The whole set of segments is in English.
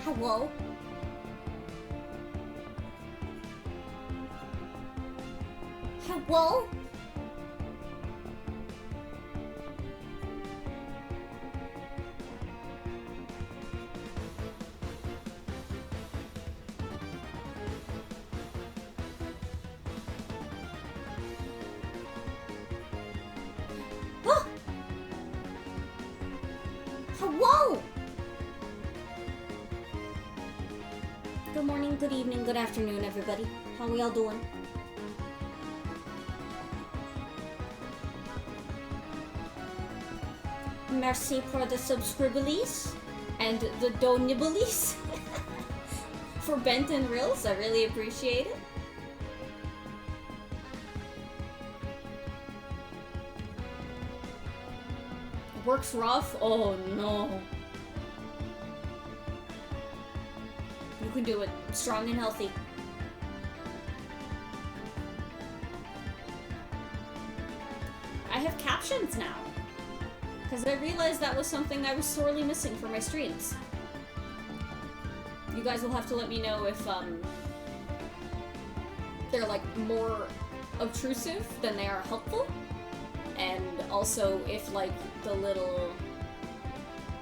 Hello? Hello? Ah! Hello? Good morning, good evening, good afternoon, everybody. How we all doing? Merci for the subscribblies and the donibblies for Bent and Rills. I really appreciate it. Work's rough? Oh no. You can do it. Strong and healthy. I have captions now. Because I realized that was something I was sorely missing for my streams. You guys will have to let me know if they're like more obtrusive than they are helpful. And also if like the little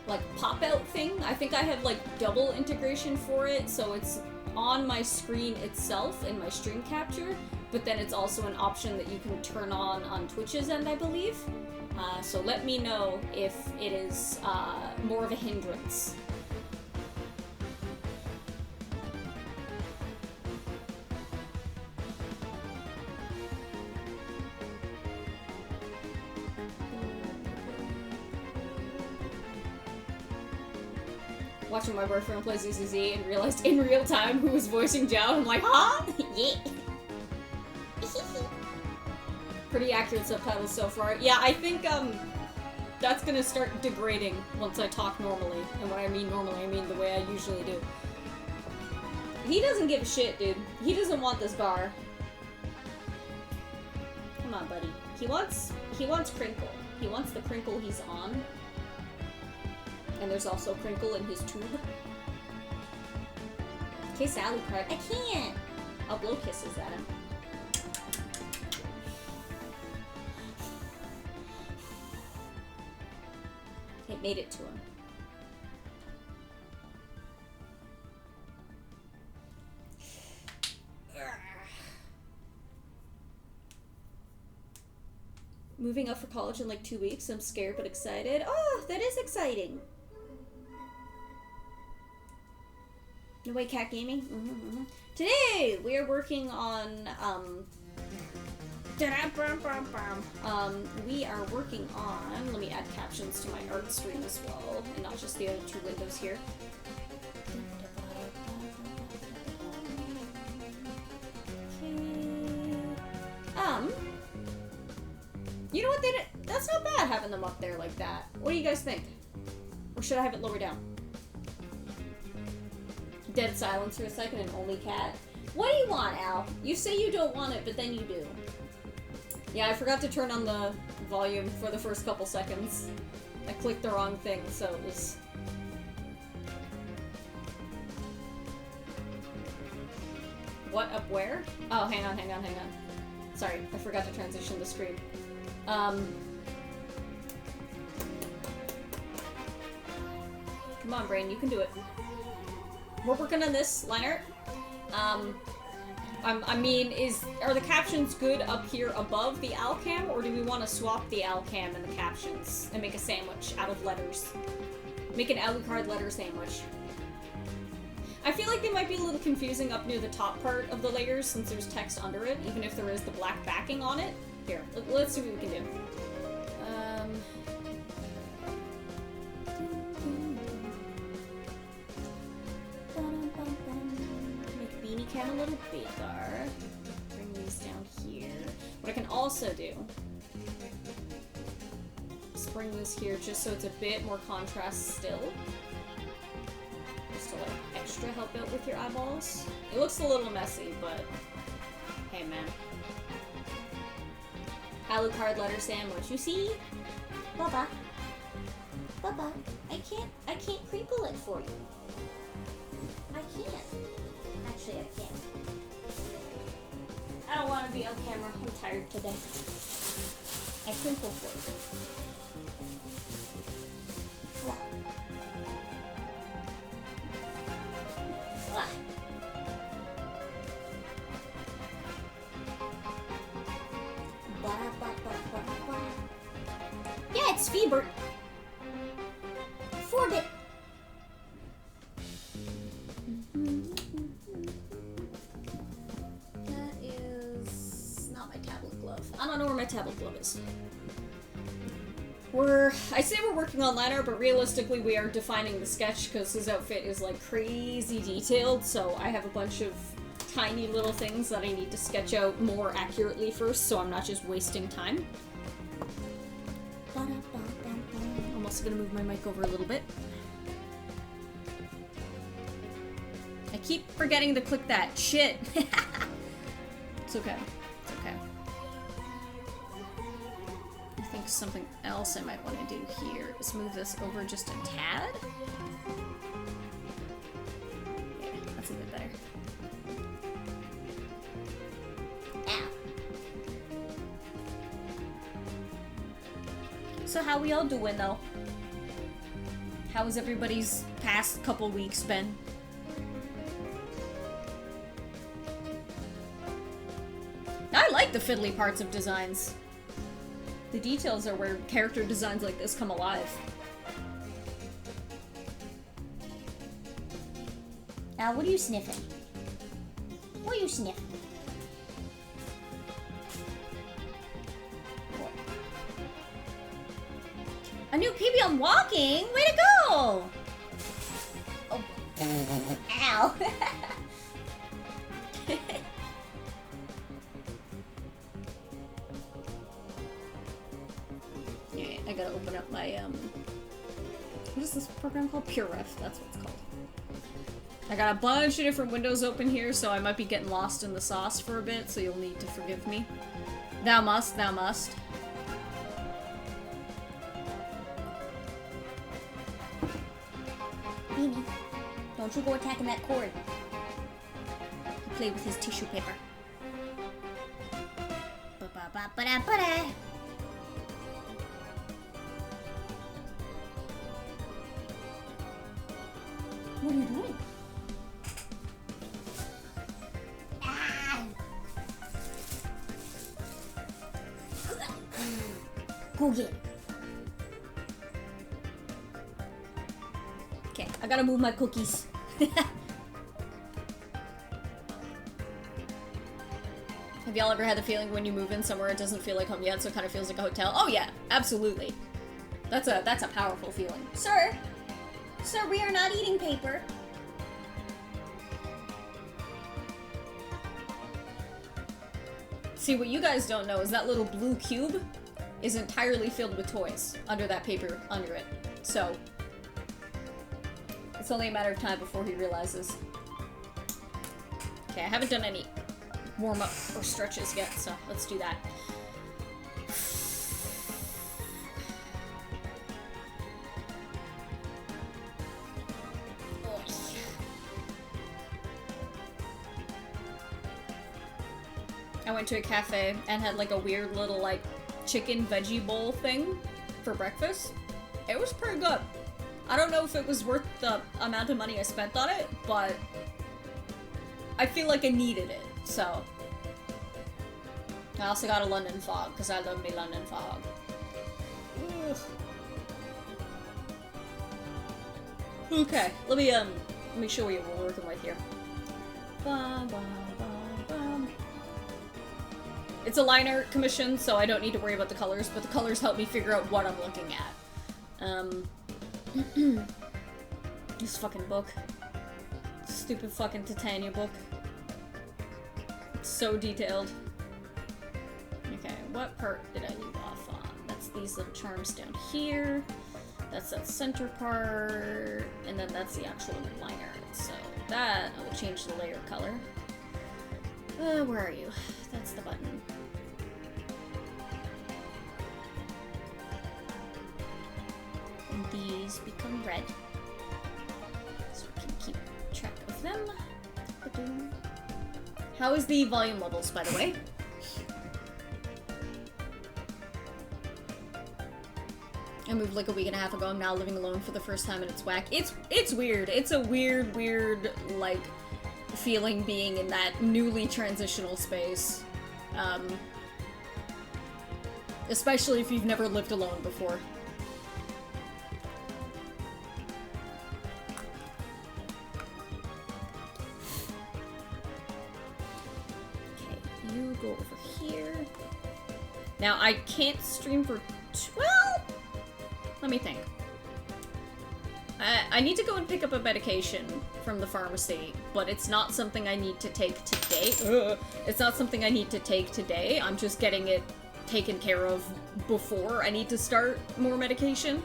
like pop-out thing, I think I have like double integration for it, so it's on my screen itself in my stream capture, but then it's also an option that you can turn on Twitch's end, I believe. So let me know if it is more of a hindrance. Watching my boyfriend play ZZZ and realized in real time who was voicing Zhao. I'm like, huh? Yeah. Pretty accurate subtitles so far. Yeah, I think that's gonna start degrading once I talk normally. And when I mean normally, I mean the way I usually do. He doesn't give a shit, dude. He doesn't want this bar. Come on, buddy. He wants Crinkle. He wants the Crinkle he's on. And there's also Crinkle in his tube. Okay, Sally cried. I can't! I'll blow kisses at him. It made it to him. Moving up for college in like 2 weeks. I'm scared but excited. Oh, that is exciting. No way, Cat Gaming. Today we are working on we are working on, let me add captions to my art stream as well, and not just the other two windows here. You know what, that's not bad having them up there like that. What do you guys think? Or should I have it lower down? Dead silence for a second and only Cat. What do you want, Al? You say you don't want it, but then you do. Yeah, I forgot to turn on the volume for the first couple seconds. I clicked the wrong thing, so it was... What, up where? Oh, hang on. Sorry, I forgot to transition the screen. Come on, brain, you can do it. We're working on this, Lineart. I mean, are the captions good up here above the Alcam, or do we want to swap the Alcam and the captions and make a sandwich out of letters? Make an Alucard letter sandwich. I feel like they might be a little confusing up near the top part of the layers since there's text under it, even if there is the black backing on it. Here, let's see what we can do. Make Beanie Cam a little bigger. Bring these down here. What I can also do is bring this here just so it's a bit more contrast still. Just to like extra help out with your eyeballs. It looks a little messy, but hey man. Alucard letter sandwich. You see? Bubba. I can't crinkle it for you. I can't. Actually, I can't. I don't want to be on camera. I'm tired today. I crinkle for it. Yeah, it's fever. Afford it. That is not my tablet glove. I don't know where my tablet glove is. I say we're working on Lineart, but realistically we are defining the sketch because his outfit is like crazy detailed, so I have a bunch of tiny little things that I need to sketch out more accurately first, so I'm not just wasting time. I'm also gonna move my mic over a little bit. I keep forgetting to click that. Shit. It's okay. It's okay. I think something else I might want to do here is move this over just a tad. Yeah, that's a bit better. Ow. So how we all doing though? How has everybody's past couple weeks been? I like the fiddly parts of designs. The details are where character designs like this come alive. Al, what are you sniffing? What are you sniffing? A new PB on walking? Way to go! Oh. Ow. Alright, I gotta open up my, what is this program called? PureRef, that's what it's called. I got a bunch of different windows open here, so I might be getting lost in the sauce for a bit, so you'll need to forgive me. Thou must, thou must. Mimi, don't you go attacking that cord. He played with his tissue paper. Ba-ba-ba-ba-da-ba-da. What are you doing? Ah! Go get it. Okay, I gotta move my cookies. Have y'all ever had the feeling when you move in somewhere it doesn't feel like home yet, so it kind of feels like a hotel? Oh yeah, absolutely. That's a powerful feeling. Sir, we are not eating paper. See, what you guys don't know is that little blue cube is entirely filled with toys under that paper under it. So it's only a matter of time before he realizes. Okay, I haven't done any warm-up or stretches yet, so let's do that. I went to a cafe and had like a weird little like chicken veggie bowl thing for breakfast. It was pretty good. I don't know if it was worth the amount of money I spent on it, but I feel like I needed it, so. I also got a London fog, because I love me London fog. Ugh. Okay, let me show you what we're working with here. Bum, bum, bum, bum. It's a Lineart commission, so I don't need to worry about the colors, but the colors help me figure out what I'm looking at. This fucking book. Stupid fucking Titania book. It's so detailed. Okay, what part did I leave off on? That's these little charms down here. That's that center part. And then that's the actual liner. So that, I will change the layer color. Where are you? That's the button. And these become red. So we can keep track of them. How is the volume levels, by the way? I moved like a week and a half ago. I'm now living alone for the first time and it's whack. It's weird. It's a weird, like, feeling being in that newly transitional space. Especially if you've never lived alone before. Okay, you go over here. Now, I can't stream for... well... let me think. I need to go and pick up a medication from the pharmacy, but it's not something I need to take today. It's not something I need to take today. I'm just getting it taken care of before I need to start more medication.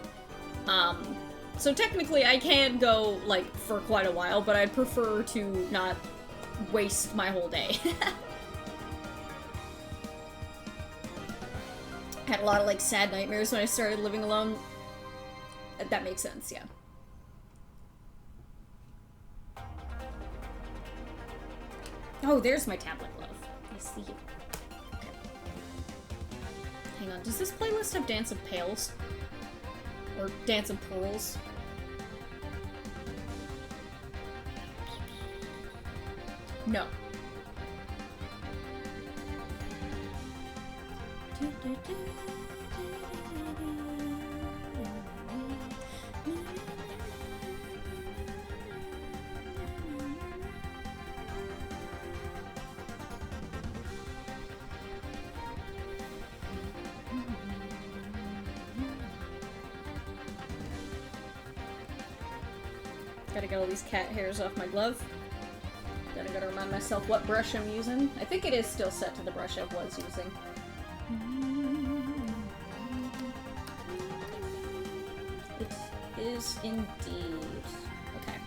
So technically I can go, like, for quite a while, but I'd prefer to not waste my whole day. Had a lot of, like, sad nightmares when I started living alone. That makes sense, yeah. Oh, there's my tablet glove. I see it. Okay. Hang on, does this playlist have Dance of Pails? Or Dance of Pearls? No. Gotta get all these cat hairs off my glove. Gotta remind myself what brush I'm using. I think it is still set to the brush I was using. It is indeed. Okay.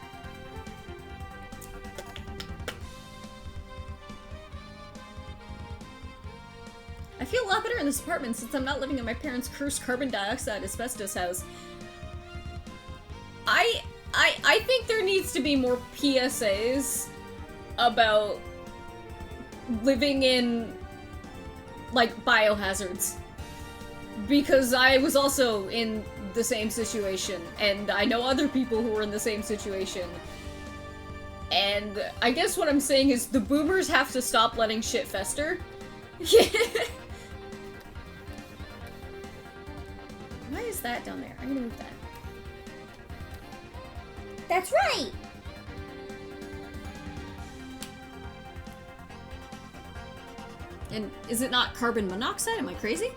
I feel a lot better in this apartment since I'm not living in my parents' cursed carbon dioxide asbestos house. I think there needs to be more PSAs about living in, like, biohazards. Because I was also in the same situation, and I know other people who were in the same situation. And I guess what I'm saying is the boomers have to stop letting shit fester. Why is that down there? I'm gonna move that. That's right! And is it not carbon monoxide? Am I crazy?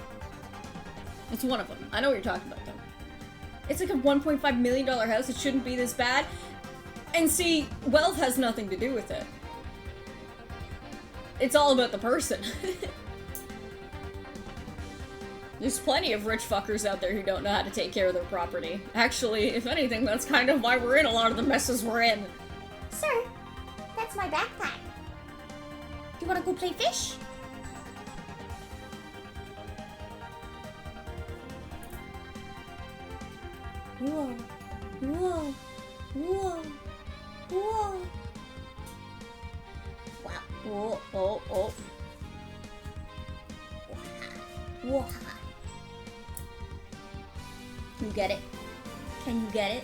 It's one of them. I know what you're talking about, though. It's like a $1.5 million house. It shouldn't be this bad. And see, wealth has nothing to do with it. It's all about the person. There's plenty of rich fuckers out there who don't know how to take care of their property. Actually, if anything, that's kind of why we're in a lot of the messes we're in. Sir, that's my backpack. Do you want to go play fish? Whoa, whoa, whoa, whoa. Wow, whoa, oh, oh. Whoa. You get it? Can you get it?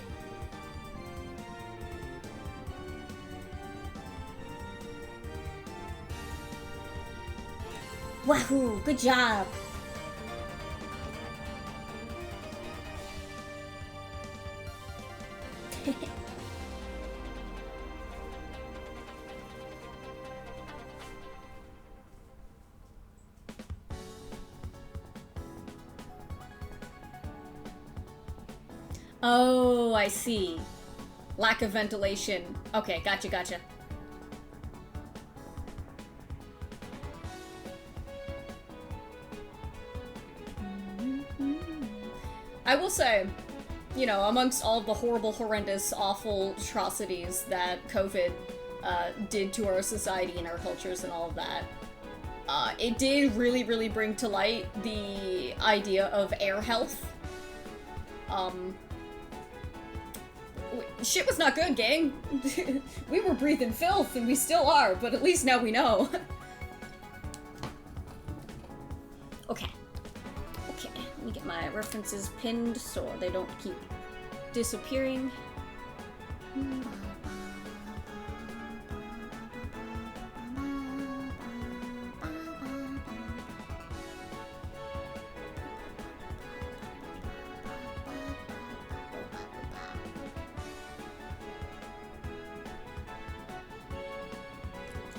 Wahoo! Good job! Oh, I see. Lack of ventilation. Okay, gotcha, gotcha. I will say, you know, amongst all the horrible, horrendous, awful atrocities that COVID did to our society and our cultures and all of that, it did really, really bring to light the idea of air health. shit was not good, gang. We were breathing filth, and we still are, but at least now we know. Okay. Okay, let me get my references pinned so they don't keep disappearing.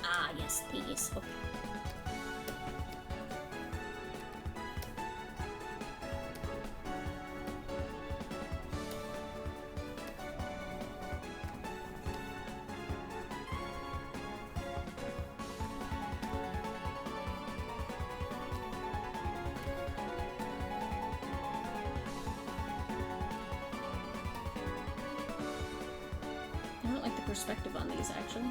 Ah, yes, these. Okay. I don't like the perspective on these, actually.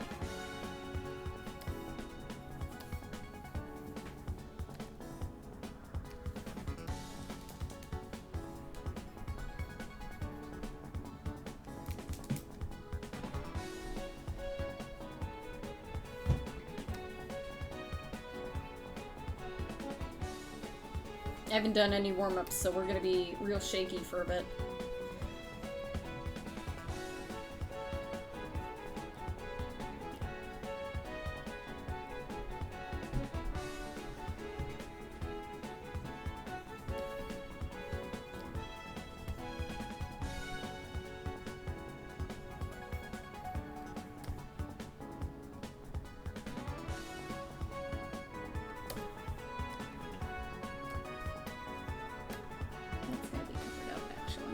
I haven't done any warm-ups, so we're gonna be real shaky for a bit. That's gonna be covered up, actually.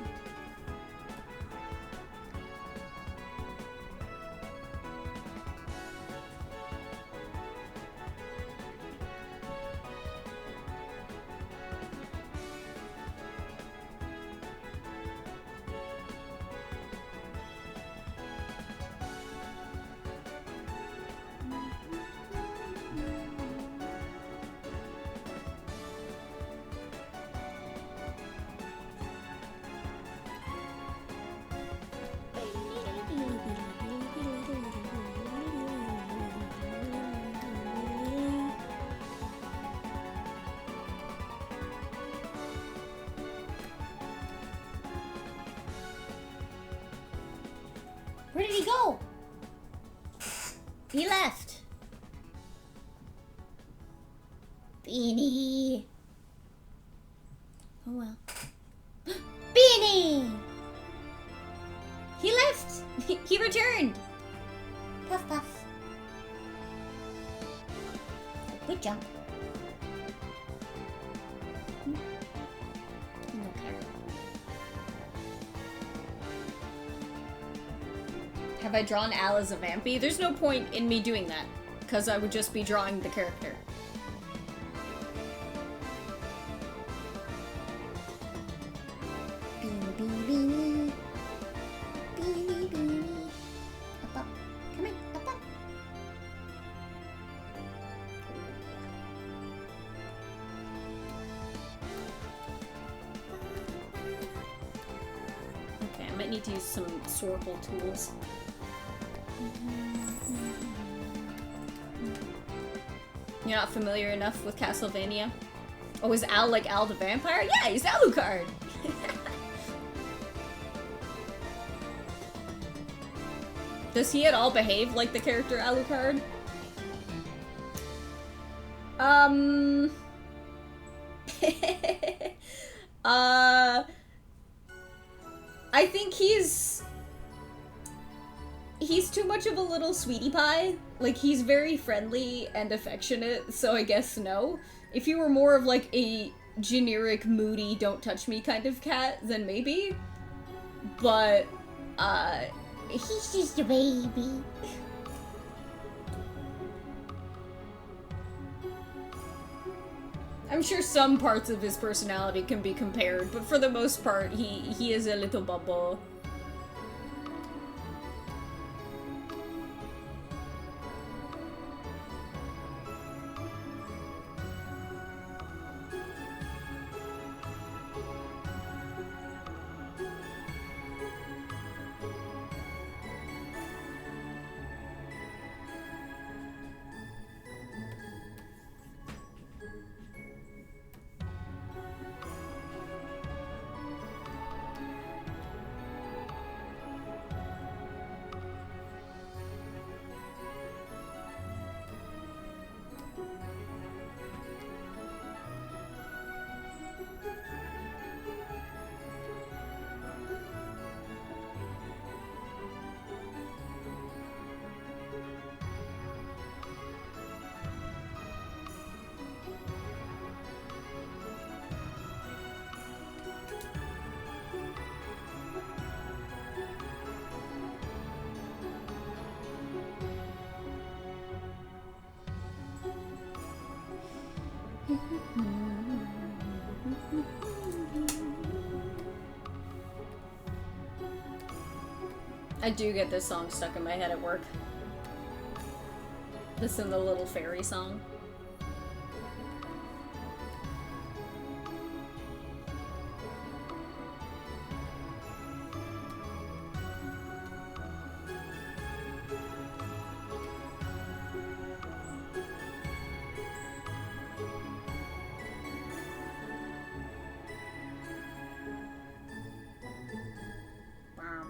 Where did he go? He left. Beanie. Oh well. Beanie! He left! He returned! Puff puff. Good jump. Okay. Have I drawn Al as a vampy? There's no point in me doing that, because I would just be drawing the character. Beanie, beanie, beanie. Beanie, beanie. Up, up. Come on, up, up. Okay, I might need to use some Sorple tools. You're not familiar enough with Castlevania? Oh, is Al like Al the Vampire? Yeah, he's Alucard! Does he at all behave like the character Alucard? I think he's too much of a little sweetie pie. Like, he's very friendly and affectionate, so I guess no. If you were more of like a generic, moody, don't touch me kind of cat, then maybe. But, He's just a baby. I'm sure some parts of his personality can be compared, but for the most part, he is a little bubble. I do get this song stuck in my head at work. This and the little fairy song.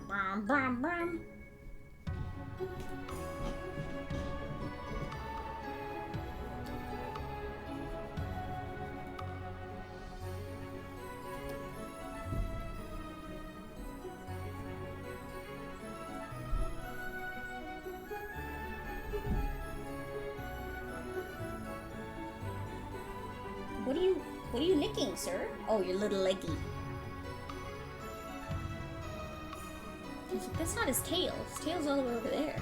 Brum, brum, brum. What are you licking, sir? Oh, your little leggy. That's not his tail. His tail's all the way over there.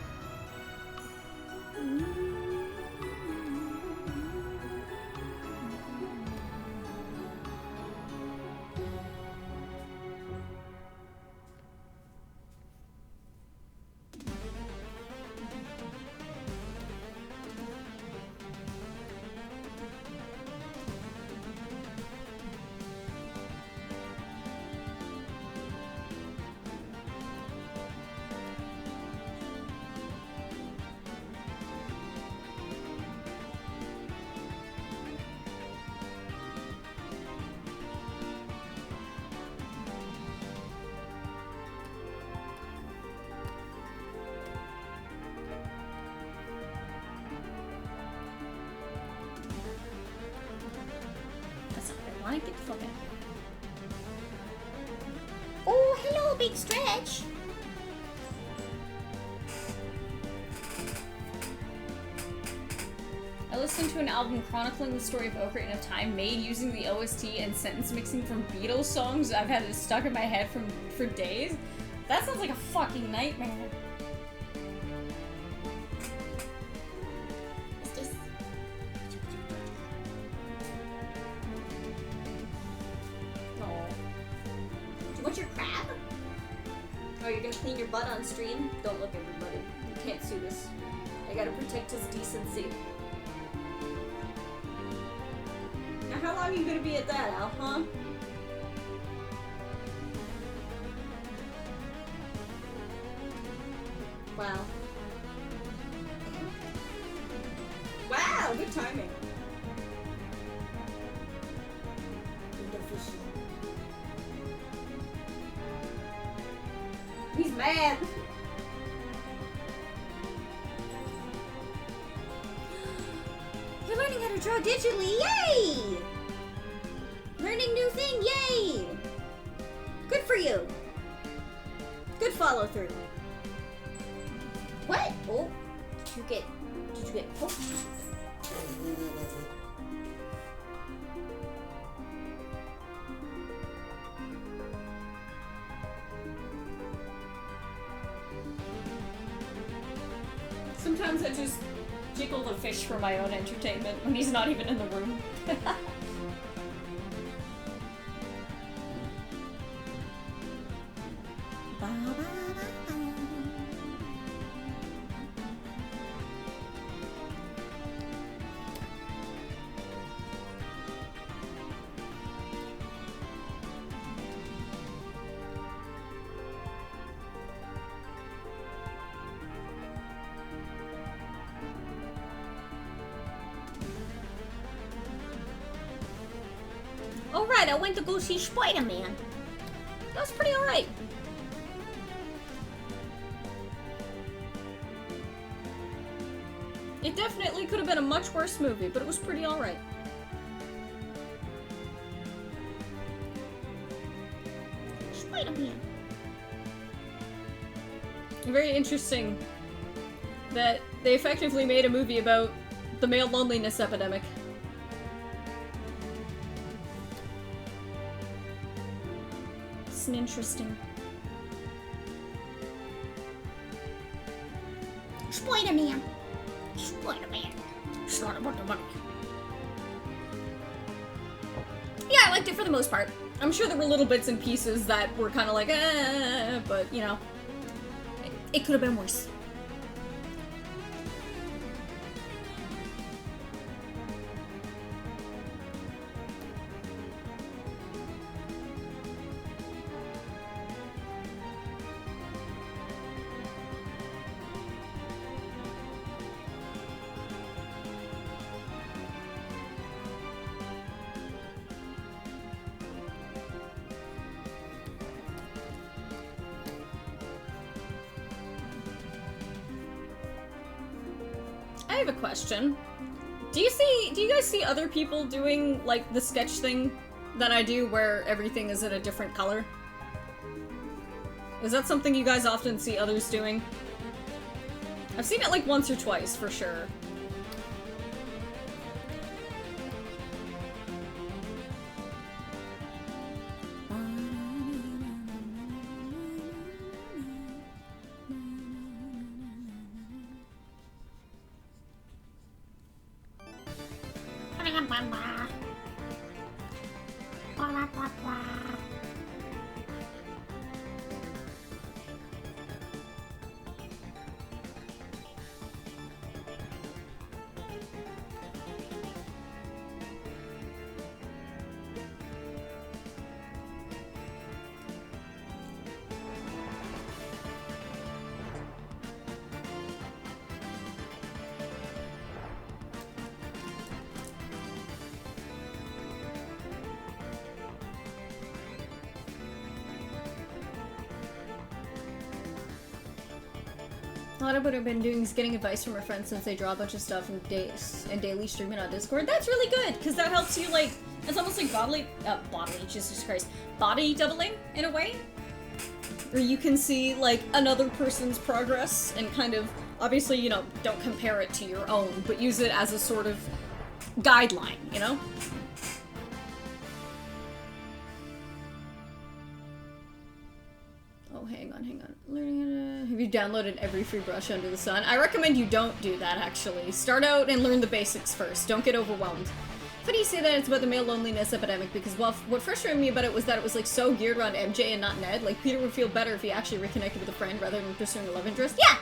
Get the fuck out. Oh, hello, big stretch. I listened to an album chronicling the story of Ocarina of Time made using the OST and sentence mixing from Beatles songs. I've had it stuck in my head for days. That sounds like a fucking nightmare. Clean your butt on stream. Don't look, everybody. You can't sue this. I gotta protect his decency. Now, how long are you gonna be at that, Al, huh? Wow. Wow, good timing. He's mad. You're learning how to draw digitally. Yay! Learning new thing. Yay! Good for you. Good follow through. What? Oh, did you get poked? Sometimes I just jiggle the fish for my own entertainment when he's not even in the room. Alright, I went to go see Spider-Man. That was pretty alright. It definitely could have been a much worse movie, but it was pretty alright. Spider-Man. Very interesting that they effectively made a movie about the male loneliness epidemic. It's an interesting. Spider-Man. Spider-Man. It's not about the money. I liked it for the most part. I'm sure there were little bits and pieces that were kind of like, but, you know, it could have been worse. I have a question. Do you guys see other people doing, like, the sketch thing that I do where everything is in a different color? Is that something you guys often see others doing? I've seen it, like, once or twice, for sure. A lot of what I've been doing is getting advice from our friends since they draw a bunch of stuff and daily streaming on Discord. That's really good, because that helps you, like, it's almost like body doubling, in a way. Where you can see, like, another person's progress and kind of, obviously, you know, don't compare it to your own, but use it as a sort of guideline, you know? Oh, hang on. Have you downloaded every free brush under the sun? I recommend you don't do that, actually. Start out and learn the basics first. Don't get overwhelmed. How do you say that it's about the male loneliness epidemic? Because, well, what frustrated me about it was that it was, like, so geared around MJ and not Ned. Like, Peter would feel better if he actually reconnected with a friend rather than pursuing a love interest. Yeah!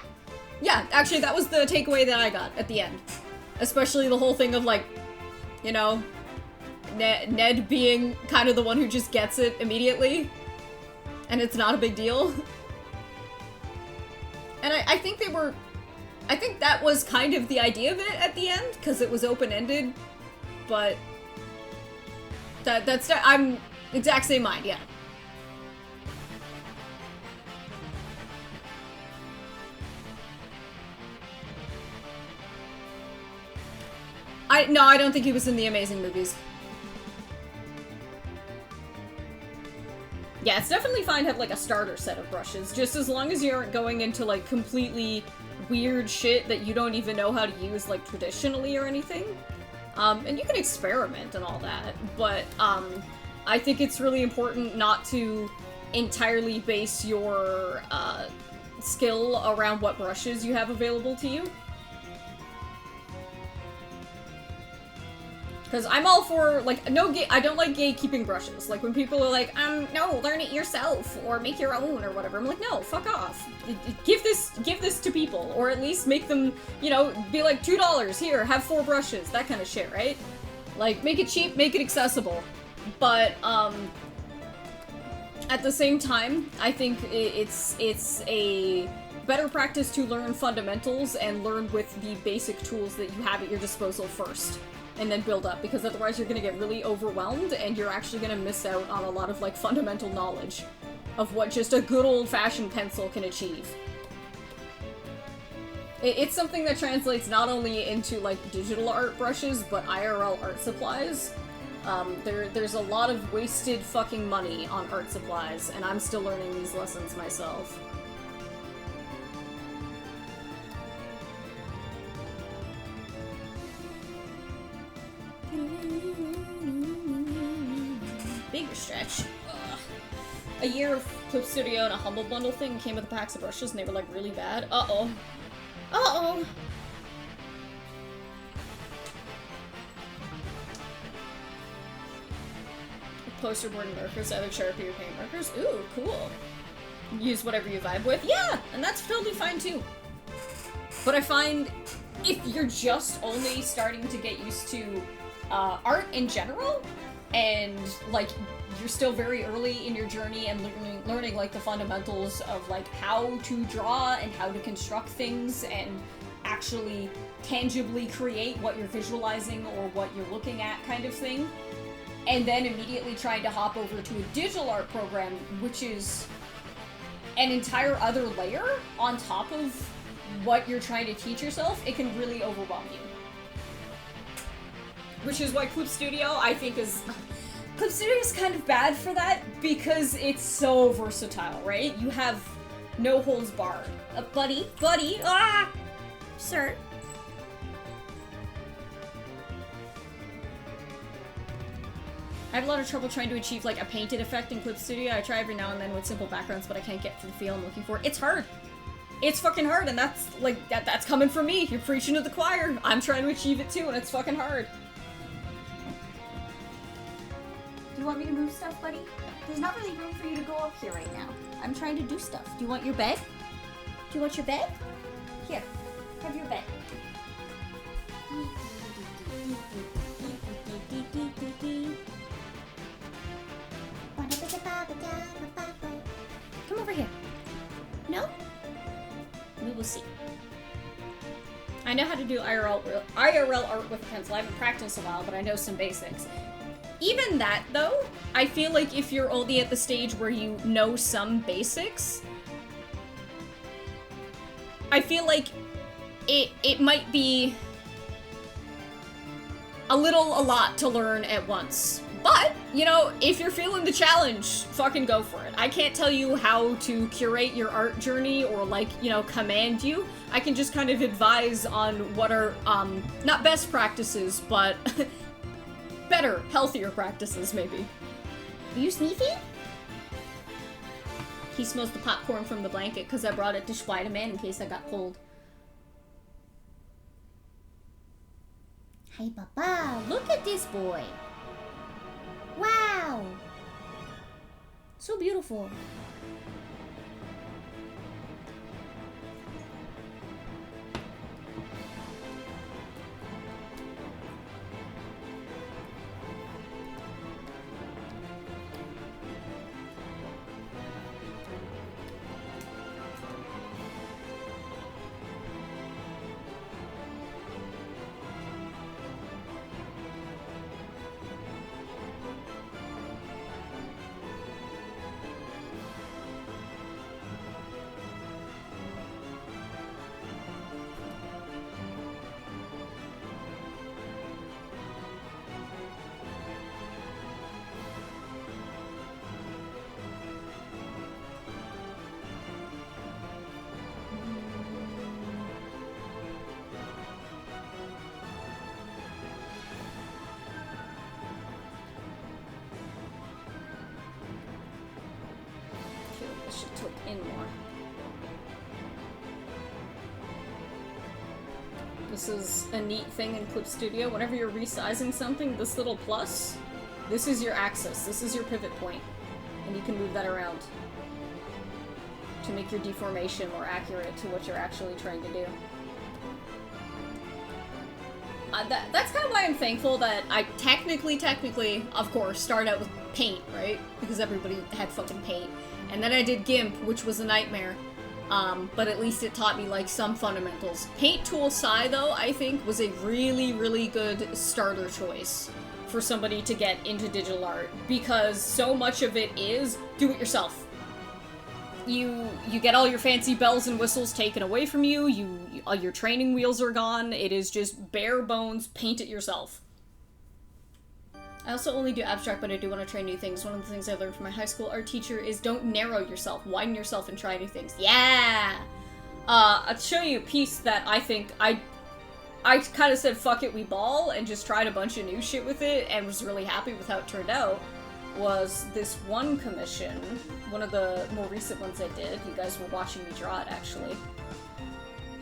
Yeah, actually, that was the takeaway that I got at the end. Especially the whole thing of, like, you know, Ned being kind of the one who just gets it immediately. And it's not a big deal. And I think I think that was kind of the idea of it at the end, because it was open-ended, but I'm exact same mind, yeah. No, I don't think he was in the Amazing movies. Yeah, it's definitely fine to have, like, a starter set of brushes, just as long as you aren't going into, like, completely weird shit that you don't even know how to use, like, traditionally or anything. And you can experiment and all that, but, I think it's really important not to entirely base your, skill around what brushes you have available to you. Because I'm all for, like, I don't like gatekeeping brushes. Like, when people are like, no, learn it yourself, or make your own, or whatever. I'm like, no, fuck off. Give this to people, or at least make them, you know, be like, $2, here, have 4 brushes, that kind of shit, right? Like, make it cheap, make it accessible. But, at the same time, I think it's a better practice to learn fundamentals and learn with the basic tools that you have at your disposal first. And then build up, because otherwise you're gonna get really overwhelmed and you're actually gonna miss out on a lot of, like, fundamental knowledge of what just a good old-fashioned pencil can achieve. It's something that translates not only into, like, digital art brushes, but IRL art supplies. There's a lot of wasted fucking money on art supplies, and I'm still learning these lessons myself. Bigger stretch. Ugh. A year of Clip Studio and a Humble Bundle thing came with a packs of brushes and they were, like, really bad. Uh-oh. Uh-oh! poster board and markers, either Sharpie or paint markers. Ooh, cool. Use whatever you vibe with. Yeah, and that's totally fine too. But I find if you're just only starting to get used to art in general, and like you're still very early in your journey and learning like the fundamentals of like how to draw and how to construct things and actually tangibly create what you're visualizing or what you're looking at kind of thing, and then immediately trying to hop over to a digital art program, which is an entire other layer on top of what you're trying to teach yourself, it can really overwhelm you. Which is why Clip Studio, I think, is... Clip Studio is kind of bad for that, because it's so versatile, right? You have no holds barred. Buddy, ah! Sir. I have a lot of trouble trying to achieve, like, a painted effect in Clip Studio. I try every now and then with simple backgrounds, but I can't get the feel I'm looking for. It's hard! It's fucking hard, and that's, like, that's coming from me. You're preaching to the choir. I'm trying to achieve it too, and it's fucking hard. Do you want me to move stuff, buddy? There's not really room for you to go up here right now. I'm trying to do stuff. Do you want your bed? Do you want your bed? Here, have your bed. Come over here. No? We will see. I know how to do IRL art with a pencil. I haven't practiced a while, but I know some basics. Even that, though, I feel like if you're only at the stage where you know some basics, I feel like it might be a lot to learn at once. But, you know, if you're feeling the challenge, fucking go for it. I can't tell you how to curate your art journey or, like, you know, command you. I can just kind of advise on what are, not best practices, but better, healthier practices, maybe. Are you sneezing? He smells the popcorn from the blanket because I brought it to Spider-Man in case I got cold. Hey, Papa, look at this boy. Wow. So beautiful. In more. This is a neat thing in Clip Studio. Whenever you're resizing something, this little plus, this is your axis, this is your pivot point, and you can move that around to make your deformation more accurate to what you're actually trying to do. That's kind of why I'm thankful that I technically, of course, started out with paint, right? Because everybody had fucking paint. And then I did GIMP, which was a nightmare. But at least it taught me, like, some fundamentals. Paint Tool Sai, though, I think, was a really, really good starter choice for somebody to get into digital art. Because so much of it is do-it-yourself. You get all your fancy bells and whistles taken away from you, all your training wheels are gone, it is just bare bones, paint it yourself. I also only do abstract, but I do want to try new things. One of the things I learned from my high school art teacher is don't narrow yourself, widen yourself and try new things. Yeah! I'll show you a piece that I think I kind of said fuck it, we ball, and just tried a bunch of new shit with it, and was really happy with how it turned out. Was this one commission, one of the more recent ones I did. You guys were watching me draw it, actually.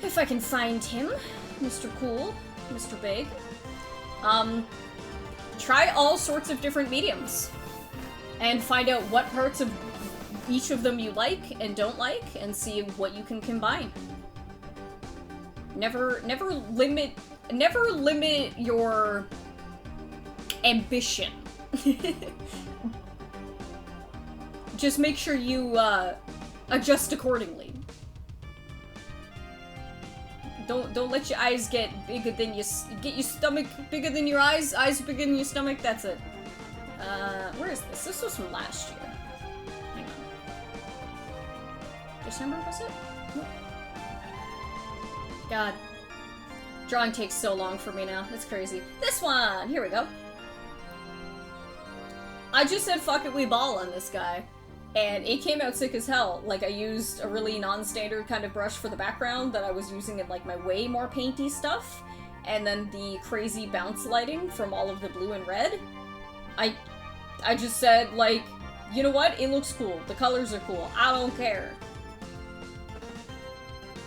If I can find him, Mr. Cool, Mr. Big. Try all sorts of different mediums. and find out what parts of each of them you like and don't like, and see what you can combine. Never limit your ambition. Just make sure you adjust accordingly. Don't let your eyes get bigger than your stomach bigger than your eyes bigger than your stomach. That's it. Where is this? This was from last year. Hang on. December, was it? Nope. God. Drawing takes so long for me now. It's crazy. This one! Here we go. I just said fuck it, we ball on this guy. And it came out sick as hell. Like, I used a really non-standard kind of brush for the background that I was using in, like, my way more painty stuff. And then the crazy bounce lighting from all of the blue and red. I just said, like, you know what? It looks cool. The colors are cool. I don't care.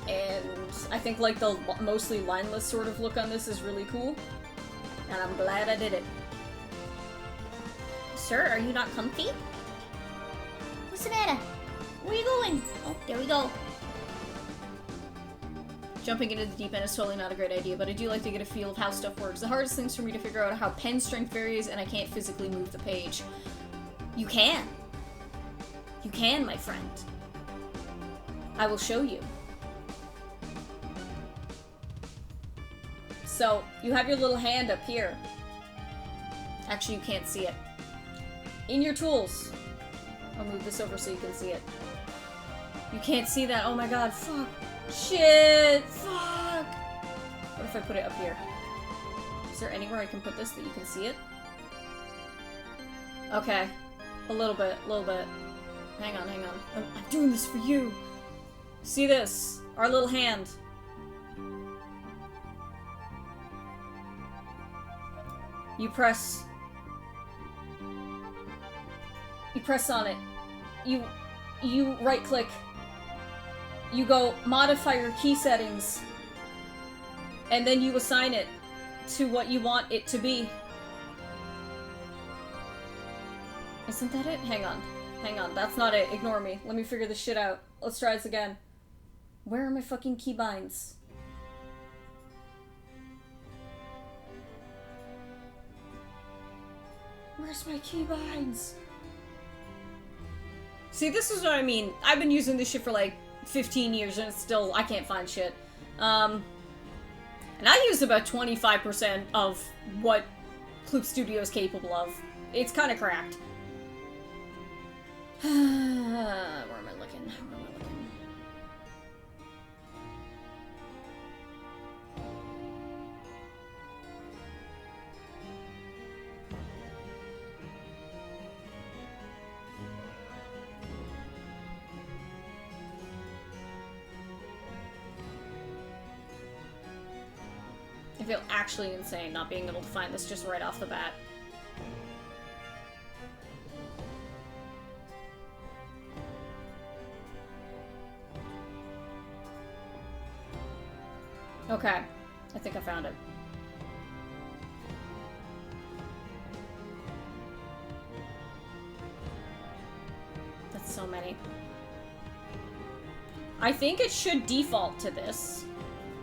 And I think, like, the mostly lineless sort of look on this is really cool. And I'm glad I did it. Sir, are you not comfy? What's the matter? Where are you going? Oh, there we go. Jumping into the deep end is totally not a great idea, but I do like to get a feel of how stuff works. The hardest thing's for me to figure out how pen strength varies, and I can't physically move the page. You can. You can, my friend. I will show you. So, you have your little hand up here. Actually, you can't see it. In your tools. I'll move this over so you can see it. You can't see that. Oh my god, fuck. Shit, fuck. What if I put it up here? Is there anywhere I can put this that you can see it? Okay. A little bit. Hang on. I'm doing this for you. See this? Our little hand. You press on it. You right click. You go modify your key settings. And then you assign it to what you want it to be. Isn't that it? Hang on. That's not it. Ignore me. Let me figure this shit out. Let's try this again. Where are my fucking keybinds? Where's my keybinds? See, this is what I mean. I've been using this shit for like 15 years and it's still, I can't find shit. And I use about 25% of what Kloop Studio is capable of. It's kind of cracked. Where am I looking? I feel actually insane not being able to find this just right off the bat. Okay, I think I found it. That's so many. I think it should default to this,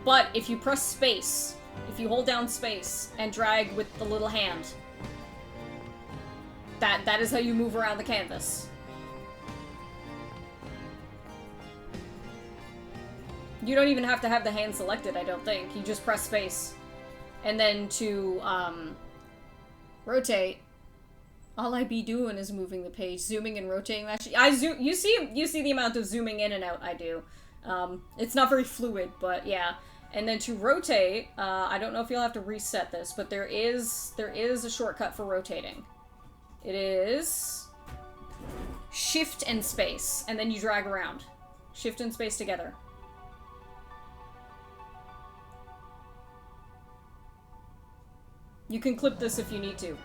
but if you press space, if you hold down space and drag with the little hand, that is how you move around the canvas. You don't even have to have the hand selected, I don't think. You just press space. And then to rotate, all I be doing is moving the page, zooming and rotating that shit. You see the amount of zooming in and out I do. It's not very fluid, but yeah. And then to rotate, I don't know if you'll have to reset this, but there is a shortcut for rotating. It is Shift and space, and then you drag around. Shift and space together. You can clip this if you need to.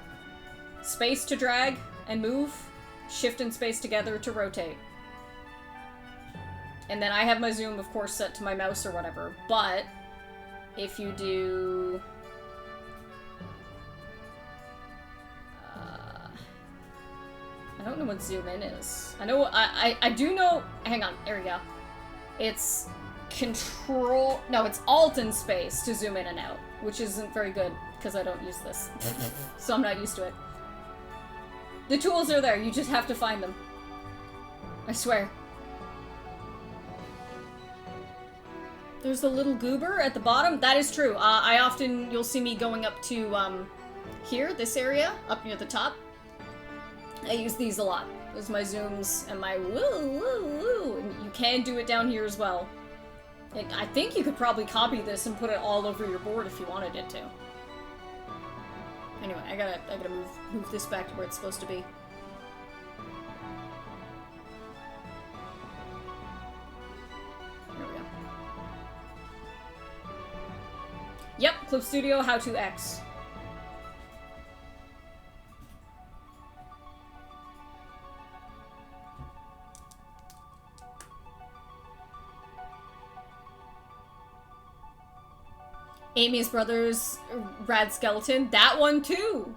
Space to drag and move, shift and space together to rotate. And then I have my zoom, of course, set to my mouse or whatever, but if you do... I don't know what zoom in is. I know, I do know, hang on, there we go. It's control, no, it's alt in space to zoom in and out, which isn't very good, because I don't use this. So I'm not used to it. The tools are there, you just have to find them. I swear. There's the little goober at the bottom. That is true. You'll see me going up to, here, this area, up near the top. I use these a lot. Those are my zooms and my woo, woo, woo. And you can do it down here as well. And I think you could probably copy this and put it all over your board if you wanted it to. Anyway, I gotta move this back to where it's supposed to be. There we go. Yep, Clip Studio, how to X. Amy's Brothers, Rad Skeleton, that one too!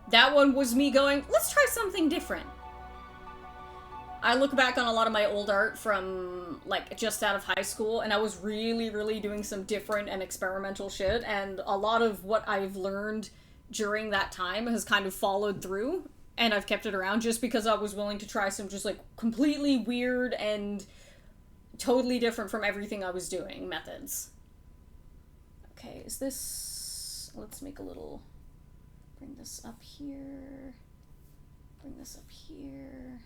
That one was me going, let's try something different. I look back on a lot of my old art from, like, just out of high school, and I was really, really doing some different and experimental shit, and a lot of what I've learned during that time has kind of followed through, and I've kept it around just because I was willing to try some just, like, completely weird and totally different from everything I was doing methods. Okay, is this... Let's make a little... Bring this up here. Bring this up here.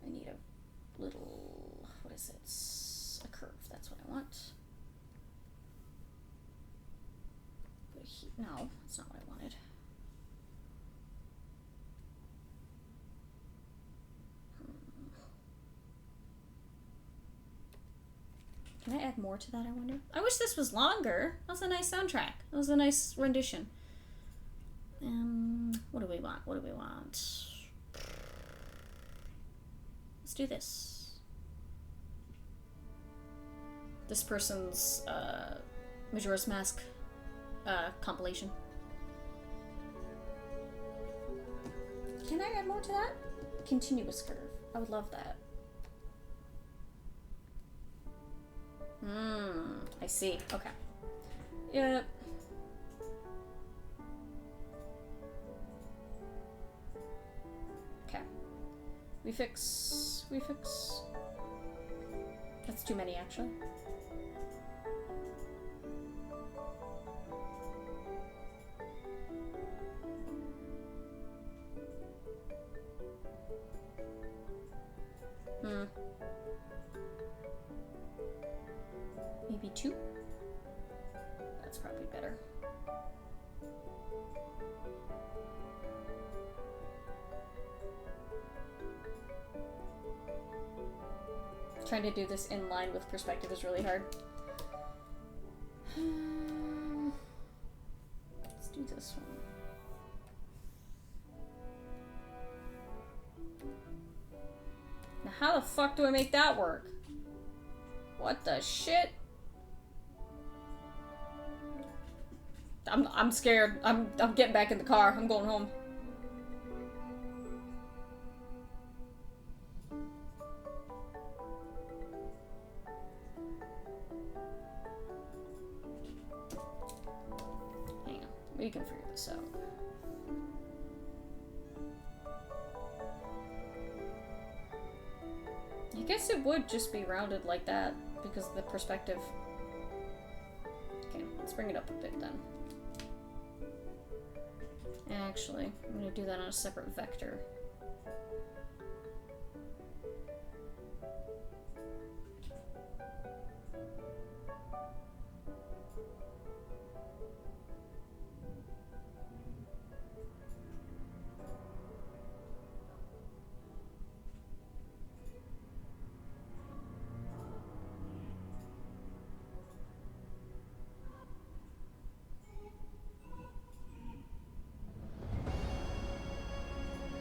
I need a little... What is it? A curve. That's what I want. Put it here. No, that's not what I wanted. Can I add more to that, I wonder? I wish this was longer. That was a nice soundtrack. That was a nice rendition. What do we want? What do we want? Let's do this. This person's, Majora's Mask, compilation. Can I add more to that? Continuous curve. I would love that. I see. Okay. Yep. Okay. We fix. That's too many, actually. Maybe 2? That's probably better. Trying to do this in line with perspective is really hard. Let's do this one. Now how the fuck do I make that work? What the shit? I'm scared. I'm getting back in the car. I'm going home. Hang on. We can figure this out. I guess it would just be rounded like that because of the perspective. Okay, let's bring it up a bit then. Actually, I'm going to do that on a separate vector.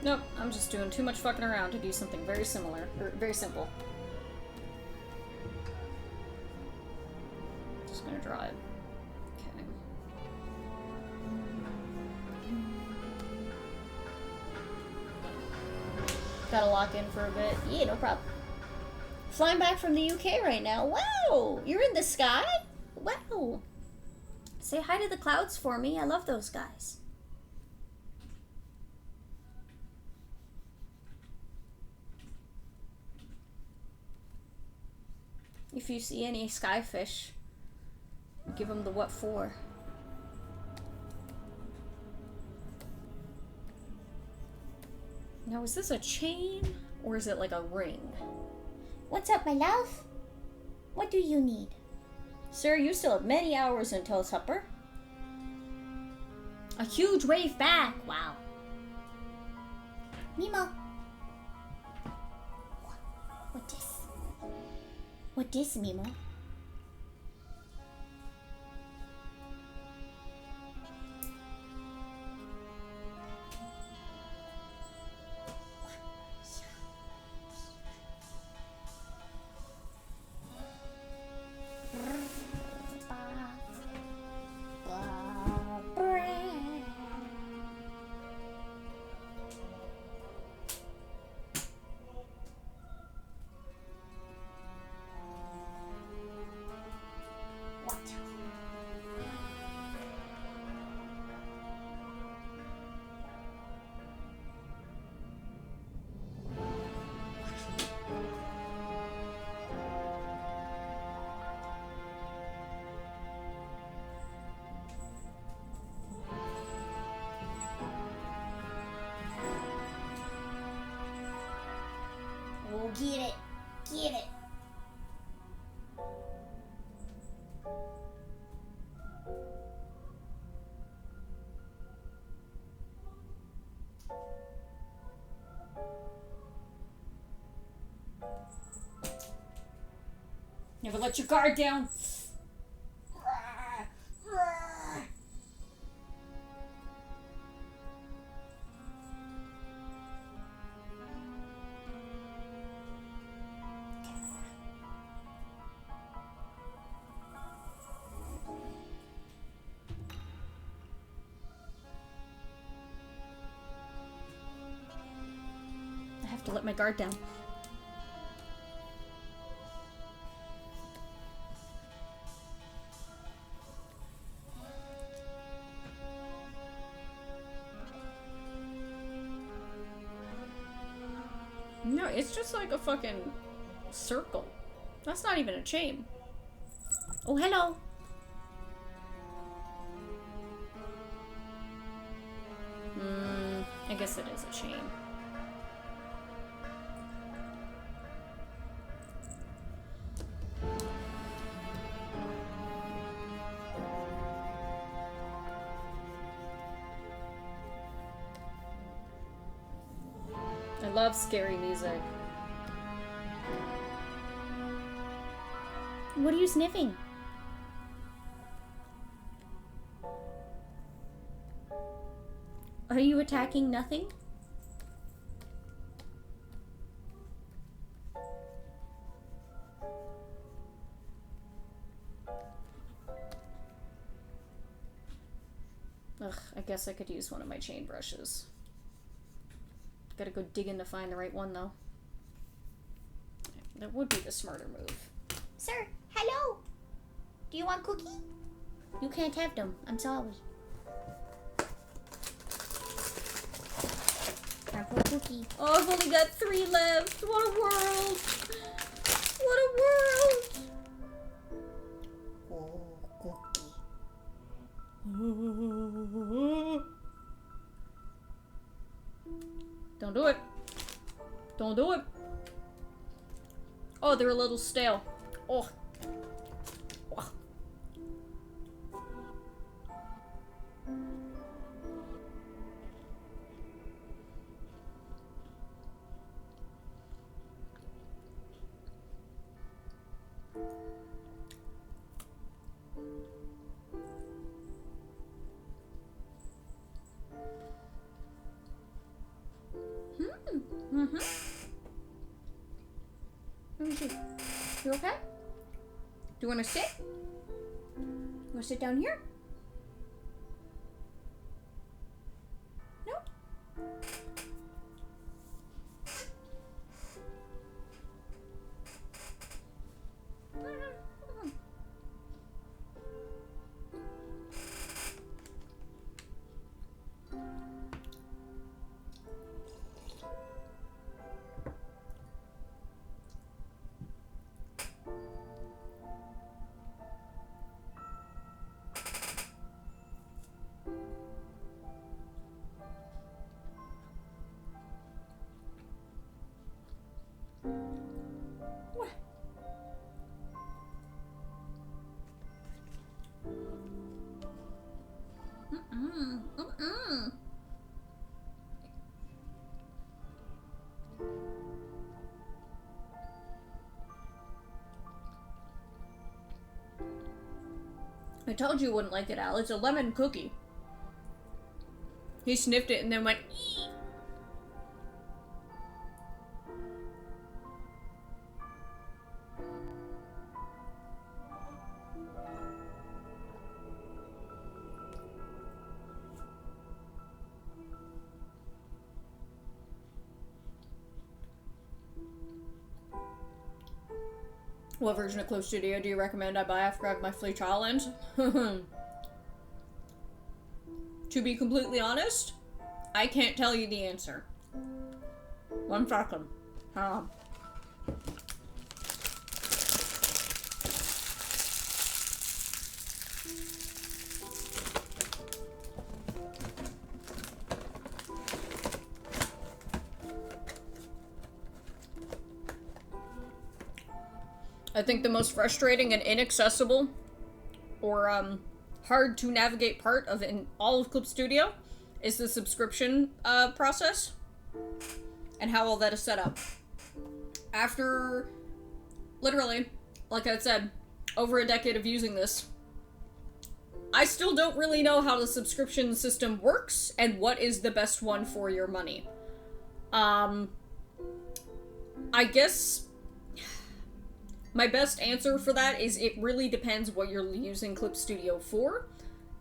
Nope, I'm just doing too much fucking around to do something very similar, or very simple. Just gonna draw it. Okay. Gotta lock in for a bit. Yeah, no problem. Flying back from the UK right now. Wow! You're in the sky? Wow! Say hi to the clouds for me. I love those guys. If you see any skyfish, give them the what for. Now, is this a chain or is it like a ring? What's up, my love? What do you need? Sir, you still have many hours until supper. A huge wave back. Wow. Mimo. What this? What this, Mimo? Oh, get it. Get it. Never let your guard down. I have to let my guard down. No, it's just like a fucking circle. That's not even a chain. Oh, hello. I guess it is a chain. I love scary music. What are you sniffing? Are you attacking nothing? Ugh, I guess I could use one of my chain brushes. Gotta go digging to find the right one, though. That would be the smarter move. Sir, hello. Do you want cookie? You can't have them. I'm sorry. Time for a cookie. Oh, I've only got 3 left. What a world. What a world. Oh, cookie. Don't do it. Don't do it. Oh, they're a little stale. Oh. Oh. Mm-hmm. Let me see. You okay? Do you want to sit? You want to sit down here? No? I told you wouldn't like it, Al. It's a lemon cookie. He sniffed it and then went, eee. What version of Clip Studio do you recommend I buy after I have my free trial ends? To be completely honest, I can't tell you the answer. 1 second. Hold on. I think the most frustrating and inaccessible or hard to navigate part of in all of Clip Studio is the subscription process and how all that is set up. After literally, like I said, over a decade of using this, I still don't really know how the subscription system works and what is the best one for your money. I guess my best answer for that is it really depends what you're using Clip Studio for.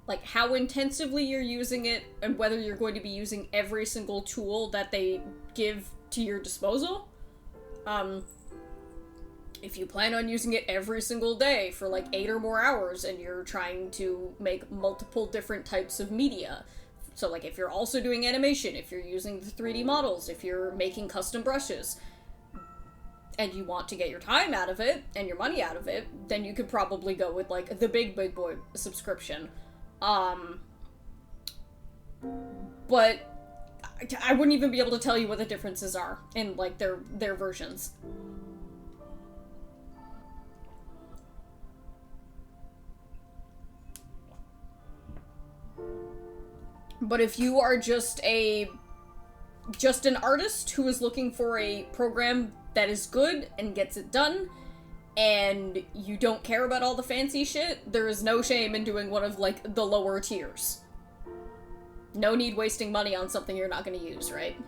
Like, how intensively you're using it, and whether you're going to be using every single tool that they give to your disposal. If you plan on using it every single day for like 8 or more hours, and you're trying to make multiple different types of media. So like, if you're also doing animation, if you're using the 3D models, if you're making custom brushes, and you want to get your time out of it, and your money out of it, then you could probably go with, like, the big boy subscription. But I wouldn't even be able to tell you what the differences are in, like, their versions. But if you are just an artist who is looking for a program that is good and gets it done, and you don't care about all the fancy shit, there is no shame in doing one of, like, the lower tiers. No need wasting money on something you're not gonna use, right?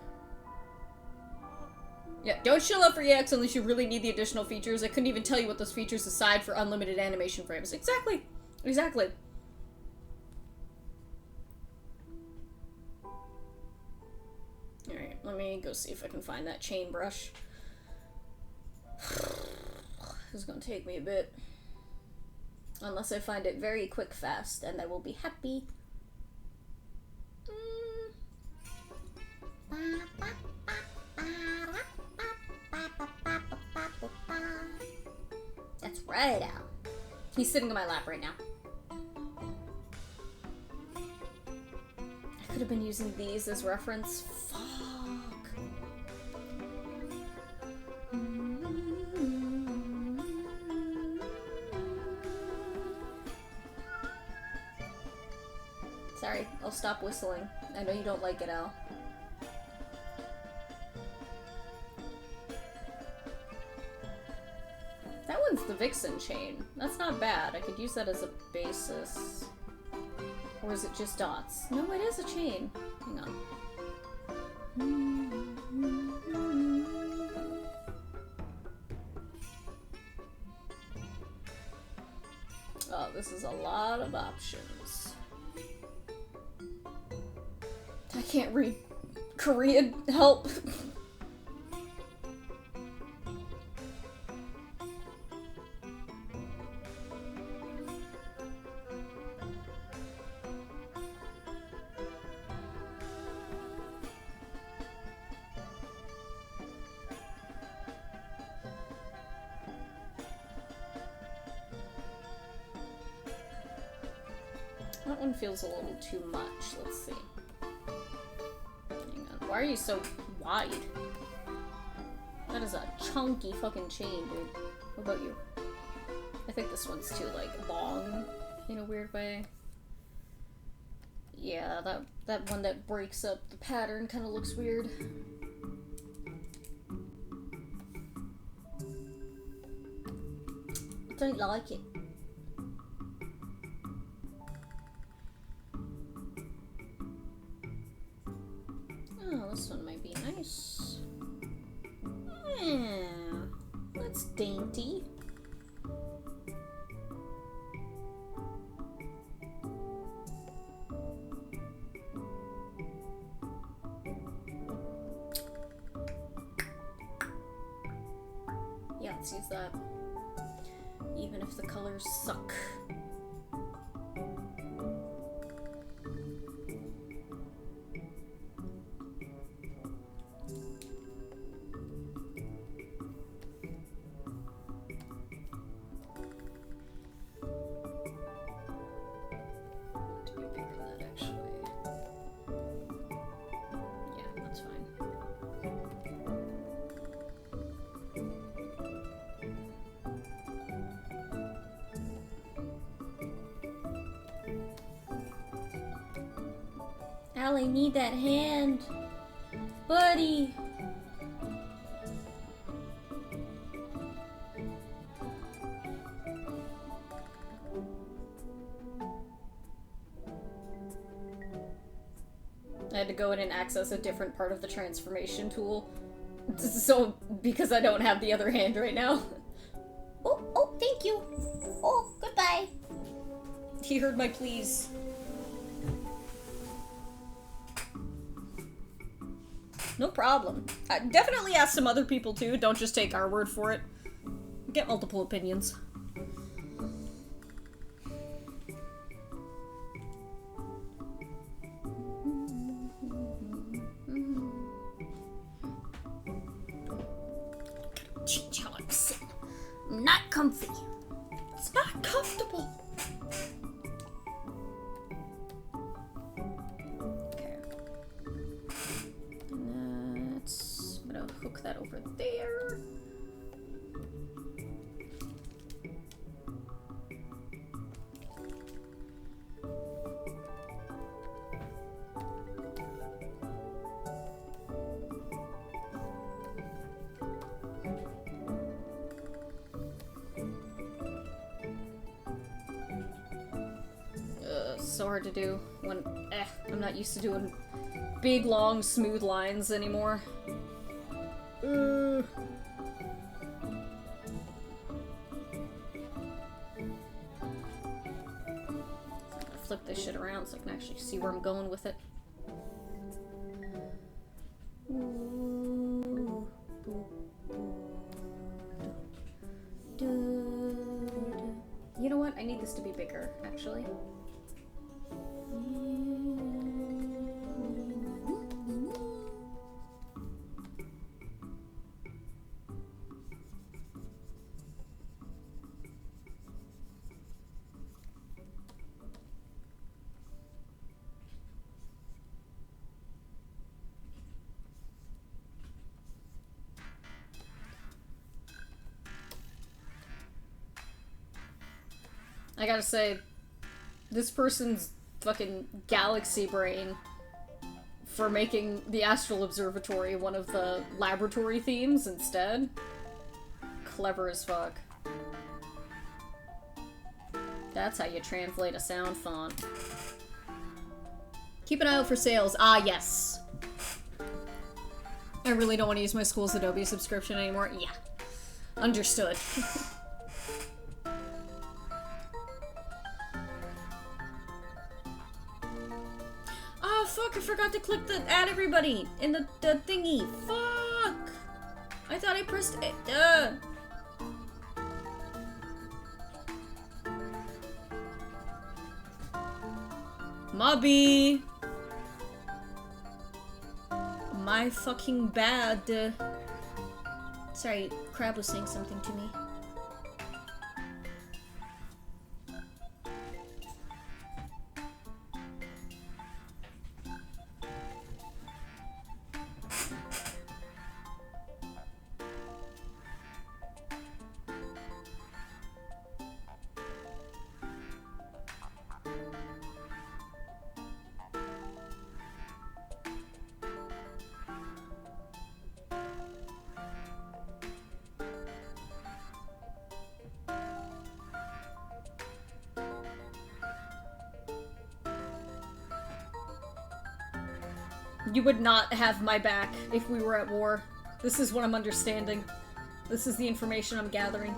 Yeah, don't shill out for EX unless you really need the additional features. I couldn't even tell you what those features aside for unlimited animation frames. Exactly! Exactly. Alright, let me go see if I can find that chain brush. This is gonna take me a bit. Unless I find it very quick fast, and I will be happy. That's right, Al. He's sitting in my lap right now. I could have been using these as reference. Fuck. Sorry, I'll stop whistling. I know you don't like it, Al. That one's the Vixen chain. That's not bad. I could use that as a basis. Or is it just dots? No, it is a chain. Hang on. Oh, this is a lot of options. I can't read Korean. Help. That one feels a little too much. Let's see. Hang on. Why are you so wide? That is a chunky fucking chain, dude. What about you? I think this one's too, like, long in a weird way. Yeah, that one that breaks up the pattern kind of looks weird. I don't like it. this one might be nice. Yeah, that's dainty. Yeah, let's use that. Even if the colors suck. Allie, need that hand. Buddy. I had to go in and access a different part of the transformation tool. So, because I don't have the other hand right now. Oh, thank you. Oh, goodbye. He heard my pleas. No problem. Definitely ask some other people too. Don't just take our word for it. Get multiple opinions. Change how I'm sitting. I'm not comfy. It's not comfortable. Hook that over there. So hard to do when I'm not used to doing big, long, smooth lines anymore. Flip this shit around so I can actually see where I'm going with it. You know what? I need this to be bigger, actually. I gotta say, this person's fucking galaxy brain for making the Astral Observatory one of the laboratory themes instead. Clever as fuck. That's how you translate a sound font. Keep an eye out for sales. Ah, yes. I really don't want to use my school's Adobe subscription anymore. Yeah. Understood. Oh, fuck, I forgot to click the add everybody in the thingy. Fuck! I thought I pressed it. Mobby! My fucking bad. Sorry, Crab was saying something to me. You would not have my back if we were at war. This is what I'm understanding. This is the information I'm gathering.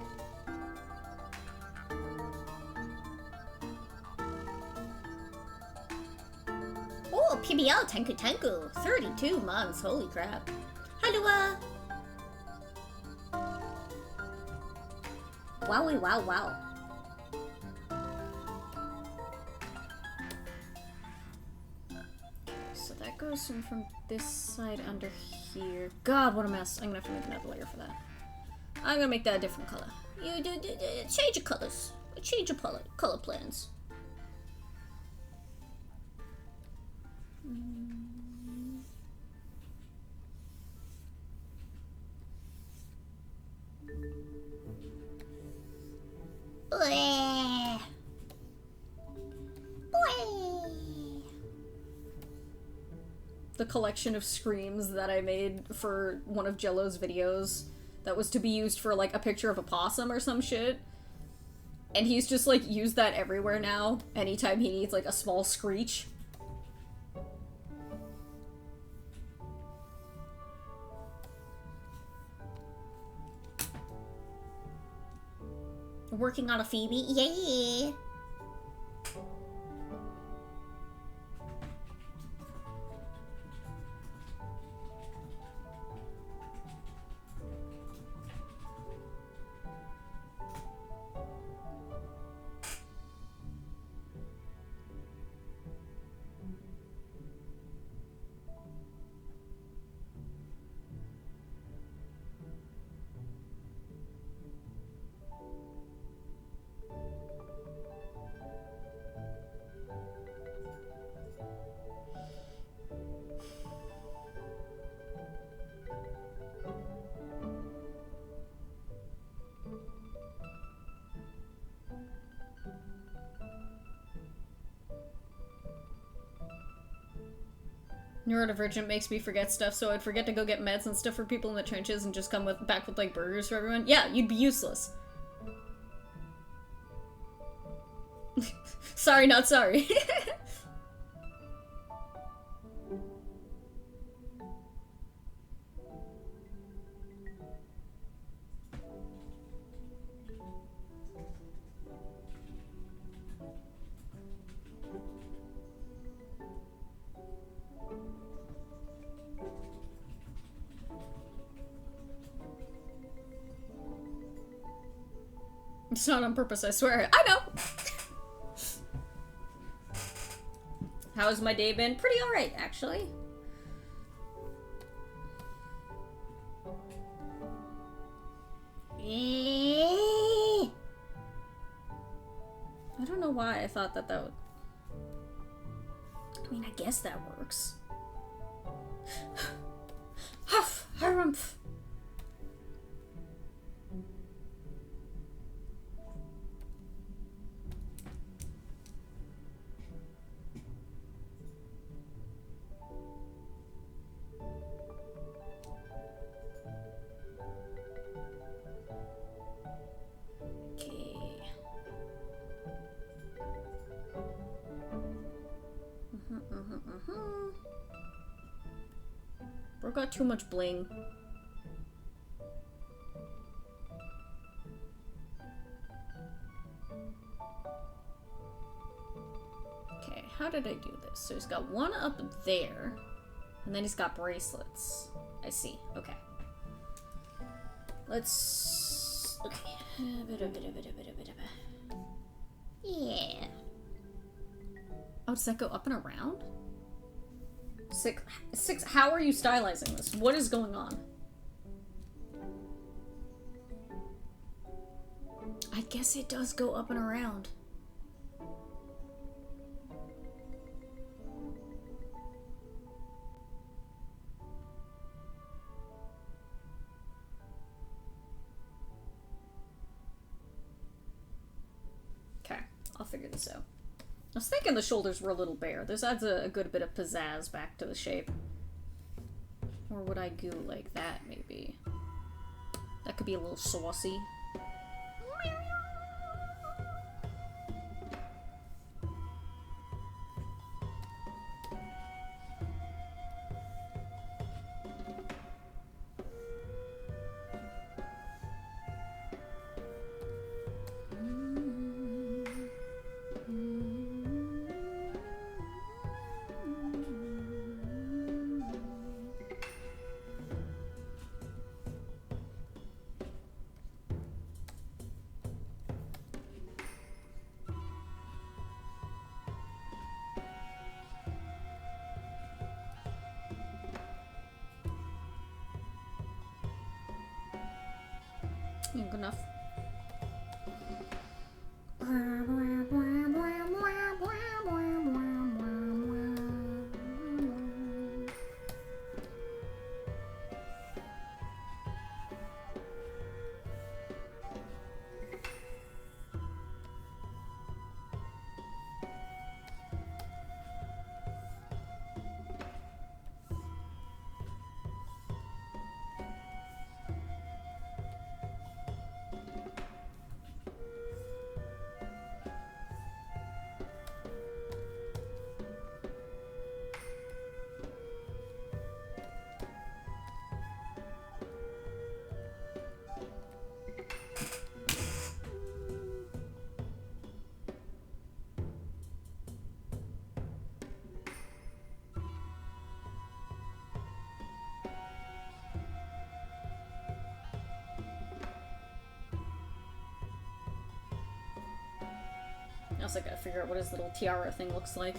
Oh, PBL Tenku Tenku. 32 months. Holy crap. Halua. Wowie wow wow. So that goes from this side under here. God, what a mess. I'm gonna have to make another layer for that. I'm gonna make that a different color. You do change your colors. Change your color plans. Bleh. Bleh. The collection of screams that I made for one of Jello's videos that was to be used for, like, a picture of a possum or some shit. And he's just, like, used that everywhere now, anytime he needs, like, a small screech. Working on a Phoebe? Yeah. Neurodivergent makes me forget stuff, so I'd forget to go get meds and stuff for people in the trenches and just come back with, like, burgers for everyone. Yeah, you'd be useless. Sorry, not sorry. It's not on purpose, I swear. I know! How's my day been? Pretty alright, actually. I don't know why I thought that would... I mean, I guess that works. Huff! Harumph! Bro got too much bling. Okay, how did I do this? So he's got one up there, and then he's got bracelets. I see. Okay. Let's... Okay. Yeah. Oh, does that go up and around? Six, how are you stylizing this? What is going on? I guess it does go up and around. Okay, I'll figure this out. I was thinking the shoulders were a little bare. This adds a good bit of pizzazz back to the shape. Or would I go like that, maybe? That could be a little saucy. Good enough. I also gotta figure out what his little tiara thing looks like.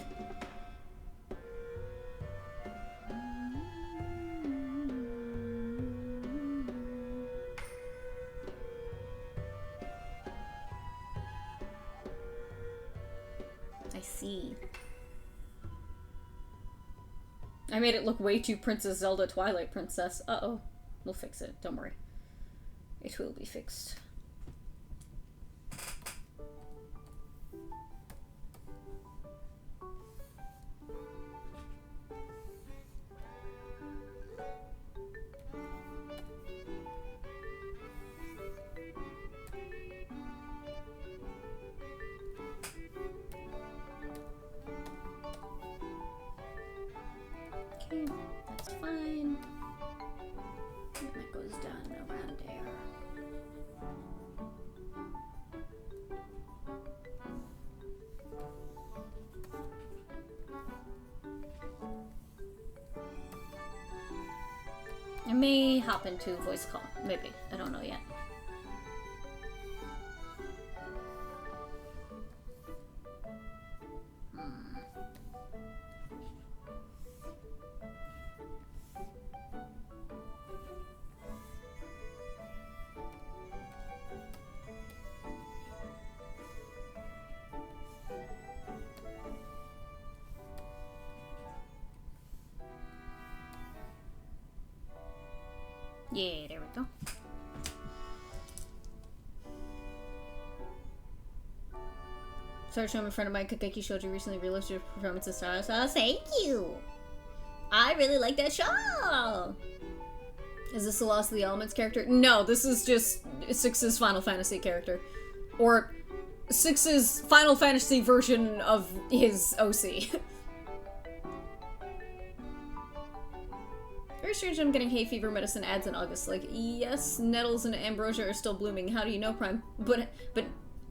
I see. I made it look way too Princess Zelda Twilight Princess. Uh-oh. We'll fix it. Don't worry. It will be fixed. Okay, that's fine. And that goes down around there. I may hop into voice call. Maybe. I don't know yet. Yeah, there we go. Sorry, showing a friend of mine, Kakeki Shoji, recently realized your performance is style. So thank you. I really like that show. Is this the Lost of the Elements character? No, this is just Six's Final Fantasy character. Or Six's Final Fantasy version of his OC. Very strange I'm getting hay fever medicine ads in August. Like, yes, nettles and ambrosia are still blooming. How do you know Prime? But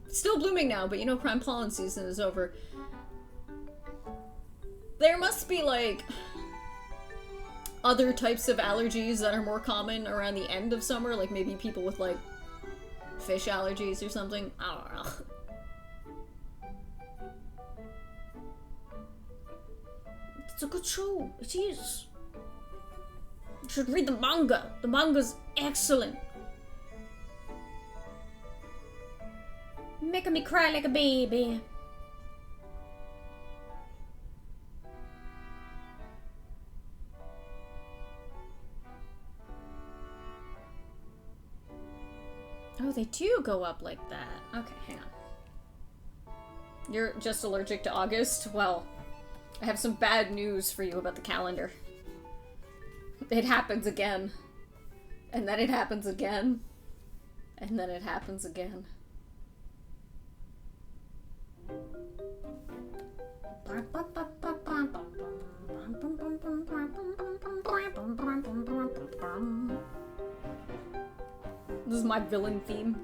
still blooming now, but you know prime pollen season is over. There must be, like, other types of allergies that are more common around the end of summer. Like, maybe people with, like, fish allergies or something. I don't know. It's a good show. It is. You should read the manga. The manga's excellent. Making me cry like a baby. Oh, they do go up like that. Okay, hang on. You're just allergic to August? Well, I have some bad news for you about the calendar. It happens again. And then it happens again. And then it happens again. This is my villain theme.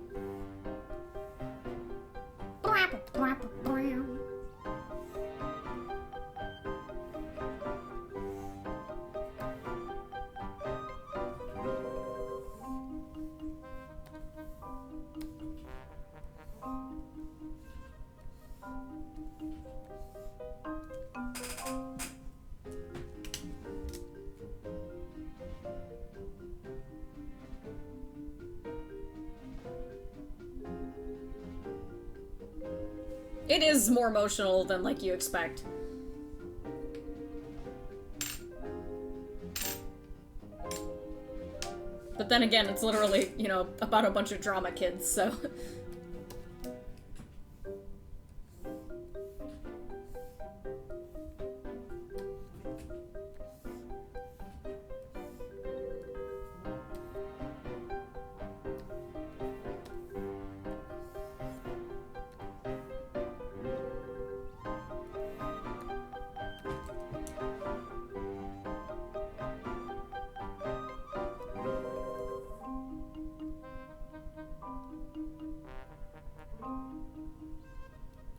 It is more emotional than, like, you expect. But then again, it's literally, you know, about a bunch of drama kids, so...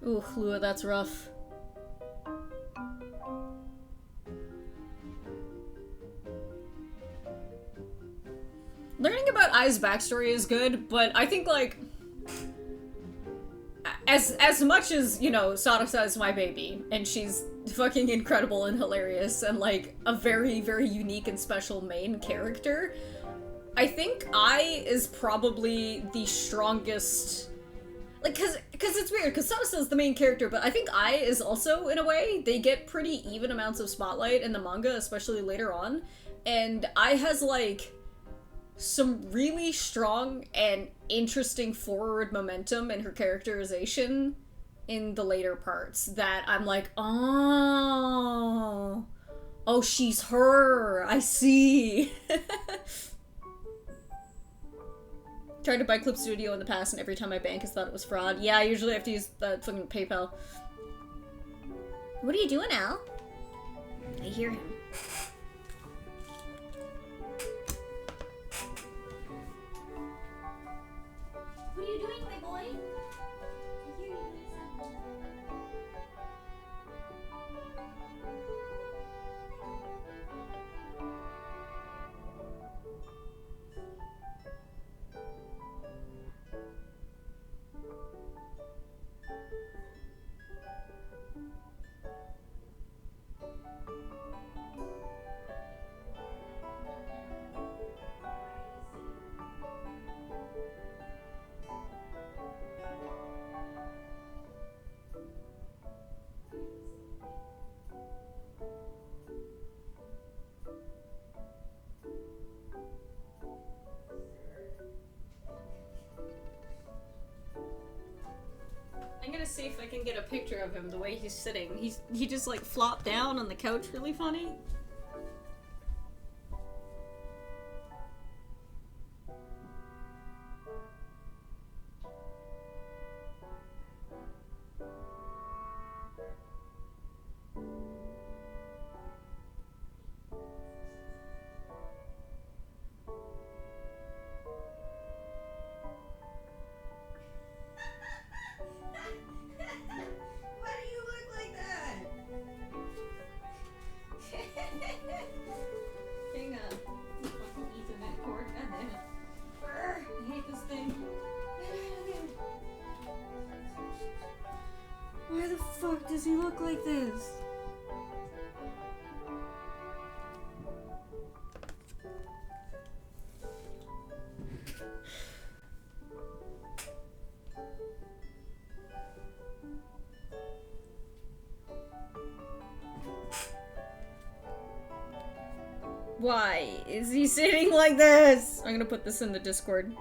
Ooh, Lua, that's rough. Learning about Ai's backstory is good, but I think, like, as much as, you know, Sadasa is my baby, and she's fucking incredible and hilarious, and, like, a very, very unique and special main character, I think Ai is probably the strongest... Like, cause it's weird, cause Sadasa is the main character, but I think Ai is also, in a way, they get pretty even amounts of spotlight in the manga, especially later on, and Ai has, like, some really strong and interesting forward momentum in her characterization in the later parts that I'm like, oh, she's her, I see. Tried to buy Clip Studio in the past, and every time my bank has thought it was fraud. Yeah, I usually have to use fucking PayPal. What are you doing, Al? I hear him. What are you doing, my boy? I hear you doing something. I'm gonna see if I can get a picture of him the way he's sitting. He just like flopped down on the couch really funny. Why do you look like that? Hang on. Fucking Ethernet cord. God damn it. I hate this thing. Why the fuck does he look like this? Why is he sitting like this? I'm gonna put this in the Discord.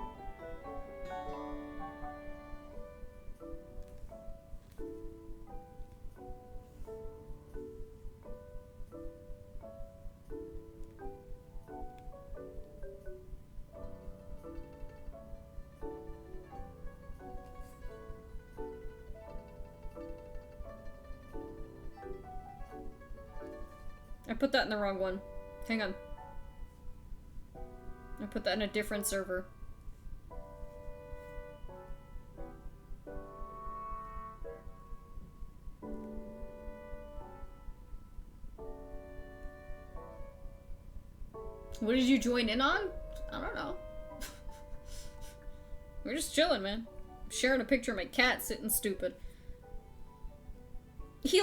I put that in the wrong one. Hang on. I put that in a different server. What did you join in on? I don't know. We're just chilling, man. I'm sharing a picture of my cat sitting stupid. He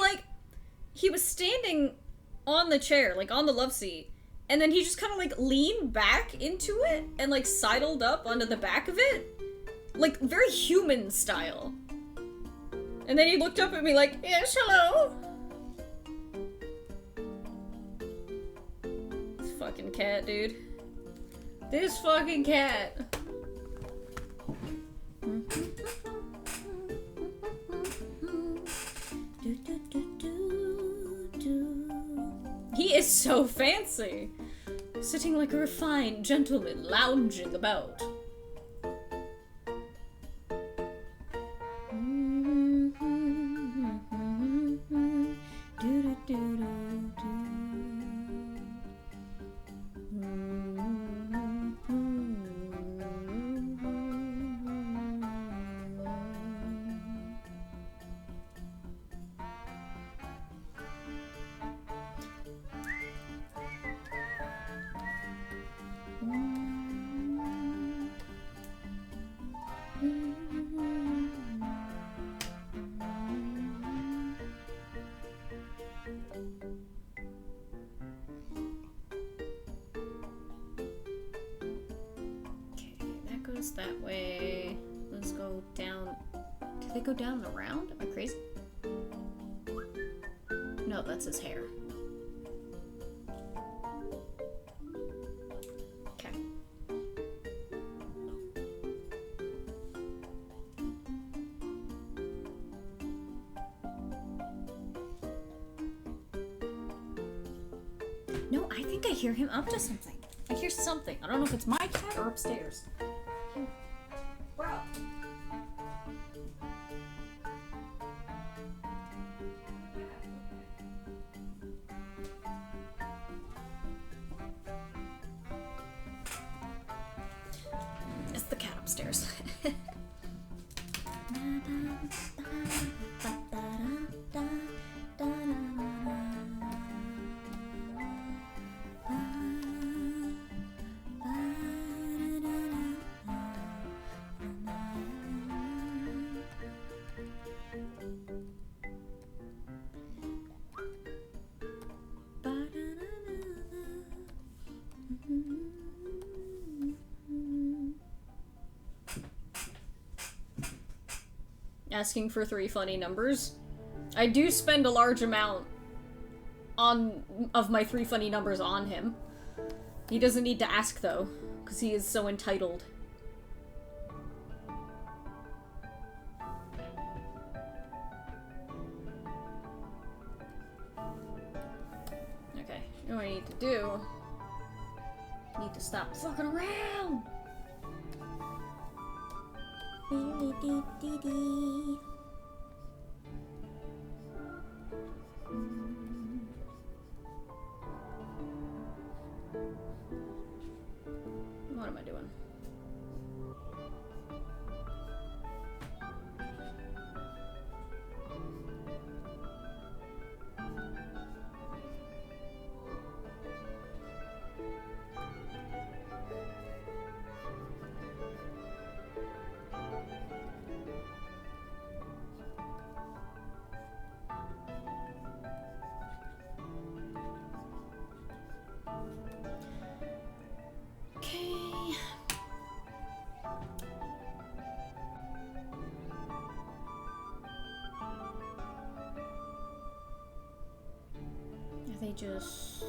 was standing on the chair, like on the love seat, and then he just kind of like leaned back into it and like sidled up onto the back of it. Like very human style. And then he looked up at me like, yes, hello? This fucking cat, dude. This fucking cat. He is so fancy. Sitting like a refined gentleman, lounging about. That way. Let's go down. Did they go down and around? Am I crazy? No, that's his hair. Okay. No, I think I hear him up to something. I hear something. I don't know if it's my cat or upstairs. Bro. It's the cat upstairs. Asking for 3 funny numbers. I do spend a large amount of my 3 funny numbers on him. He doesn't need to ask though, because he is so entitled. Okay, you know what I need to do? I need to stop fucking around! What am I doing? Are they just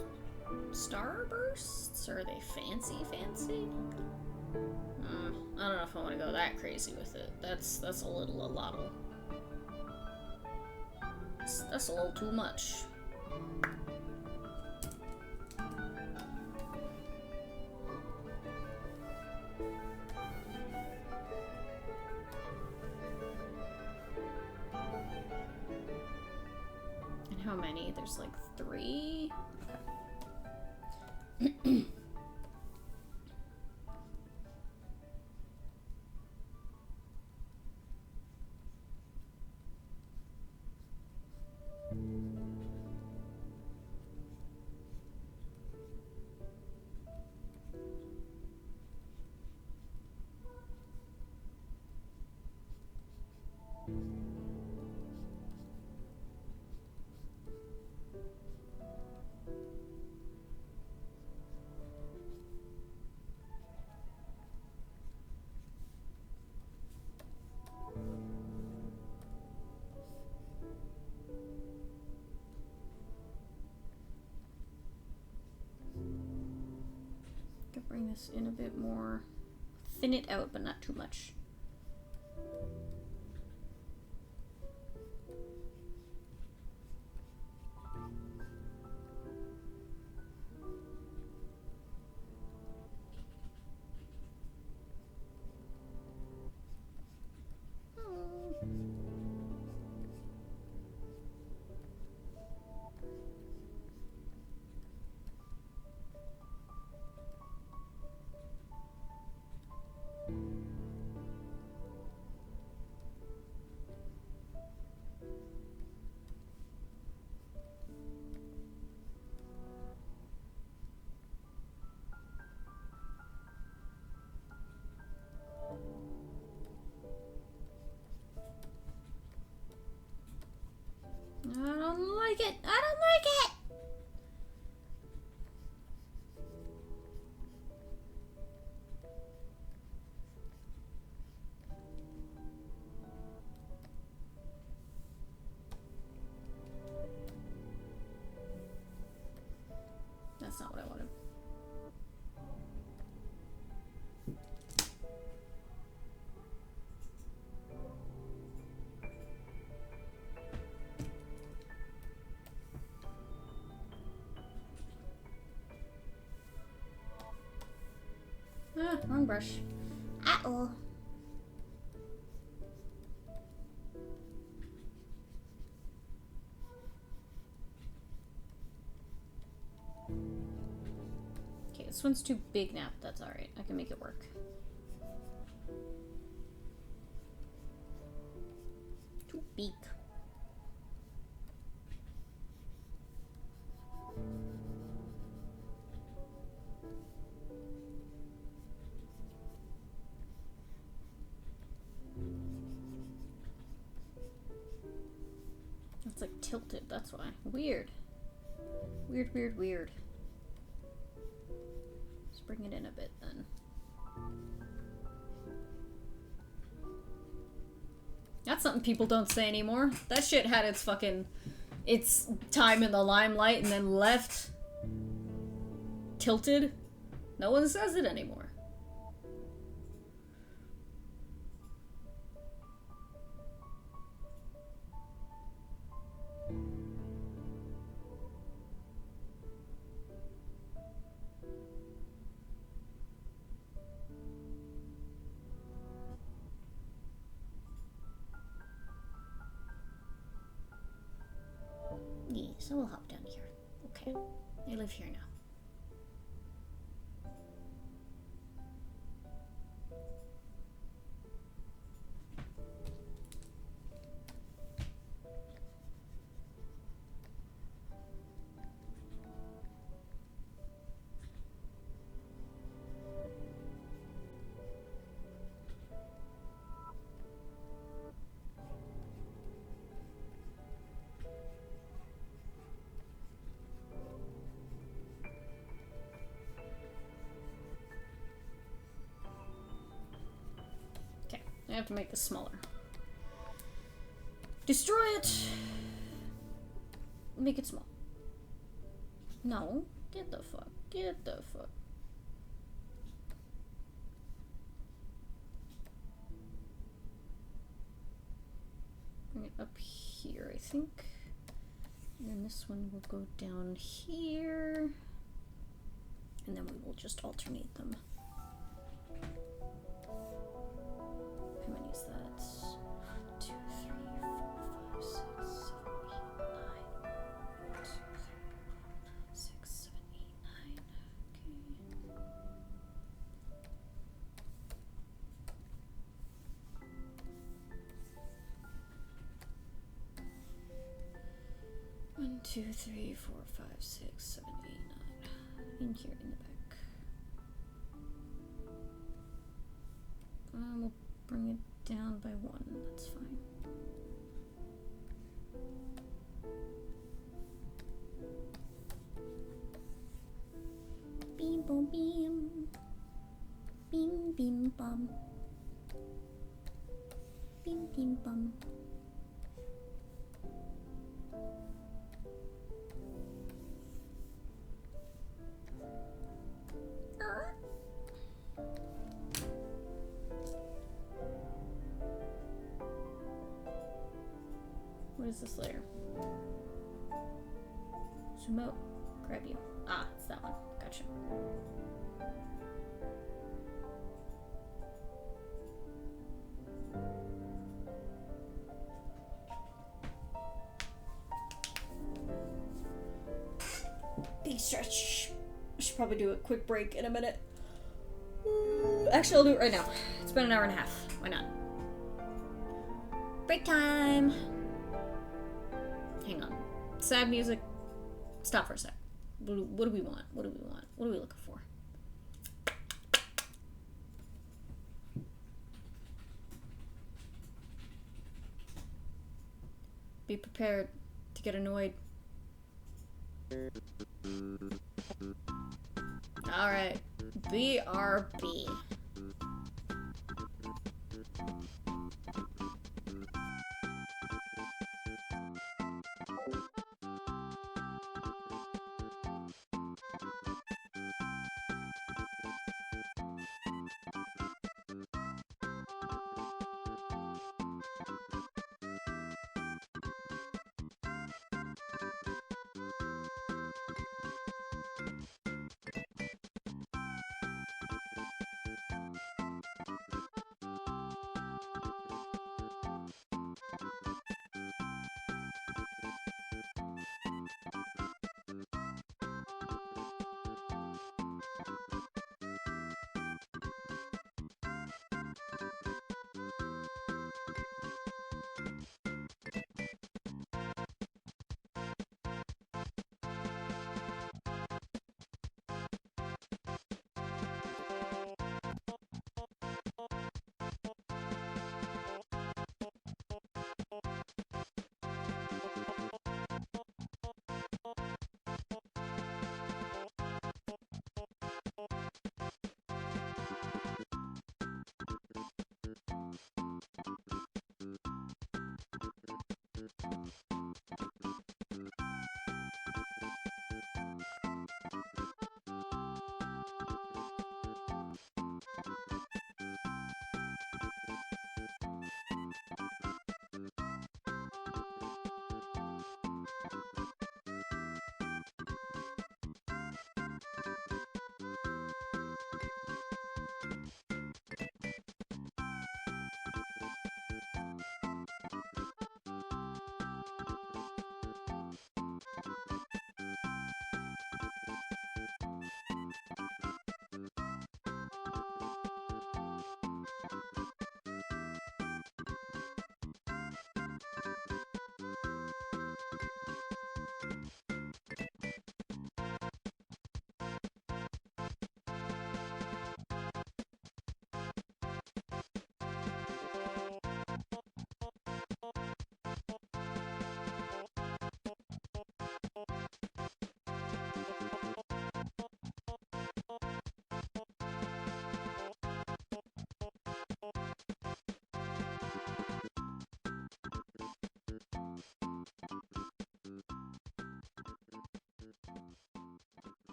starbursts? Or are they fancy? I don't know if I want to go that crazy with it. That's a little a lotto. That's a little too much. And how many? There's like 3? Okay. this in a bit more. Thin it out, but not too much. I don't like it. I don't like it. That's not what I wanted. Ah, wrong brush. Uh-oh. Okay, this one's too big now. That's alright. I can make it work. Too big. It's like tilted, that's why. Weird. Weird, weird, weird. Let's bring it in a bit then. That's something people don't say anymore. That shit had its time in the limelight and then left tilted. No one says it anymore. Yeah, so we'll hop down here. Okay. I live here now. I have to make this smaller. Destroy it! Make it small. No. Get the fuck. Get the fuck. Bring it up here, I think. And then this one will go down here. And then we will just alternate them. How many is that? 2, 3, 4, 5, 6, 7, 8, 9. 1, 2, 3, 4, 5, 6, 7, 8, 9. In here, in the back. We'll bring it down by 1. That's fine. Beam boom beam. Beam beam bum. Beam beam bum. What is this layer? Sumo. Grab you. Ah, it's that one. Gotcha. Big stretch. I should probably do a quick break in a minute. Actually, I'll do it right now. It's been an hour and a half. Why not? Break time! Hang on. Sad music. Stop for a sec. What do we want? What do we want? What are we looking for? Be prepared to get annoyed. Alright. BRB.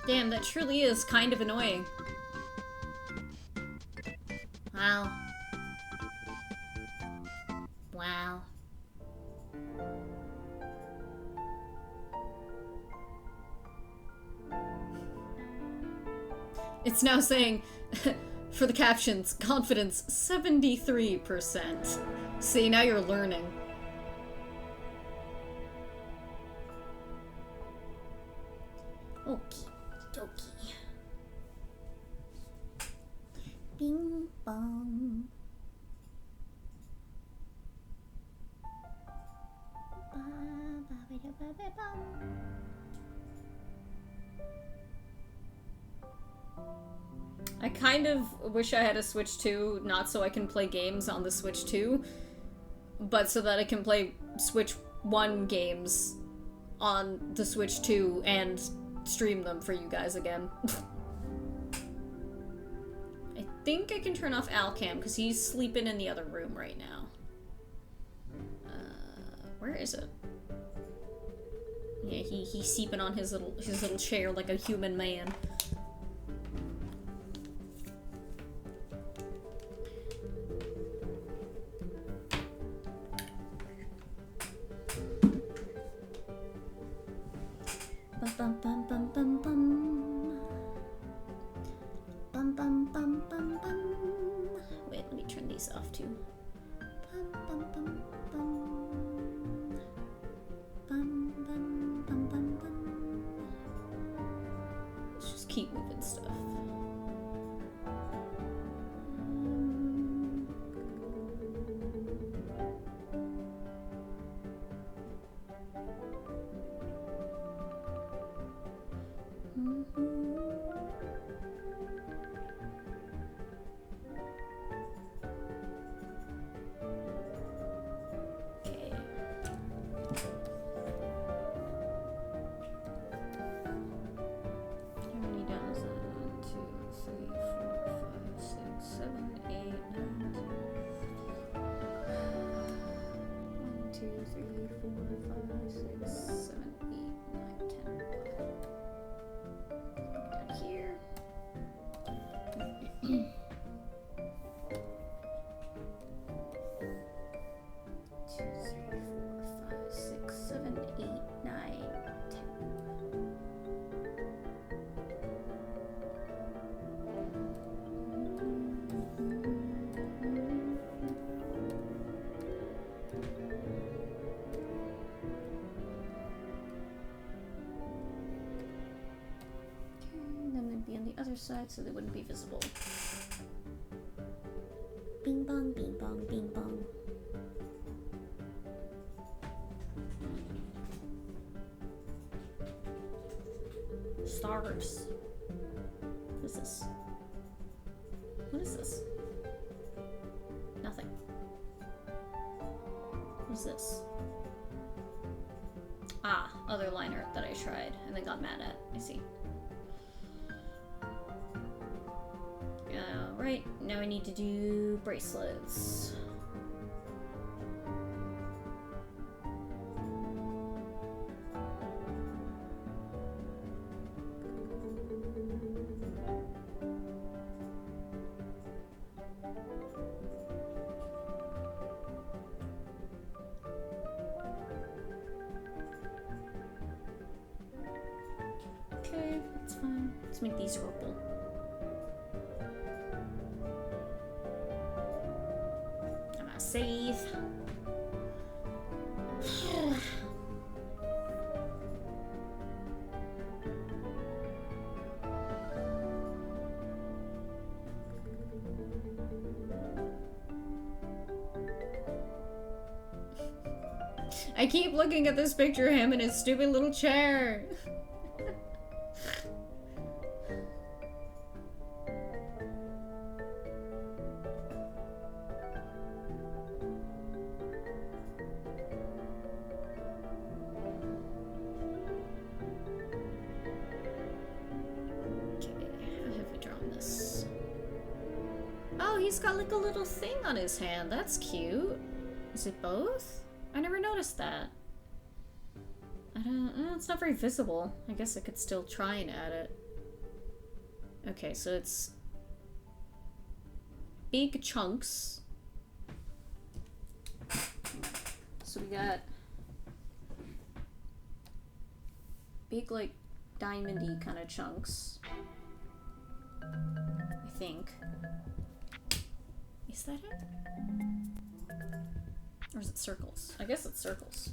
Damn, that truly is kind of annoying. Wow. Wow. It's now saying, for the captions, confidence 73%. See, now you're learning. Okay. Dokie. Bing bong. Ba, ba, ba, da, ba, ba, bum. I kind of wish I had a Switch 2, not so I can play games on the Switch 2, but so that I can play Switch 1 games on the Switch 2 and stream them for you guys again. I think I can turn off Alcam because he's sleeping in the other room right now. Where is it? Yeah, he's sleeping on his little chair like a human man. Bum bum bum bum bum. Bum bum bum bum bum. Wait, let me turn these off too. Bum bum bum bum. Bum bum bum bum bum. Let's just keep moving stuff. Okay. How many down is that? 1, 2, 3, 4, 5, 6, 7, 8, 9, 10. 1, 2, 3, 4, 5, 6, 7, 8, 9, 10. Down here. 2, 3, 4, 5, 6, 7, 8, 9, 10. And then they'd be on the other side so they wouldn't be visible. Bing bong, bing bong, bing bong. Stars. What is this? What is this? Nothing. What is this? Ah, other line art that I tried and then got mad at. I see. Alright, now I need to do bracelets. Okay, that's fine. Let's make these purple. I'm gonna save. I keep looking at this picture of him in his stupid little chair. he's got like a little thing on his hand. That's cute. Is it both? I never noticed that. I don't... it's not very visible. I guess I could still try and add it. Okay, so it's... big chunks. So we got... big, like, diamond-y kind of chunks. I think. Is that it? Or is it circles? I guess it's circles.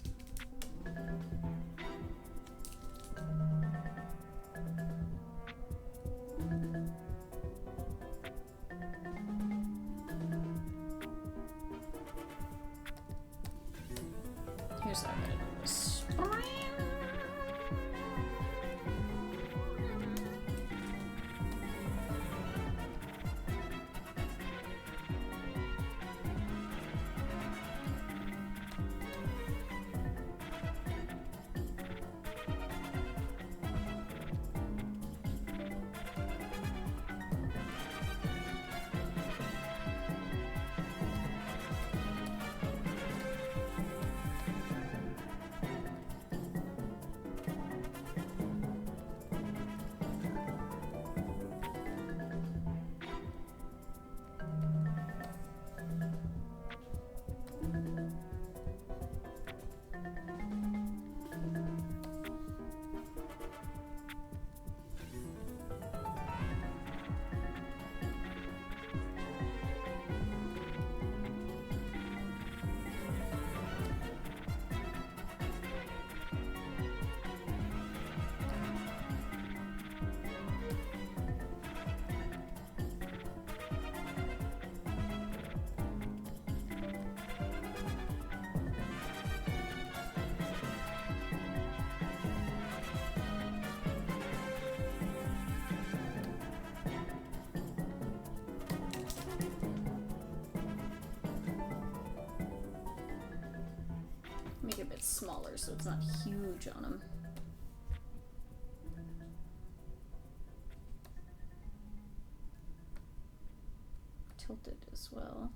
Here's how I'm gonna do this. Make it a bit smaller so it's not huge on him. Tilted as well.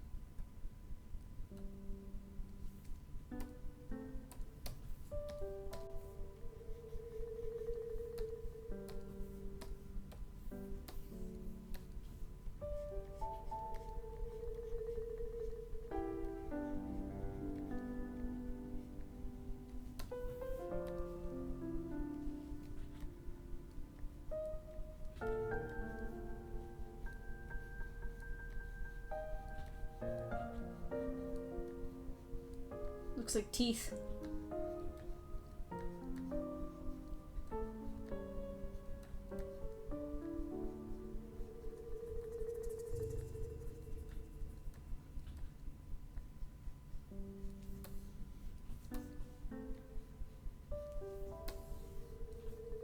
Looks like teeth.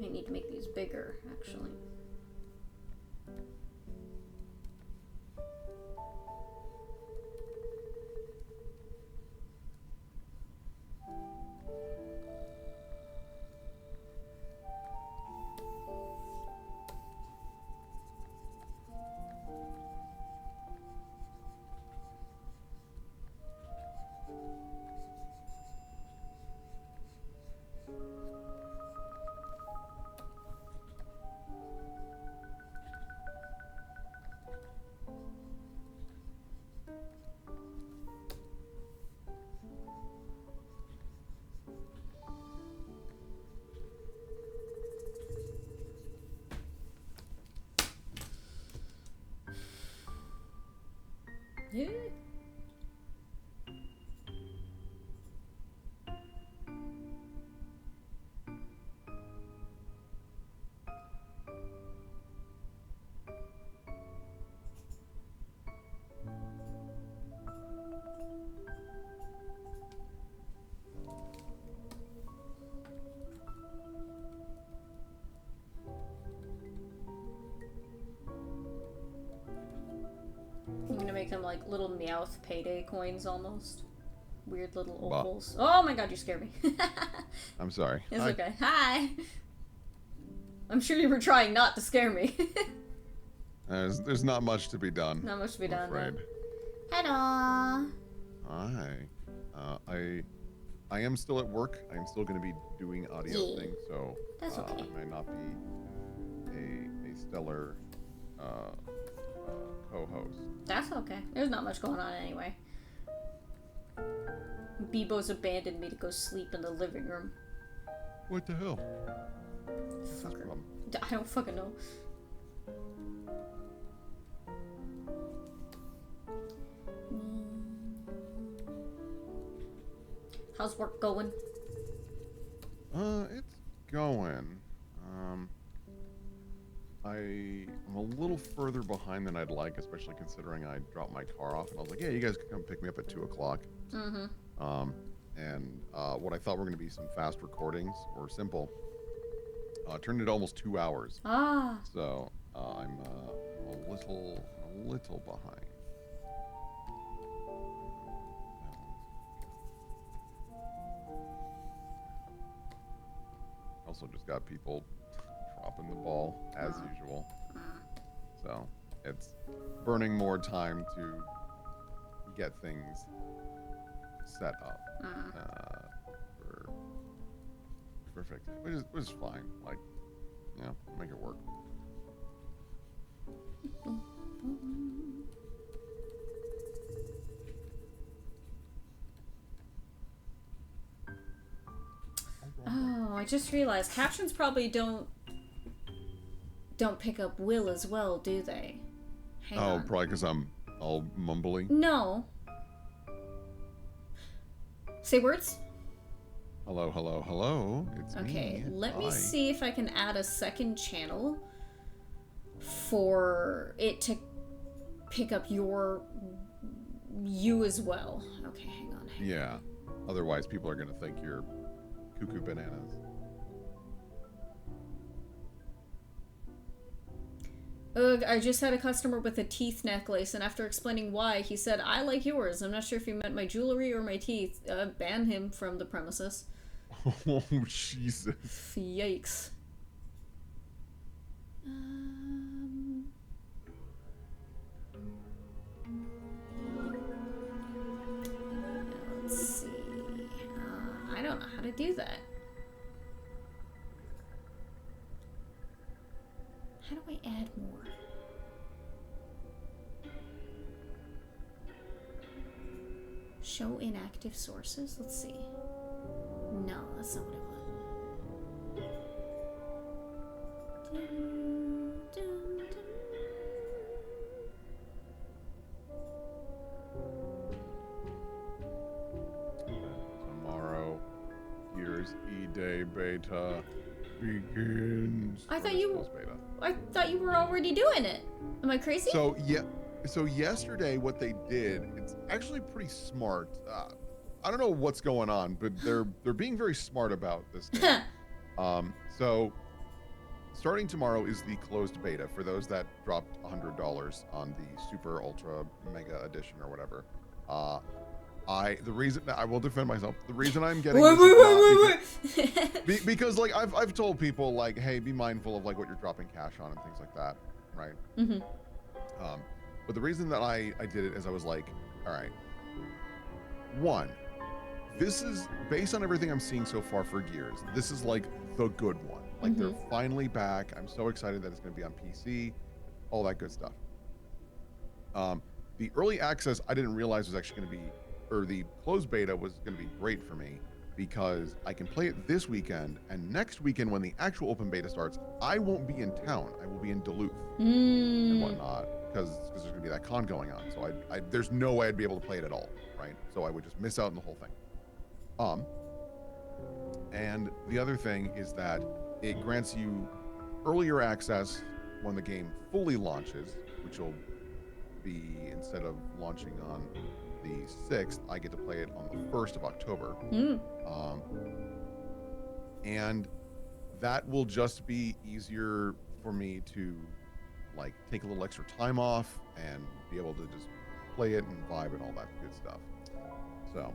I need to make these bigger, actually. Yeah. I'm gonna make them like little Meowth payday coins almost. Weird little ovals. Oh my god, you scared me. I'm sorry. It's okay. Hi! I'm sure you were trying not to scare me. There's not much to be done. Not much to be I'm done. afraid. Then. Hello. Hi. I am still at work. I'm still going to be doing audio Yeah. things, so That's okay. I might not be a stellar co-host. That's okay. There's not much going on anyway. Bebo's abandoned me to go sleep in the living room. What the hell? What's his Fucker. problem? I don't fucking know. How's work going? It's going. I'm a little further behind than I'd like, especially considering I dropped my car off, and I was like, yeah, you guys can come pick me up at 2 o'clock. Mm-hmm. And what I thought were going to be some fast recordings or simple turned into almost 2 hours. Ah. So I'm a little behind. Also just got people dropping the ball as usual. So it's burning more time to get things set up for fixing, which is fine. Like, yeah, make it work. Oh, I just realized captions probably don't pick up Will as well, do they? Hang on. Probably because I'm all mumbly. No. Say words. Hello, hello, hello. It's me. Okay, let me Hi. see if I can add a second channel for it to pick up you as well. Okay, hang on. Yeah. Otherwise, people are gonna think you're cuckoo bananas. Ugh, I just had a customer with a teeth necklace, and after explaining why, he said, I like yours. I'm not sure if he meant my jewelry or my teeth. Ban him from the premises. Oh, Jesus. Yikes. Let's see. I don't know how to do that. How do I add more? Show inactive sources? Let's see. No, that's not what I want. Tomorrow, Gears E-Day beta begins. I thought Or you- Skulls beta. I thought you were already doing it. Am I crazy? So yeah, so yesterday what they did, it's actually pretty smart. I don't know what's going on, but they're being very smart about this thing. So starting tomorrow is the closed beta for those that dropped $100 on the super ultra mega edition or whatever. The reason I will defend myself. The reason I'm getting this is not wait. because like I've told people like, hey, be mindful of like what you're dropping cash on and things like that, right? Mm-hmm. But the reason that I did it is I was like, all right, one, this is based on everything I'm seeing so far for Gears. This is like the good one. Like they're finally back. I'm so excited that it's going to be on PC, all that good stuff. The early access I didn't realize was actually going to be, or the closed beta was going to be great for me because I can play it this weekend, and next weekend when the actual open beta starts, I won't be in town. I will be in Duluth and whatnot because there's going to be that con going on. So there's no way I'd be able to play it at all, right? So I would just miss out on the whole thing. And the other thing is that it grants you earlier access when the game fully launches, which will be, instead of launching on the 6th, I get to play it on the 1st of October. And that will just be easier for me to like take a little extra time off and be able to just play it and vibe and all that good stuff. So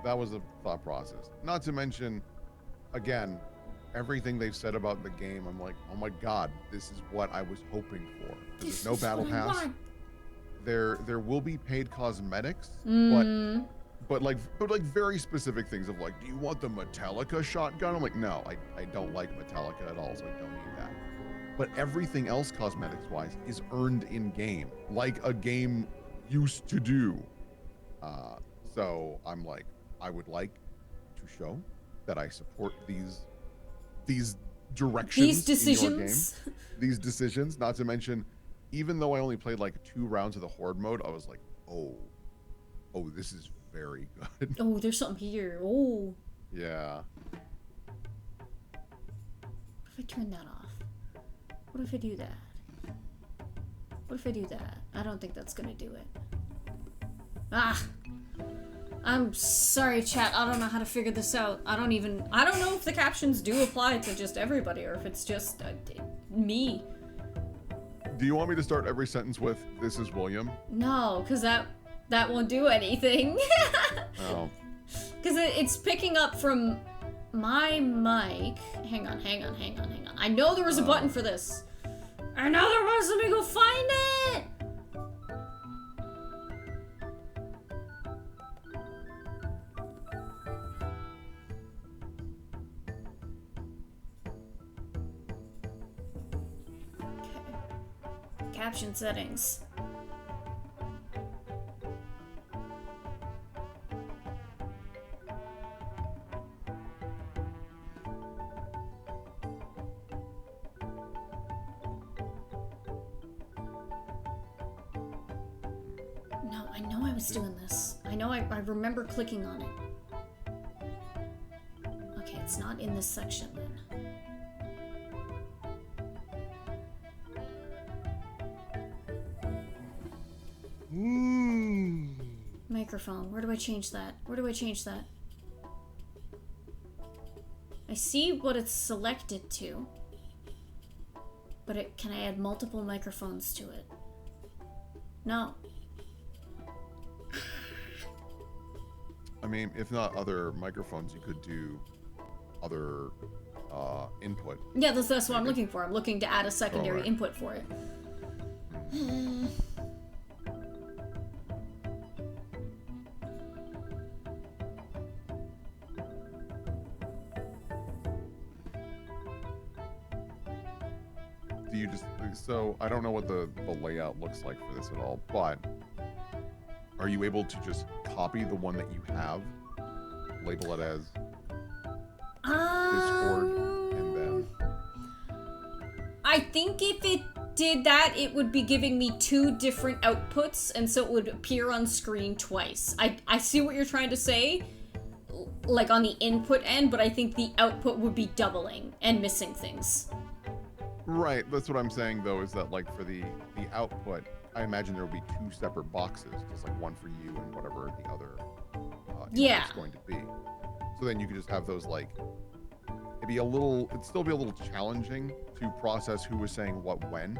that was the thought process. Not to mention, again, everything they've said about the game, I'm like, oh my god, this is what I was hoping for. There's no battle pass. There will be paid cosmetics, but like very specific things of like, do you want the Metallica shotgun? I'm like, no, I don't like Metallica at all, so I don't need that. But everything else cosmetics wise is earned in game, like a game used to do. So I'm like, I would like to show that I support these directions, These decisions, in your game. These decisions, not to mention, even though I only played like 2 rounds of the horde mode, I was like, oh, this is very good. Oh, there's something here. Oh. Yeah. What if I turn that off? What if I do that? What if I do that? I don't think that's gonna do it. Ah! I'm sorry, chat. I don't know how to figure this out. I don't know if the captions do apply to just everybody or if it's just me. Do you want me to start every sentence with, this is William? No, because that won't do anything. Oh. Because it's picking up from my mic. Hang on. I know there was a button for this. I know there was. Let me go find it. Okay. Caption settings. No, I know I was doing this. I know I remember clicking on it. Okay, it's not in this section then. Microphone. Where do I change that? I see what it's selected to. But can I add multiple microphones to it? No. I mean, if not other microphones, you could do other input. Yeah, that's what I'm looking for. I'm looking to add a secondary right. input for it. Do you just, so I don't know what the layout looks like for this at all, but are you able to just copy the one that you have, label it as Discord, and then... I think if it did that, it would be giving me 2 different outputs, and so it would appear on screen twice. I see what you're trying to say, like on the input end, but I think the output would be doubling and missing things. Right, that's what I'm saying though, is that like for the output, I imagine there will be 2 separate boxes, just like one for you and whatever the other yeah, is going to be. So then you could just have those like, it'd still be a little challenging to process who was saying what when.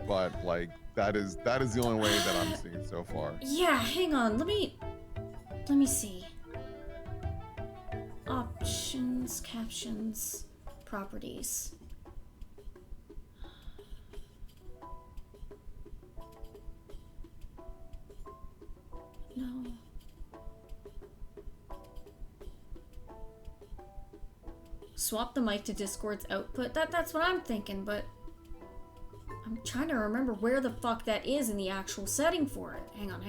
But like that is the only way that I'm seeing so far. Yeah, hang on, let me see. Options, captions, properties. No. Swap the mic to Discord's output. That's what I'm thinking, but I'm trying to remember where the fuck that is in the actual setting for it. Hang on.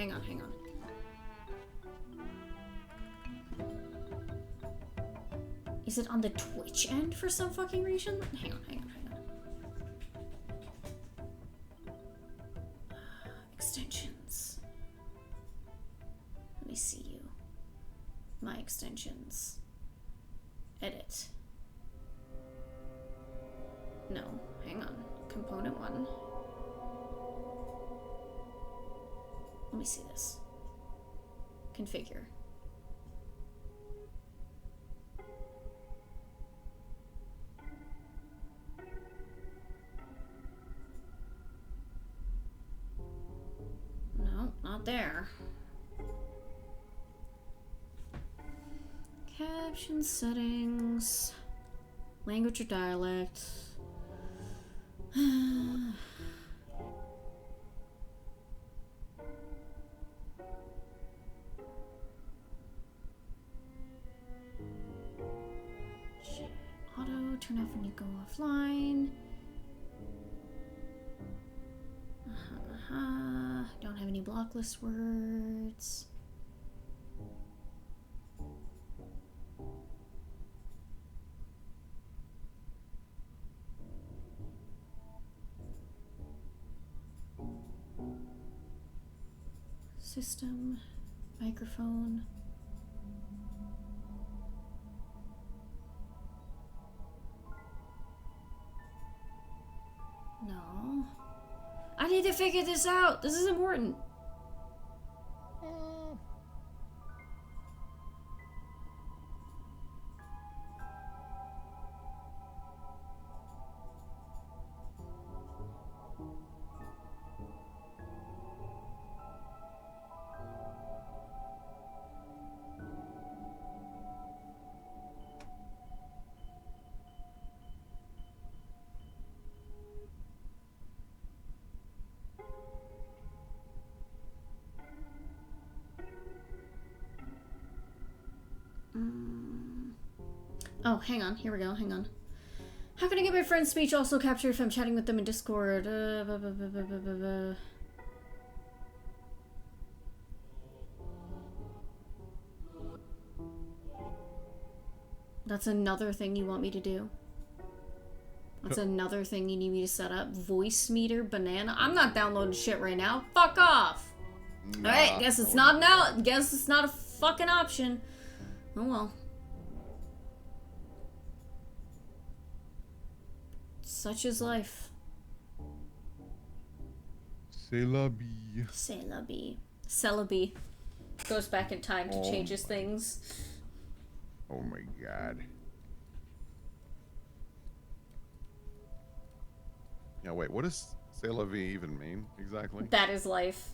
Is it on the Twitch end for some fucking reason? Hang on. Extensions. Let me see you. My extensions. Edit. No, hang on. Component 1. Let me see this. Configure. No, not there. Caption settings. Language or dialect. Auto, turn off when you go offline. Don't have any blocklist words. System, microphone. No. I need to figure this out. This is important. Oh, hang on. Here we go. Hang on. How can I get my friend's speech also captured if I'm chatting with them in Discord? That's another thing you want me to do. That's another thing you need me to set up. Voice meter banana. I'm not downloading shit right now. Fuck off. Nah, Alright, guess it's not now. Guess it's not a fucking option. Oh well. Such is life. C'est la vie. C'est la vie. Celebi goes back in time to changes things. Oh my god. Yeah, wait, what does c'est la vie even mean exactly? That is life.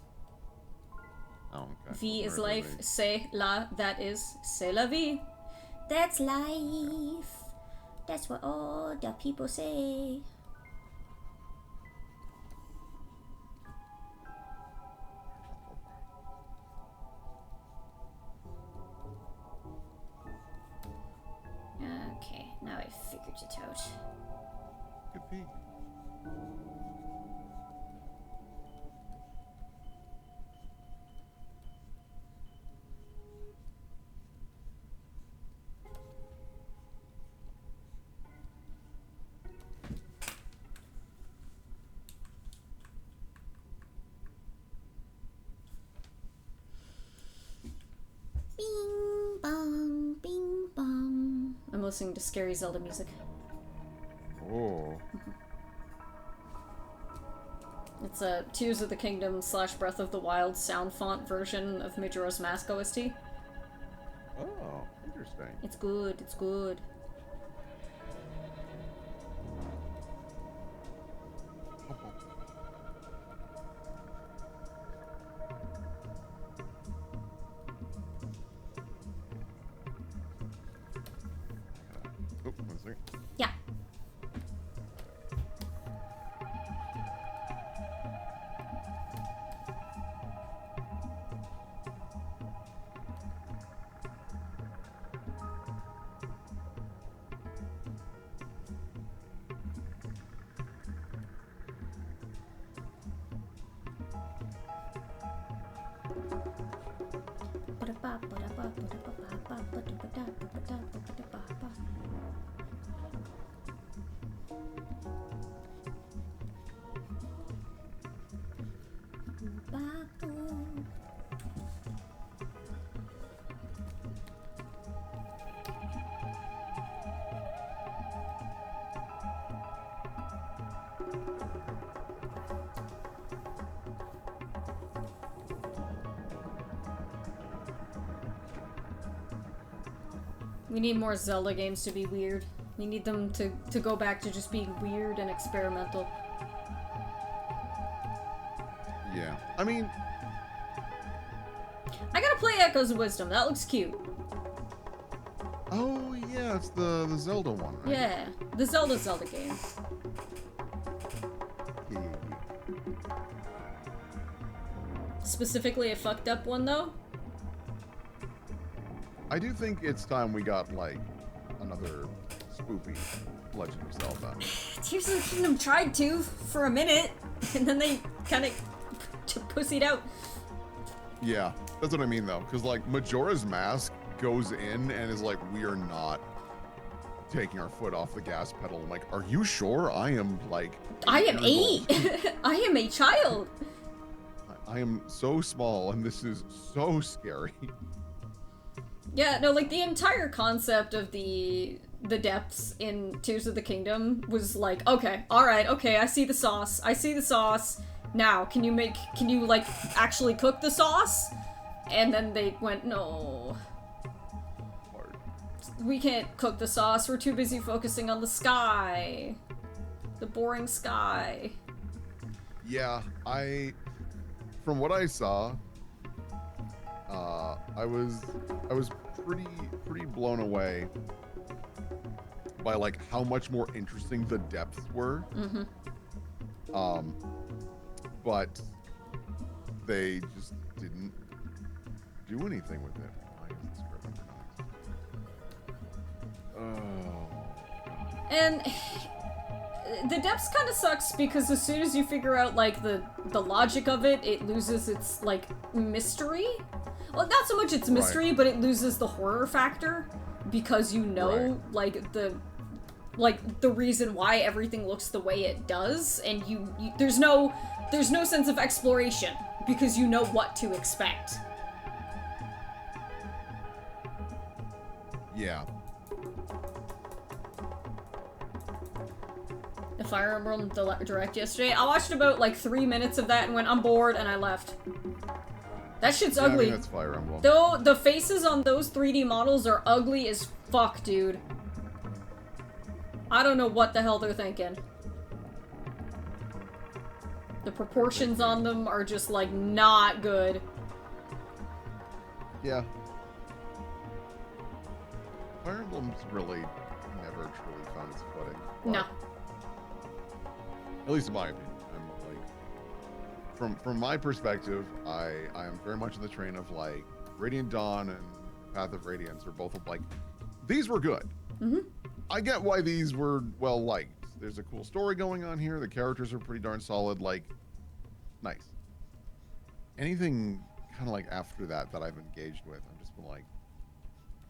Oh, okay. V is Or life. really- C'est la. That is c'est la vie. That's life. That's what all the people say. Okay, now I figured it out. Could be. Bing bong, bing bong. I'm listening to scary Zelda music. Oh. It's a Tears of the Kingdom / Breath of the Wild sound font version of Majora's Mask OST. Oh, interesting. It's good, it's good. Oh, one second. Yeah. We need more Zelda games to be weird. We need them to go back to just being weird and experimental. Yeah. I mean, I gotta play Echoes of Wisdom. That looks cute. Oh yeah, it's the Zelda one, right? Yeah, the Zelda game. Yeah. Specifically a fucked up one, though? I do think it's time we got, like, another spoopy Legend of Zelda. Tears of the Kingdom tried to for a minute, and then they kind of pussied out. Yeah, that's what I mean, though. Because, like, Majora's Mask goes in and is like, we are not taking our foot off the gas pedal. I'm like, are you sure? I am, like... I am 8! I am a child! I am so small, and this is so scary. Yeah, no, like, the entire concept of the depths in Tears of the Kingdom was like, okay, alright, okay, I see the sauce. Now, can you, like, actually cook the sauce? And then they went, no. Hard. We can't cook the sauce, we're too busy focusing on the sky. The boring sky. Yeah, from what I saw, I was pretty blown away by like how much more interesting the depths were. Mm-hmm. But they just didn't do anything with it. Why is this script not? Oh. And the depths kind of sucks because as soon as you figure out like the logic of it, it loses its like mystery. Well, not so much its mystery, Right. but it loses the horror factor because you know like the reason why everything looks the way it does, and you there's no sense of exploration because you know what to expect. Yeah. The Fire Emblem Direct yesterday, I watched about like 3 minutes of that and went, I'm bored, and I left. That shit's Yeah, ugly. I mean, that's Fire Emblem. Though the faces on those 3D models are ugly as fuck, dude. I don't know what the hell they're thinking. The proportions on them are just like not good. Yeah. Fire Emblem's really never truly found its footing. but- No. At least in my opinion. I'm like, from my perspective, I am very much in the train of like Radiant Dawn and Path of Radiance are both of like, these were good. Mm-hmm. I get why these were well liked. There's a cool story going on here. The characters are pretty darn solid. Like, nice. Anything kind of like after that I've engaged with, I'm just been like,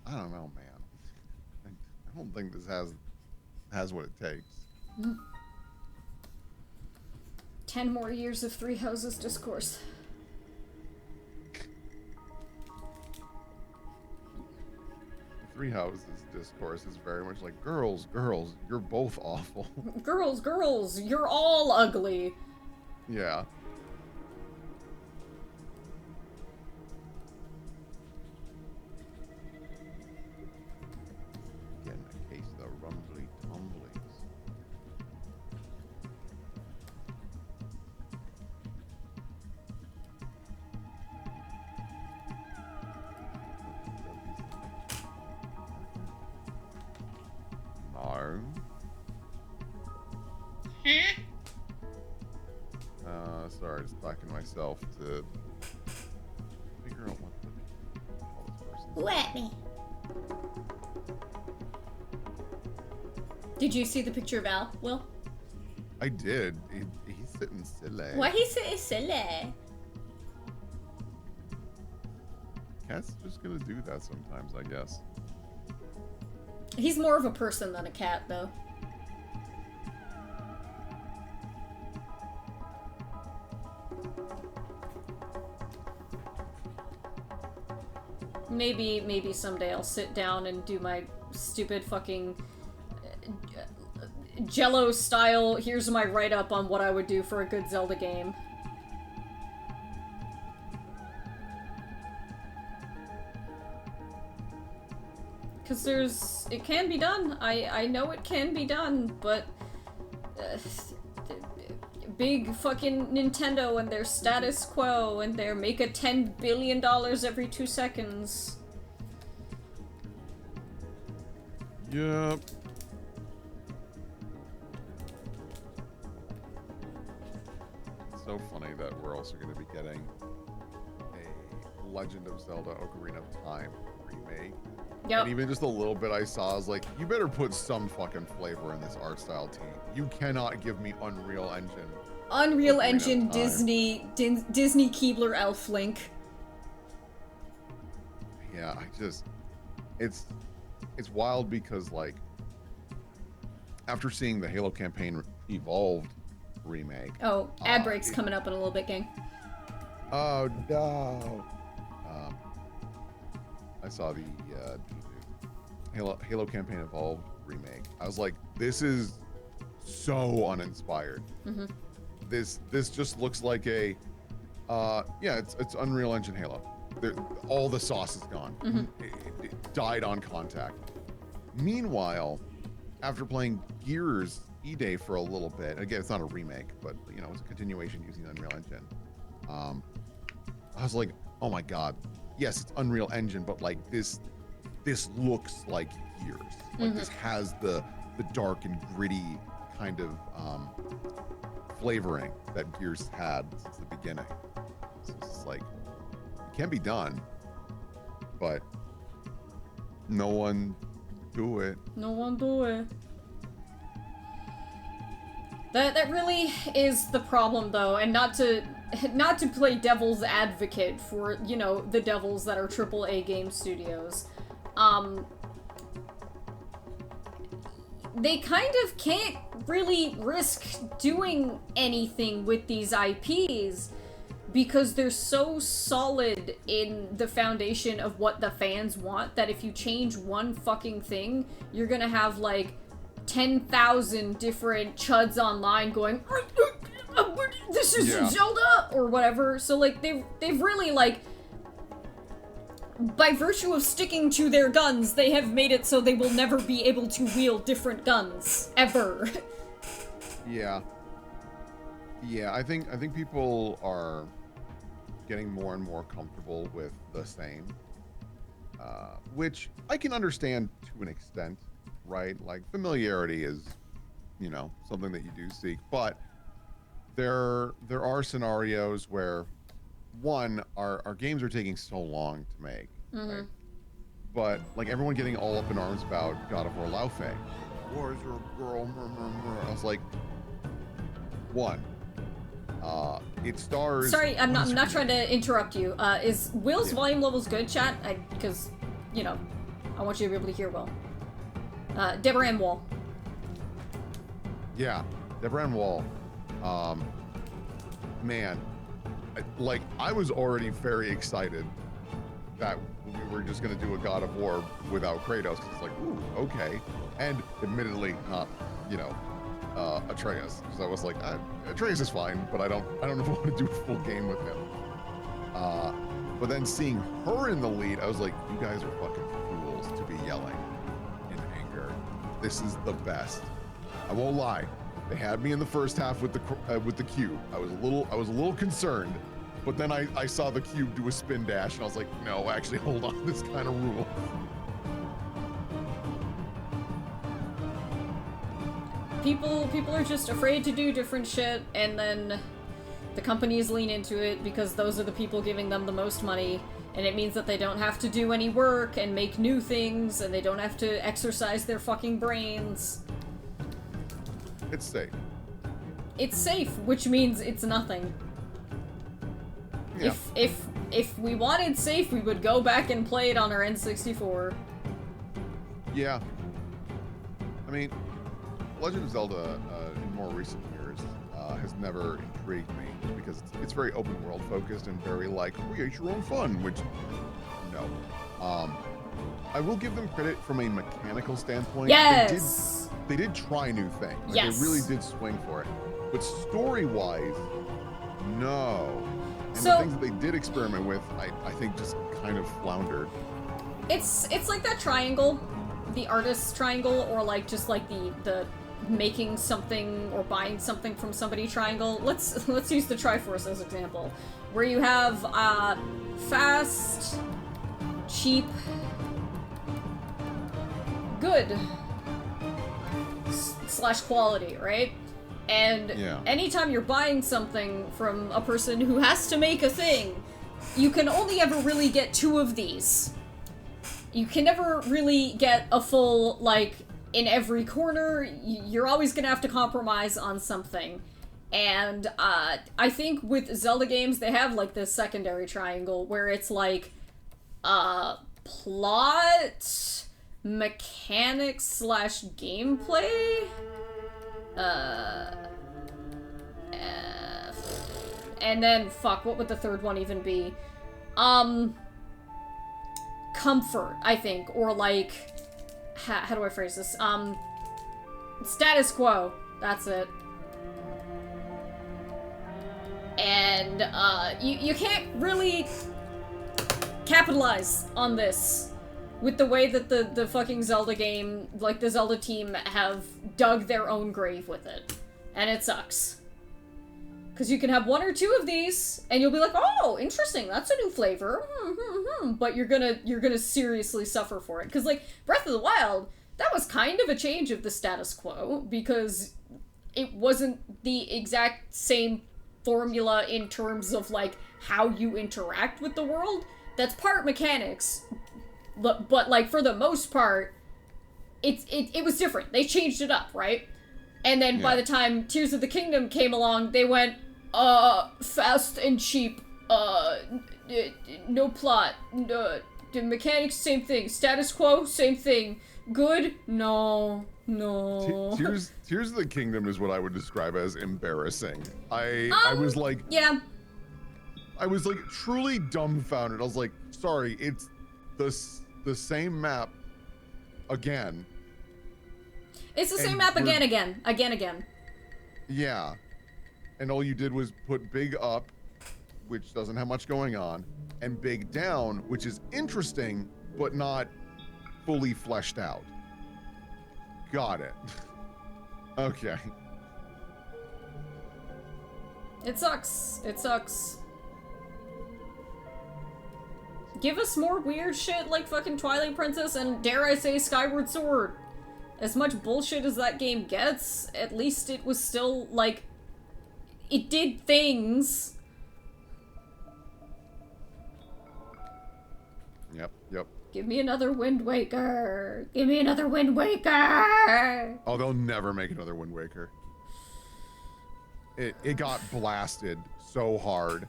I don't know, man. I don't think this has what it takes. Mm. 10 more years of Three Houses discourse. Three Houses discourse is very much like, girls, you're both awful. Girls, you're all ugly. Yeah. Getting a case of the rumbly tumblies. No. Sorry, just backing myself to figure out what the call this person. Who at me? Did you see the picture of Al, Will? I did. He's sitting silly. Why he say silly? Cat's just gonna do that sometimes, I guess. He's more of a person than a cat, though. Maybe someday I'll sit down and do my stupid fucking Jello style, here's my write-up on what I would do for a good Zelda game. Because it can be done. I know it can be done, but big fucking Nintendo and their status quo and their make a $10 billion every 2 seconds. Yep. It's so funny that we're also going to be getting a Legend of Zelda Ocarina of Time remake. Yep. And even just a little bit I saw, I was like, you better put some fucking flavor in this art style, team. You cannot give me Unreal Engine. Unreal Ocarina Engine, of Time. Disney Keebler Elf Link. Yeah, it's wild because, like, after seeing the Halo campaign Evolved remake. Oh, ad break's coming up in a little bit, gang. Oh no. I saw the Halo campaign Evolved remake. I was like, this is so uninspired. Mm-hmm. This just looks like a yeah, it's Unreal Engine Halo. All the sauce is gone. Mm-hmm. It died on contact. Meanwhile, after playing Gears E-Day for a little bit, again, it's not a remake, but you know, it's a continuation using Unreal Engine. I was like, oh my god, yes, it's Unreal Engine, but like this looks like Gears. Like this has the dark and gritty kind of flavoring that Gears had since the beginning. So it's like, it can be done, but no one do it. No one do it. That really is the problem, though, and not to play devil's advocate for, you know, the devils that are AAA game studios. They kind of can't really risk doing anything with these IPs because they're so solid in the foundation of what the fans want that if you change one fucking thing, you're gonna have, like, 10,000 different chuds online going, this isn't Zelda, or whatever. So, like, they've really, like, by virtue of sticking to their guns, they have made it so they will never be able to wield different guns, ever. Yeah, I think people are getting more and more comfortable with the same, which I can understand to an extent, right? Like, familiarity is, you know, something that you do seek, but there are scenarios where, one, our games are taking so long to make, right? But, like, everyone getting all up in arms about God of War Laufey. War is your girl, I was like, one, it stars... Sorry, I'm not trying to interrupt you. Is Will's volume levels good, chat? Because, you know, I want you to be able to hear Will. Deborah Ann Wall. Yeah, Deborah Ann Wall. Man, I was already very excited that we were just going to do a God of War without Kratos. It's like, ooh, okay. And admittedly, not, you know, Atreus. Because I was like, Atreus is fine, but I don't know if I want to do a full game with him. But then seeing her in the lead, I was like, you guys are fucking fools to be yelling in anger. This is the best. I won't lie. They had me in the first half with the cube. I was a little concerned, but then I saw the cube do a spin dash, and I was like, no, actually, hold on, this kind of rules. People are just afraid to do different shit, and then the companies lean into it because those are the people giving them the most money, and it means that they don't have to do any work and make new things, and they don't have to exercise their fucking brains. It's safe. It's safe, which means it's nothing. Yeah. If we wanted safe, we would go back and play it on our N64. Yeah. I mean, Legend of Zelda in more recent years has never intrigued me just because it's very open world focused and very like create your own fun, which no. I will give them credit from a mechanical standpoint. Yes. They did try new things. Like, yes. They really did swing for it. But story-wise, no. And So- the things that they did experiment with, I think just kind of floundered. It's like that triangle, the artist's triangle, or like just like the making something or buying something from somebody triangle. Let's use the Triforce as an example, where you have fast, cheap, good, / quality, right? And anytime you're buying something from a person who has to make a thing, you can only ever really get 2 of these. You can never really get a full, like, in every corner. You're always gonna have to compromise on something. And I think with Zelda games, they have, like, this secondary triangle where it's, like, plot, mechanics / gameplay, and then, fuck, what would the third one even be? Comfort, I think, or, like, how do I phrase this? Status quo, that's it. And, you can't really capitalize on this with the way that the fucking Zelda game, like, the Zelda team have dug their own grave with it. And it sucks. Because you can have 1 or 2 of these, and you'll be like, oh, interesting, that's a new flavor, but you're gonna seriously suffer for it. Because, like, Breath of the Wild, that was kind of a change of the status quo, because it wasn't the exact same formula in terms of, like, how you interact with the world. That's part mechanics, but like, for the most part, it was different. They changed it up, right? And then by the time Tears of the Kingdom came along, they went, fast and cheap, no plot, the mechanics, same thing, status quo, same thing, good, no. Tears of the Kingdom is what I would describe as embarrassing. I was like... Yeah. I was, like, truly dumbfounded. I was like, sorry, it's the same map again. It's the same map again. Yeah. And all you did was put big up, which doesn't have much going on, and big down, which is interesting, but not fully fleshed out. Got it. Okay. It sucks. Give us more weird shit like fucking Twilight Princess and, dare I say, Skyward Sword. As much bullshit as that game gets, at least it was still, like, it did things. Yep. Give me another Wind Waker. Give me another Wind Waker. Oh, they'll never make another Wind Waker. It got blasted so hard.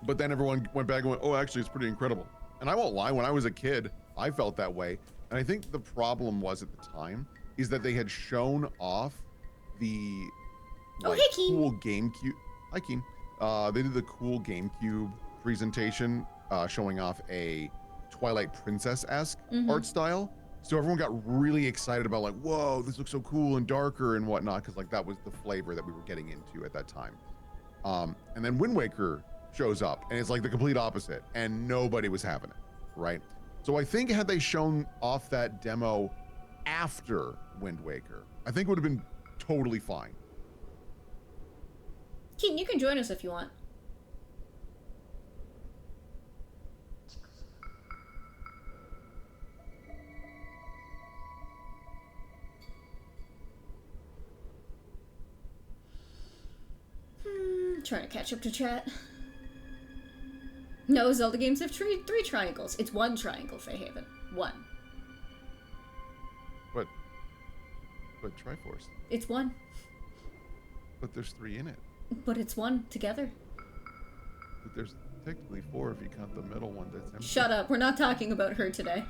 But then everyone went back and went, oh, actually, it's pretty incredible. And I won't lie, when I was a kid, I felt that way. And I think the problem was at the time is that they had shown off the cool GameCube. Hi, Keen. They did the cool GameCube presentation showing off a Twilight Princess-esque art style. So everyone got really excited about, like, whoa, this looks so cool and darker and whatnot, because, like, that was the flavor that we were getting into at that time. And then Wind Waker shows up, and it's like the complete opposite, and nobody was having it, right? So I think had they shown off that demo after Wind Waker, I think it would have been totally fine. Keaton, you can join us if you want. Trying to catch up to chat. No, Zelda games have three triangles. It's 1 triangle, Faehaven. 1. But Triforce. It's 1. But there's 3 in it. But it's 1 together. But there's technically 4 if you count the middle one that's empty. Shut up. We're not talking about her today.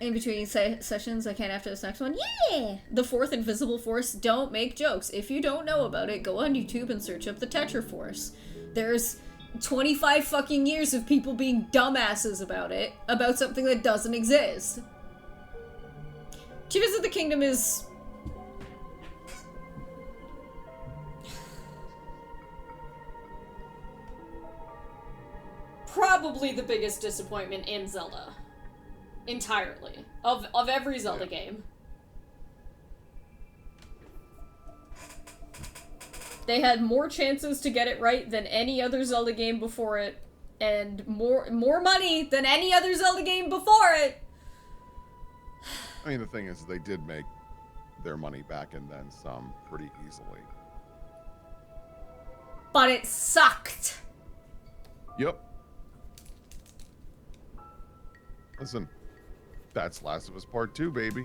In between sessions, I can after this next one. Yeah! The 4th Invisible Force. Don't make jokes. If you don't know about it, go on YouTube and search up the Tetraforce. There's 25 fucking years of people being dumbasses about it, about something that doesn't exist. Tears of the Kingdom is... probably the biggest disappointment in Zelda. Entirely. Of every Zelda game. They had more chances to get it right than any other Zelda game before it, and more money than any other Zelda game before it. I mean, the thing is, they did make their money back and then some pretty easily. But it sucked. Yep. Listen, that's Last of Us Part 2, baby.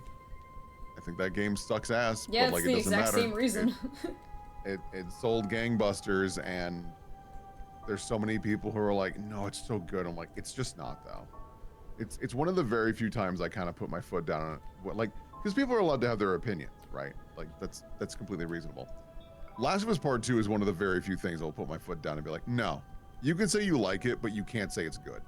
I think that game sucks ass, Yeah, but like, it's the it doesn't exact matter. same reason. It sold gangbusters, and there's so many people who are like, no, it's so good. I'm like, it's just not, though. It's one of the very few times I kind of put my foot down on it, like, because people are allowed to have their opinions, right? Like, that's completely reasonable. Last of Us Part 2 is one of the very few things I'll put my foot down and be like, no, you can say you like it, but you can't say it's good.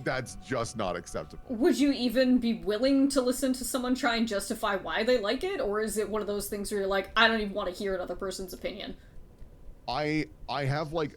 That's just not acceptable. Would you even be willing to listen to someone try and justify why they like it? Or is it one of those things where you're like, I don't even want to hear another person's opinion? I have, like,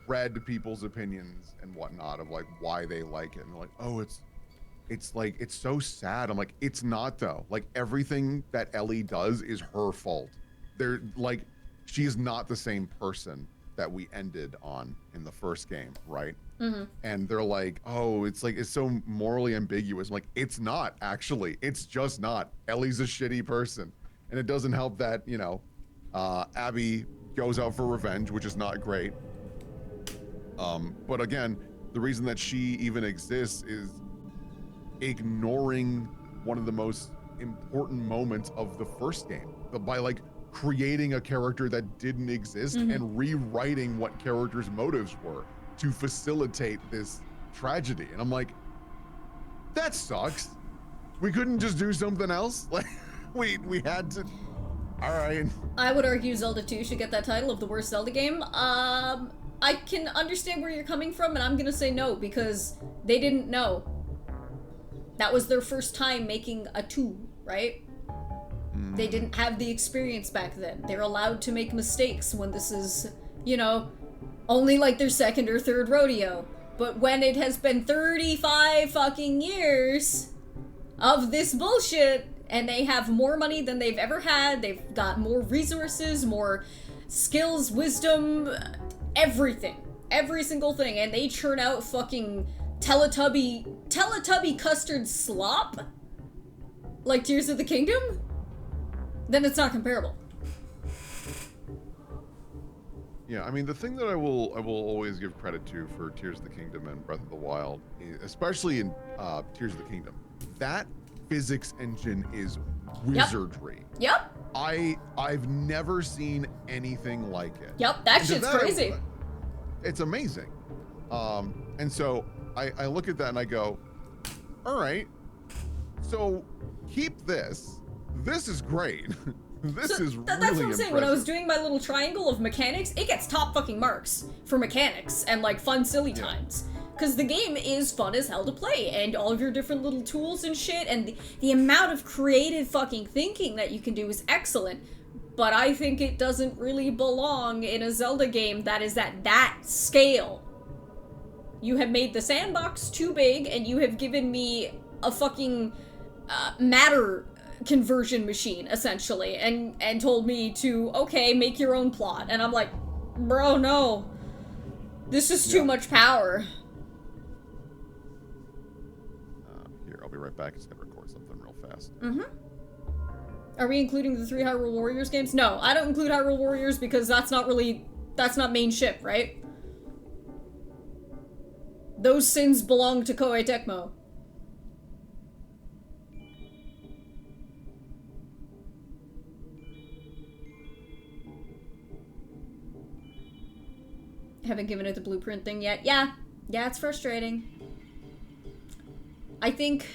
read people's opinions and whatnot of, like, why they like it. And they're like, oh, it's like, it's so sad. I'm like, it's not, though. Like, everything that Ellie does is her fault. They're, like, she is not the same person that we ended on in the first game, right? Mm-hmm. And they're like, oh, it's like, it's so morally ambiguous. I'm like, it's not, actually. It's just not. Ellie's a shitty person. And it doesn't help that, you know, Abby goes out for revenge, which is not great. But again, the reason that she even exists is ignoring one of the most important moments of the first game by, like, creating a character that didn't exist and rewriting what characters' motives were to facilitate this tragedy. And I'm like, that sucks. We couldn't just do something else? Like, we had to. All right. I would argue Zelda 2 should get that title of the worst Zelda game. I can understand where you're coming from, and I'm gonna say no, because they didn't know. That was their first time making a 2, right? They didn't have the experience back then. They're allowed to make mistakes when this is, you know, only like their second or third rodeo. But when it has been 35 fucking years of this bullshit, and they have more money than they've ever had, they've got more resources, more skills, wisdom, everything. Every single thing. And they churn out fucking Teletubby custard slop? Like Tears of the Kingdom? Then it's not comparable. Yeah, I mean, the thing that I will always give credit to for Tears of the Kingdom and Breath of the Wild, especially in Tears of the Kingdom, that physics engine is wizardry. Yep. I've never seen anything like it. Yep, that shit's crazy. It's amazing. And so I look at that and I go, all right, so keep this. This is great. This is really that's what I'm saying. impressive. When I was doing my little triangle of mechanics, it gets top fucking marks for mechanics and like fun silly times. Because the game is fun as hell to play, and all of your different little tools and shit, and the amount of creative fucking thinking that you can do is excellent. But I think it doesn't really belong in a Zelda game that is at that scale. You have made the sandbox too big, and you have given me a fucking matter conversion machine, essentially, and told me to, okay, make your own plot. And I'm like, bro, no. This is too much power. Here, I'll be right back. Just gonna record something real fast. Are we including the 3 Hyrule Warriors games? No, I don't include Hyrule Warriors because that's not main ship, right? Those sins belong to Koei Tecmo. Haven't given it the blueprint thing yet. Yeah, it's frustrating. I think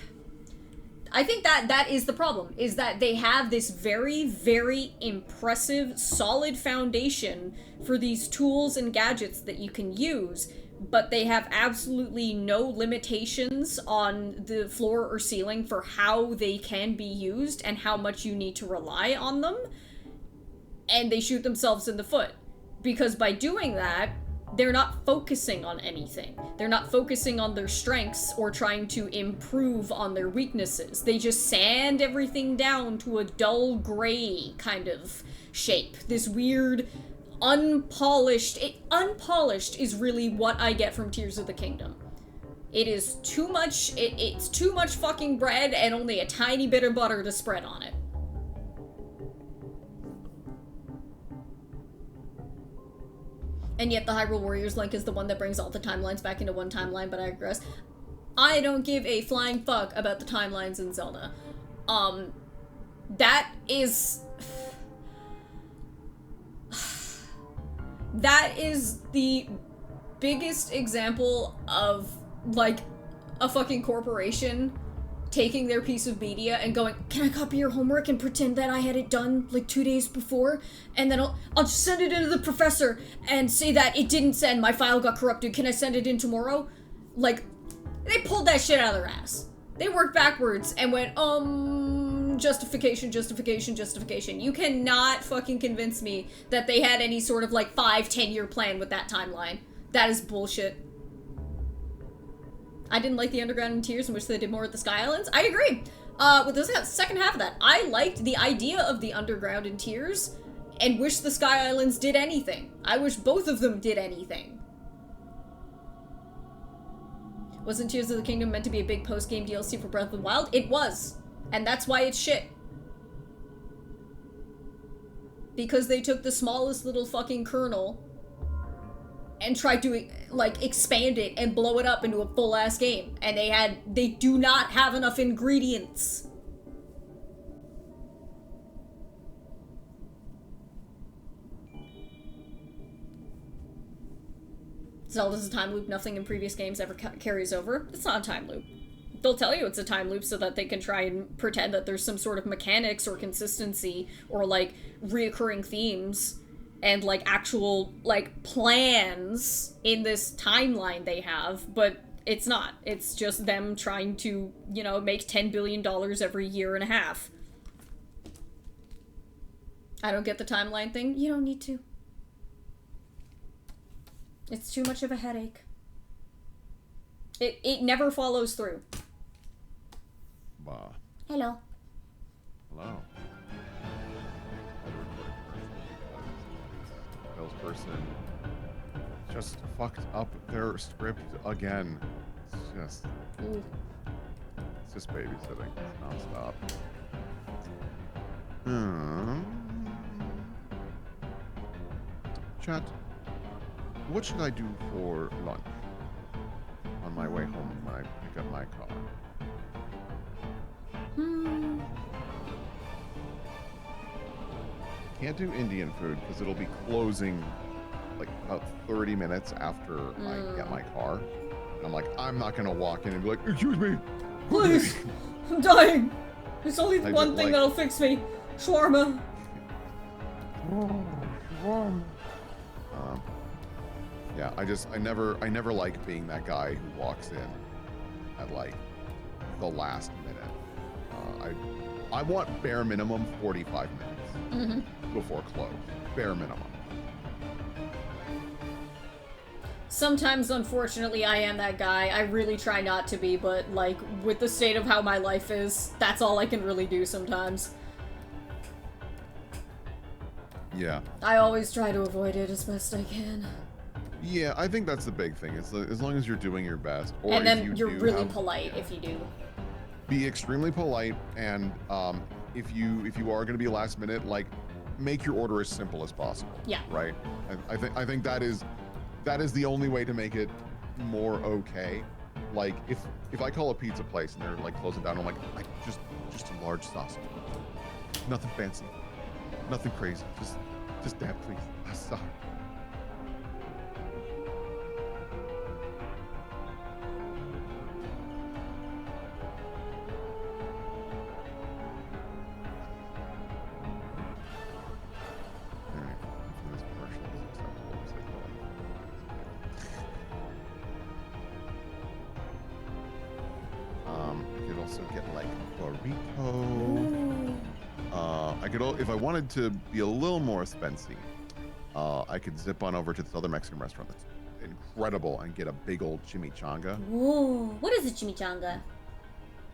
that is the problem, is that they have this very, very impressive, solid foundation for these tools and gadgets that you can use, but they have absolutely no limitations on the floor or ceiling for how they can be used and how much you need to rely on them, and they shoot themselves in the foot. Because by doing that, they're not focusing on anything. They're not focusing on their strengths or trying to improve on their weaknesses. They just sand everything down to a dull gray kind of shape. This weird, unpolished. Unpolished is really what I get from Tears of the Kingdom. It is too much, it's too much fucking bread and only a tiny bit of butter to spread on it. And yet the Hyrule Warriors link is the one that brings all the timelines back into one timeline, but I digress. I don't give a flying fuck about the timelines in Zelda. That is... That is the biggest example of, like, a fucking corporation taking their piece of media and going, can I copy your homework and pretend that I had it done, like, 2 days before? And then I'll just send it into the professor and say that it didn't send, my file got corrupted, can I send it in tomorrow? Like, they pulled that shit out of their ass. They worked backwards and went, justification, justification, justification. You cannot fucking convince me that they had any sort of, like, 5-10 year plan with that timeline. That is bullshit. I didn't like the Underground in Tears and wish they did more with the Sky Islands. I agree. With the second half of that, I liked the idea of the Underground in Tears and wish the Sky Islands did anything. I wish both of them did anything. Wasn't Tears of the Kingdom meant to be a big post-game DLC for Breath of the Wild? It was. And that's why it's shit. Because they took the smallest little fucking kernel and tried to, like, expand it and blow it up into a full-ass game. And they do not have enough ingredients. Zelda's a time loop. Nothing in previous games ever carries over. It's not a time loop. They'll tell you it's a time loop so that they can try and pretend that there's some sort of mechanics or consistency or, like, reoccurring themes and, like, actual, like, plans in this timeline they have, but it's not. It's just them trying to, you know, make $10 billion every year and a half. I don't get the timeline thing. You don't need to. It's too much of a headache. It never follows through. Bah. Hello. Hello. Salesperson just fucked up their script again. It's just babysitting. It's nonstop. Chat. What should I do for lunch? On my way home when I pick up my car. Can't do Indian food because it'll be closing like about 30 minutes after I get my car. And I'm like, I'm not gonna walk in and be like, excuse me, please, I'm dying. There's only I one just, thing like, that'll fix me. Shawarma. Yeah, I never like being that guy who walks in at like the last minute. I want bare minimum 45 minutes before close. Bare minimum. Sometimes, unfortunately, I am that guy. I really try not to be, but, like, with the state of how my life is, that's all I can really do sometimes. Yeah. I always try to avoid it as best I can. Yeah, I think that's the big thing. It's as long as you're doing your best, or And if then you you're do really have, polite if you do. be extremely polite, and if you are going to be last minute, like, make your order as simple as possible. Yeah. Right. I think that is the only way to make it more okay. Like if I call a pizza place and they're like closing down, I'm like, just a large sausage, nothing fancy, nothing crazy, just that, please. I'm sorry. If I wanted to be a little more expensive, I could zip on over to this other Mexican restaurant that's incredible and get a big old chimichanga. Whoa, what is a chimichanga?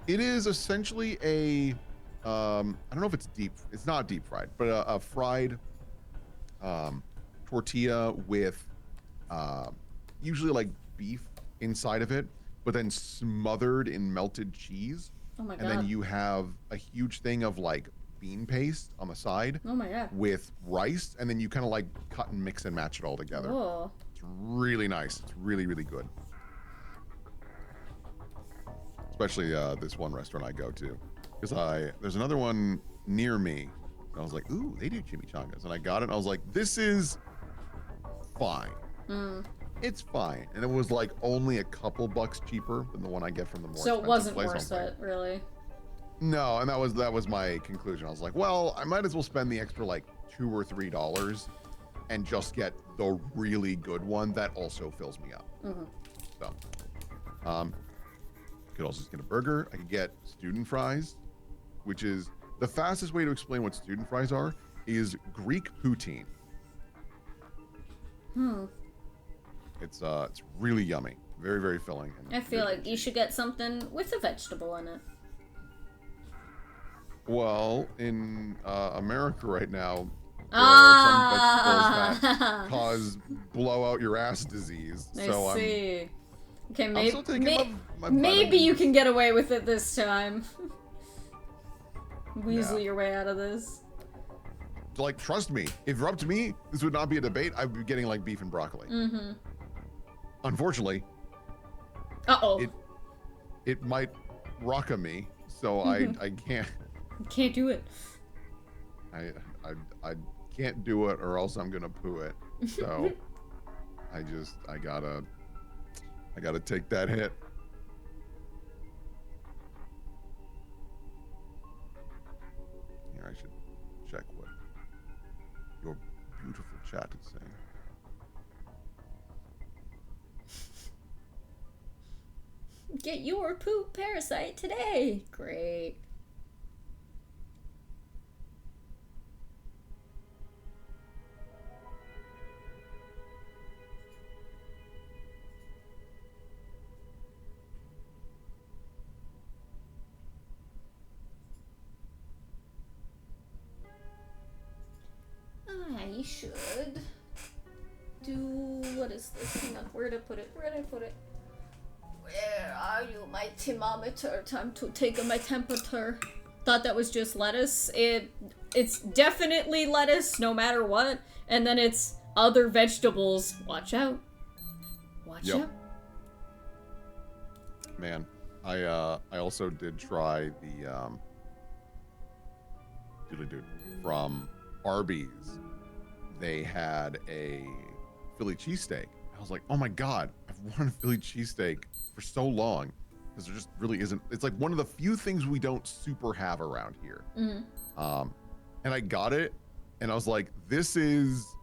It is essentially a, I don't know if it's not deep fried, but a fried tortilla with usually like beef inside of it, but then smothered in melted cheese. Oh my And god. then you have a huge thing of like bean paste on the side Oh my god. with rice, and then you kind of like cut and mix and match it all together. Oh. It's really nice. It's really, really good. Especially this one restaurant I go to, because there's another one near me, and I was like, ooh, they do chimichangas, and I got it, and I was like, this is fine. It's fine, and it was like only a couple bucks cheaper than the one I get from the more So it expensive wasn't place. worth it, really. No, and that was my conclusion. I was like, well, I might as well spend the extra like $2 or $3 and just get the really good one that also fills me up. So, could also just get a burger. I could get student fries, which is the fastest way to explain what student fries are is Greek poutine. It's really yummy, very, very filling. I feel like you should get something with a vegetable in it. Well, in America right now, there are some vegetables that cause blow out your ass disease. So I see. Okay, I'm still taking my maybe you vitamins. can get away with it this time. Weasel Yeah. your way out of this. Like, trust me, if you're up to me, this would not be a debate. I'd be getting like beef and broccoli. Unfortunately, Uh-oh. it might rocka me, so I can't. Can't do it. I can't do it, or else I'm gonna poo it. So I gotta take that hit. Here, I should check what your beautiful chat is saying. Get your poop parasite today. Great. I should do, what is this? Hang on, where did I put it? Where did I put it? Where are you, my thermometer? Time to take my temperature. Thought that was just lettuce. It's definitely lettuce, no matter what. And then it's other vegetables. Watch out. Watch out. Man, I also did try the from Arby's. They had a Philly cheesesteak. I was like, oh my god, I've wanted a Philly cheesesteak for so long, because there just really isn't. It's like one of the few things we don't super have around here. And I got it, and I was like, this is,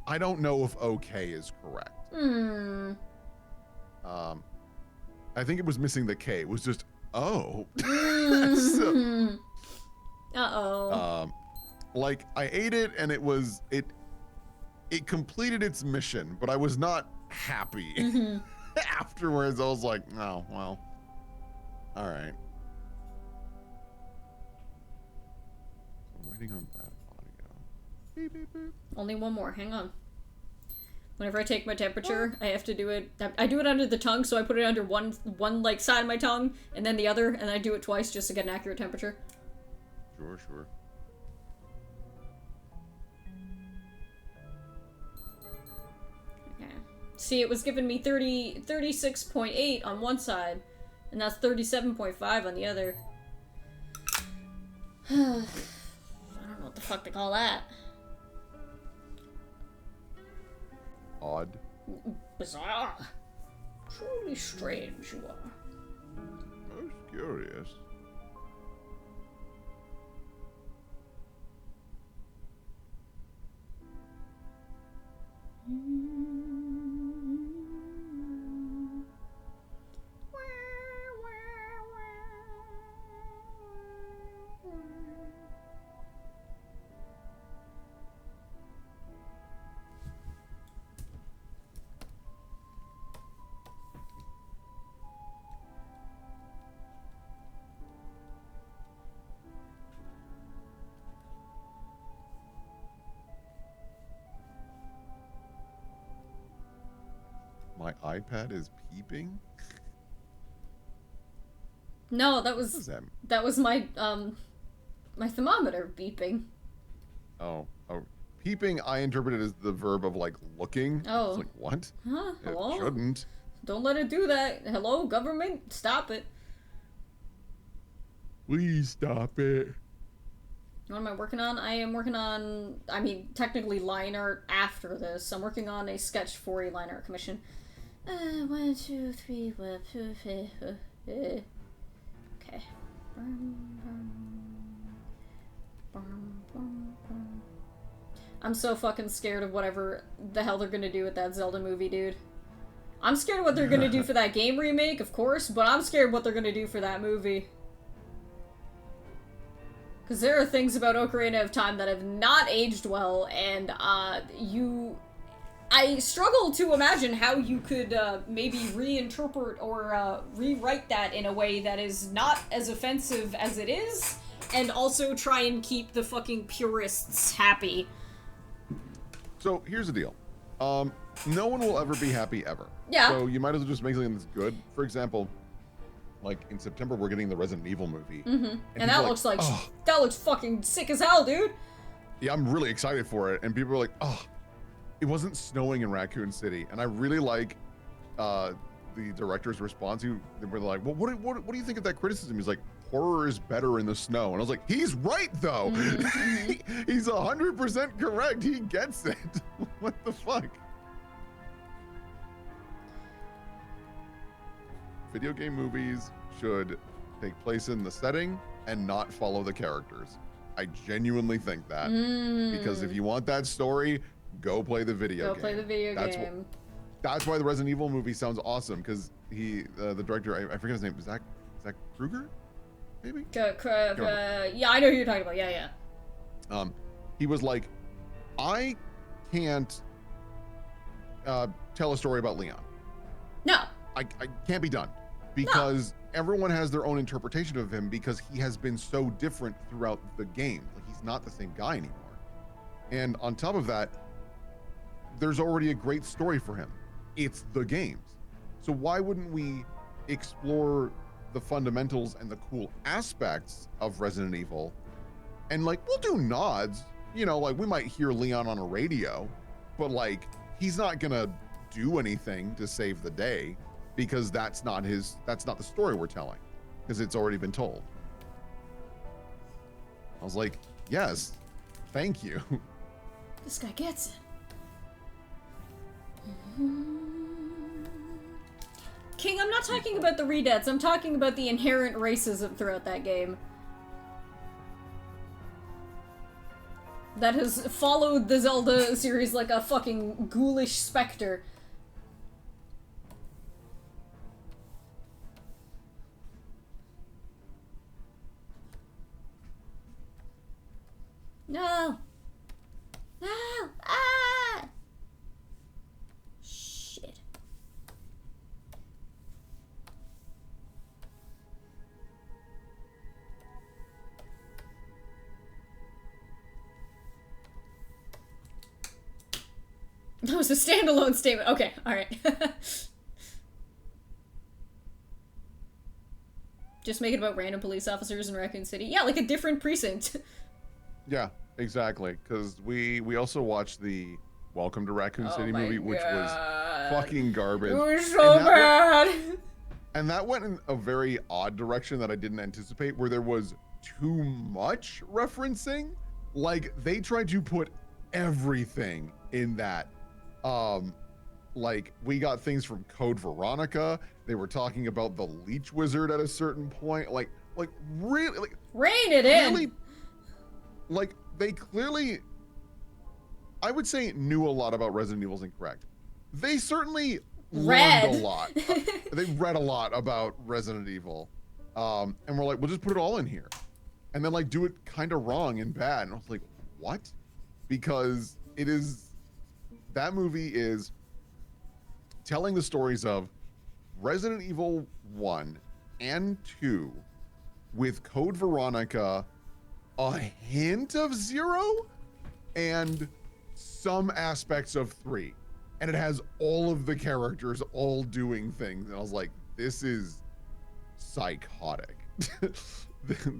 I don't know if okay is correct. I think it was missing the K. It was just so, like, I ate it, and it completed its mission, but I was not happy. Afterwards, I was like, oh, well, all right. I'm waiting on that audio. Beep, beep, beep. Only one more. Hang on. Whenever I take my temperature, I have to do it. I do it under the tongue, so I put it under one like side of my tongue, and then the other, and I do it twice just to get an accurate temperature. Sure, sure. Okay. See, it was giving me 36.8 on one side, and that's 37.5 on the other. I don't know what the fuck to call that. Odd. Bizarre. Truly strange you are. Most curious. iPad is peeping? No, that What does was my my thermometer beeping. Oh, peeping I interpreted as the verb of like looking. Oh. It's like, what? Huh? Hello? It shouldn't. Don't let it do that. Hello, government? Stop it. Please stop it. What am I working on? I am working on, I mean, technically line art after this. I'm working on a sketch for a line art commission. 1, 2, 3, 1, 2, 3, okay. I'm so fucking scared of whatever the hell they're gonna do with that Zelda movie, dude. I'm scared of what they're gonna do for that game remake, of course, but I'm scared what they're gonna do for that movie. Because there are things about Ocarina of Time that have not aged well, and I struggle to imagine how you could maybe reinterpret or rewrite that in a way that is not as offensive as it is, and also try and keep the fucking purists happy. So here's the deal. No one will ever be happy ever. Yeah. So you might as well just make something that's good. For example, like in September we're getting the Resident Evil movie. Mm-hmm. And that looks like that looks fucking sick as hell, dude. Yeah, I'm really excited for it. And people are like, oh, it wasn't snowing in Raccoon City. And I really like the director's response. They were like, well, what do you think of that criticism? He's like, horror is better in the snow. And I was like, he's right though. Mm-hmm. He's 100% correct. He gets it. What the fuck? Video game movies should take place in the setting and not follow the characters. I genuinely think that. Because if you want that story, go play the video game. Go play the video game. That's why the Resident Evil movie sounds awesome, because the director, I forget his name, Zach Kruger? Maybe? Yeah, I know who you're talking about. Yeah. He was like, I can't tell a story about Leon. No. I can't be done. Because everyone has their own interpretation of him because he has been so different throughout the game. Like, he's not the same guy anymore. And on top of that, there's already a great story for him. It's the games. So why wouldn't we explore the fundamentals and the cool aspects of Resident Evil? And like, we'll do nods, you know, like we might hear Leon on a radio, but like, he's not gonna do anything to save the day because that's not the story we're telling, because it's already been told. I was like, yes, thank you. This guy gets it. King, I'm not talking about the redeads, I'm talking about the inherent racism throughout that game. That has followed the Zelda series like a fucking ghoulish specter. No! No! Ah! Shit. That was a standalone statement. Okay, alright. Just make it about random police officers in Raccoon City. Yeah, like a different precinct. Yeah, exactly. Because we also watched the Welcome to Raccoon City movie, which was fucking garbage. It was so bad. And that went in a very odd direction that I didn't anticipate, where there was too much referencing. Like, they tried to put everything in that. Like, we got things from Code Veronica. They were talking about the Leech Wizard at a certain point. Like really, like, rein it in. Like, they clearly, I would say, knew a lot about Resident Evil's Incorrect. They certainly learned a lot. They read a lot about Resident Evil. And we're like, we'll just put it all in here. And then, like, do it kind of wrong and bad. And I was like, what? Because that movie is telling the stories of Resident Evil 1 and 2 with Code Veronica, a hint of 0, and some aspects of 3. and it has all of the characters all doing things, and I was like, this is psychotic.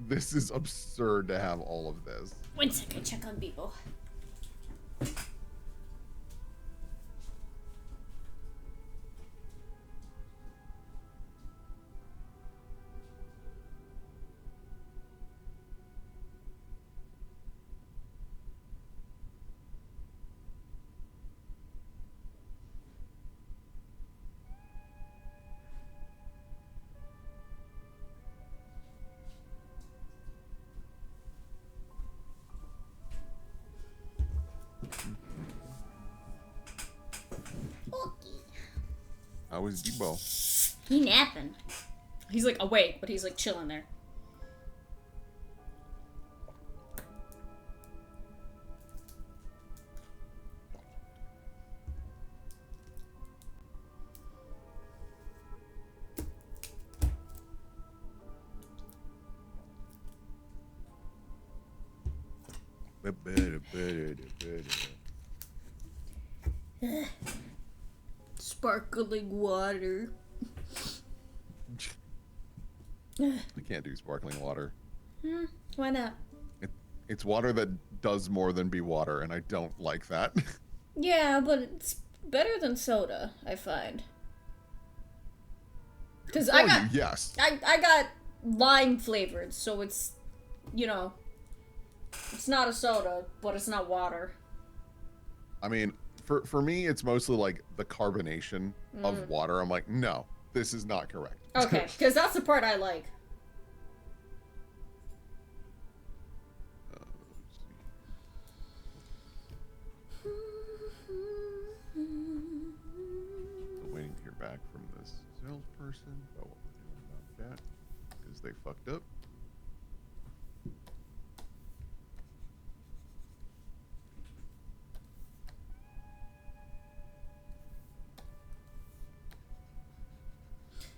This is absurd to have all of this. 1 second, check on people. How was Debo? He napping. He's like awake, but he's like chilling there. Sparkling water. I can't do sparkling water. Why not? It's water that does more than be water, and I don't like that. Yeah, but it's better than soda, I find. Because I got yes. I got lime flavored, so it's, you know, it's not a soda, but it's not water. I mean, for me, it's mostly like the carbonation of water. I'm like, no, this is not correct. Okay, because that's the part I like. Still waiting to hear back from this salesperson about what we're doing about that, because they fucked up.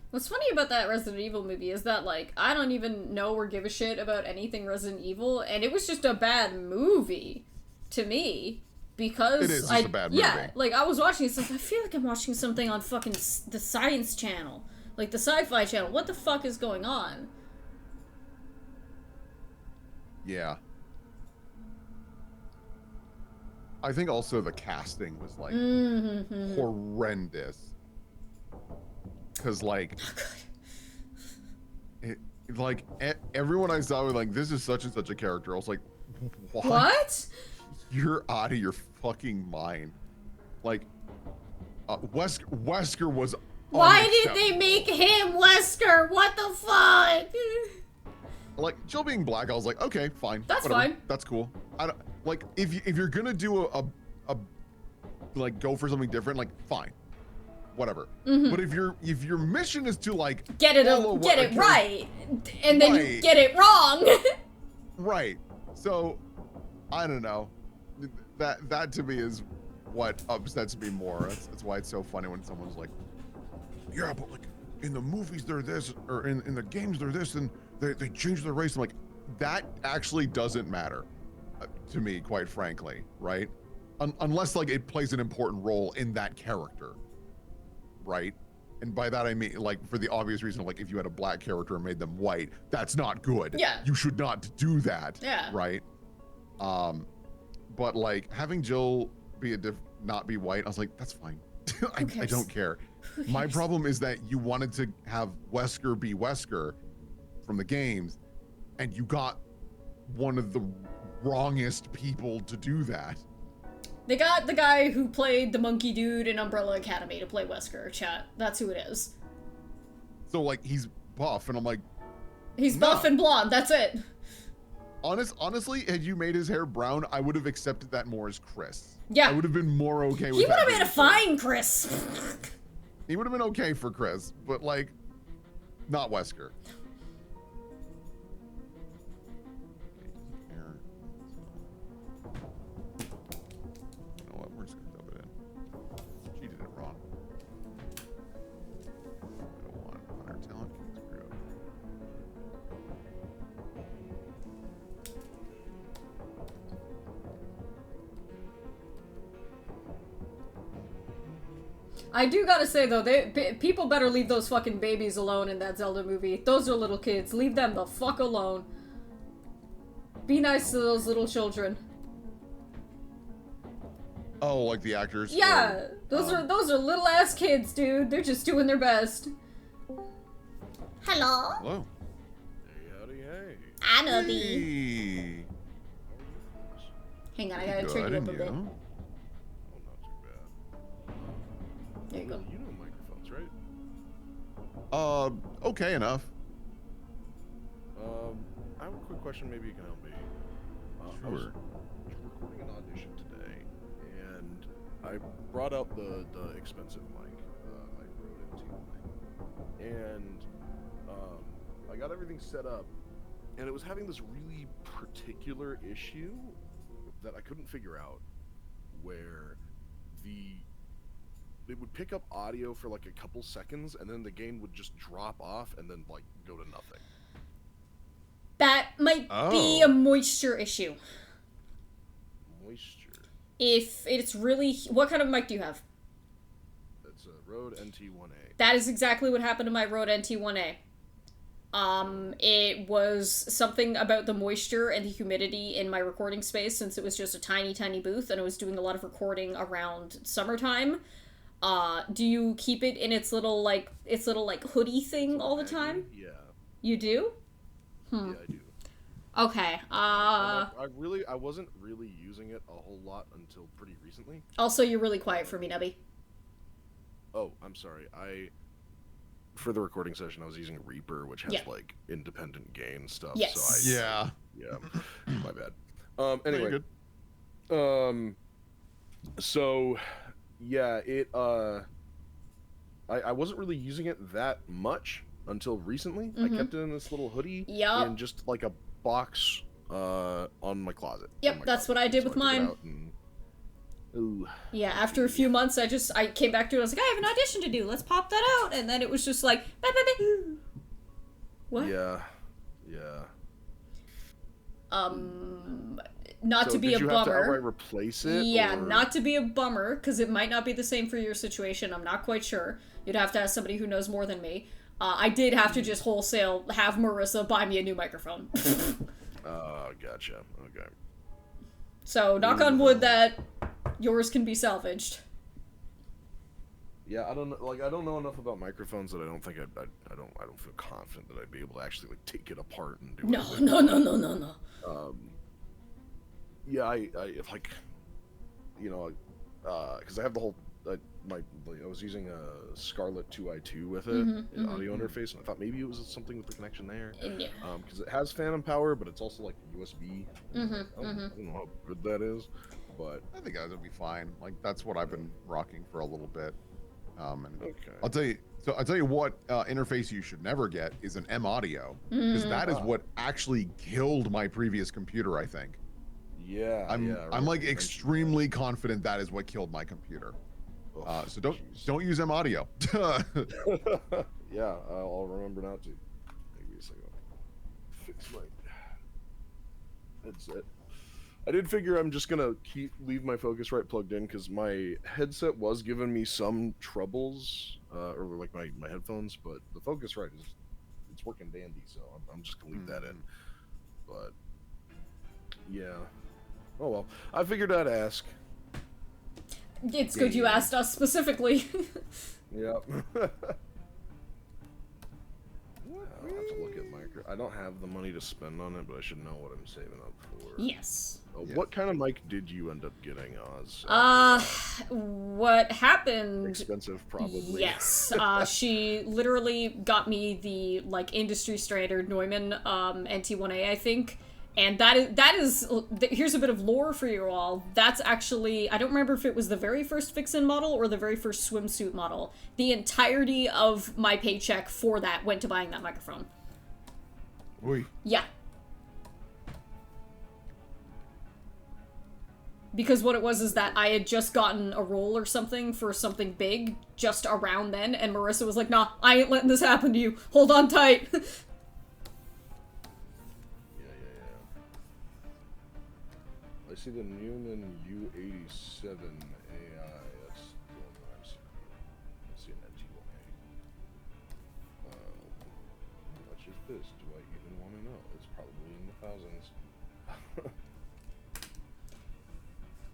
What's funny about that Resident Evil movie is that, like, I don't even know or give a shit about anything Resident Evil, and it was just a bad movie to me. Because it is just a bad movie. Yeah, like, I was watching it, I feel like I'm watching something on fucking the Science Channel. Like, the Sci-Fi Channel. What the fuck is going on? Yeah. I think also the casting was, like, horrendous. Because, like, everyone I saw was like, this is such and such a character. I was like, what? You're out of your fucking mind. Like, Wesker was. Why did they make him Wesker? What the fuck? Like, Jill being black, I was like, okay, fine. That's whatever. fine. That's cool. I don't like if you're gonna do a like go for something different, like fine. Whatever. But if your mission is to like get it right, and then you get it wrong. Right. So I don't know. That to me is what upsets me more. That's why it's so funny when someone's like, yeah, but like in the movies they're this, or in the games they're this, and they change their race. I'm like, that actually doesn't matter to me, quite frankly, right? Unless like it plays an important role in that character. Right? And by that I mean, like, for the obvious reason, like, if you had a black character and made them white, that's not good. Yeah. You should not do that. Yeah. Right? But, like, having Jill be not be white, I was like, that's fine. I don't care. My problem is that you wanted to have Wesker be Wesker from the games, and you got one of the wrongest people to do that. They got the guy who played the monkey dude in Umbrella Academy to play Wesker, chat. That's who it is. So, like, he's buff, and I'm like... He's buff and blonde, that's it. Honestly, had you made his hair brown, I would have accepted that more as Chris. Yeah. I would have been more okay with that. He would have made a fine Chris. He would have been okay for Chris, but, like, not Wesker. I do gotta say though, people better leave those fucking babies alone in that Zelda movie. Those are little kids. Leave them the fuck alone. Be nice to those little children. Oh, like the actors? Yeah, those are little ass kids, dude. They're just doing their best. Hello? Hello. Hey, howdy, hey. Annaby. Hey. Hang on, I gotta Good, turn you up and a bit. Oh, not too bad. There you go. You know microphones, right? Okay enough. I have a quick question. Maybe you can help me. I was Sure. recording an audition today, and I brought out the expensive mic, my Rode NT mic, and I got everything set up, and it was having this really particular issue that I couldn't figure out, where it would pick up audio for like a couple seconds, and then the gain would just drop off and then like go to nothing. That might be a moisture issue. Moisture. If it's really... What kind of mic do you have? It's a Rode NT1A. That is exactly what happened to my Rode NT1A. It was something about the moisture and the humidity in my recording space, since it was just a tiny, tiny booth, and I was doing a lot of recording around summertime. Do you keep it in its little hoodie thing all the time? Yeah. You do? Yeah, I do. Okay, I wasn't really using it a whole lot until pretty recently. Also, you're really quiet for me, Nubby. Oh, I'm sorry. For the recording session, I was using Reaper, which has like independent gain stuff. Yes. So Yeah. My bad. Anyway. Good. So yeah, I wasn't really using it that much until recently. I kept it in this little hoodie and just like a box on my closet. Yep, that's what I did with mine. Yeah, after a few months, I came back to it. I was like, I have an audition to do. Let's pop that out. And then it was just like, bah, bah, bah. What? Yeah. Not So to be did a you have to bummer. outright replace it? Yeah, or... not to be a bummer, because it might not be the same for your situation. I'm not quite sure. You'd have to ask somebody who knows more than me. I did have to just wholesale have Marissa buy me a new microphone. Gotcha. Okay. So, knock on wood that yours can be salvaged. Yeah, I don't know enough about microphones that I don't think I don't feel confident that I'd be able to actually like take it apart and do it. No. Yeah, I like, you know, because I have the whole I was using a Scarlett 2i2 with it, audio interface, and I thought maybe it was something with the connection there. Yeah. Because it has phantom power, but it's also like USB. I don't know how good that is, but I think that'll be fine. Like that's what I've been rocking for a little bit. And okay. I'll tell you what interface you should never get is an M audio, because that is what actually killed my previous computer. I think. Yeah. I'm like extremely confident that is what killed my computer. So don't use M audio. Yeah, I'll remember not to. Maybe a second. Fix my headset. I did figure I'm just gonna leave my Focusrite plugged in because my headset was giving me some troubles, or like my headphones, but the Focusrite it's working dandy, so I'm just gonna leave that in. But yeah, oh well, I figured I'd ask. It's good you asked us specifically. Yep. I'll have to look at I don't have the money to spend on it, but I should know what I'm saving up for. Yes. What kind of mic did you end up getting, Oz? What happened... Expensive, probably. Yes. She literally got me the, like, industry standard Neumann NT1A, I think. And that is here's a bit of lore for you all. That's actually, I don't remember if it was the very first Vixen model or the very first swimsuit model. The entirety of my paycheck for that went to buying that microphone. Oy. Yeah. Because what it was is that I had just gotten a role or something for something big just around then, and Marissa was like, nah, I ain't letting this happen to you. Hold on tight. I see the Neumann U87 AI. That's the one that I'm seeing. this? Do I even want to know? It's probably in the thousands.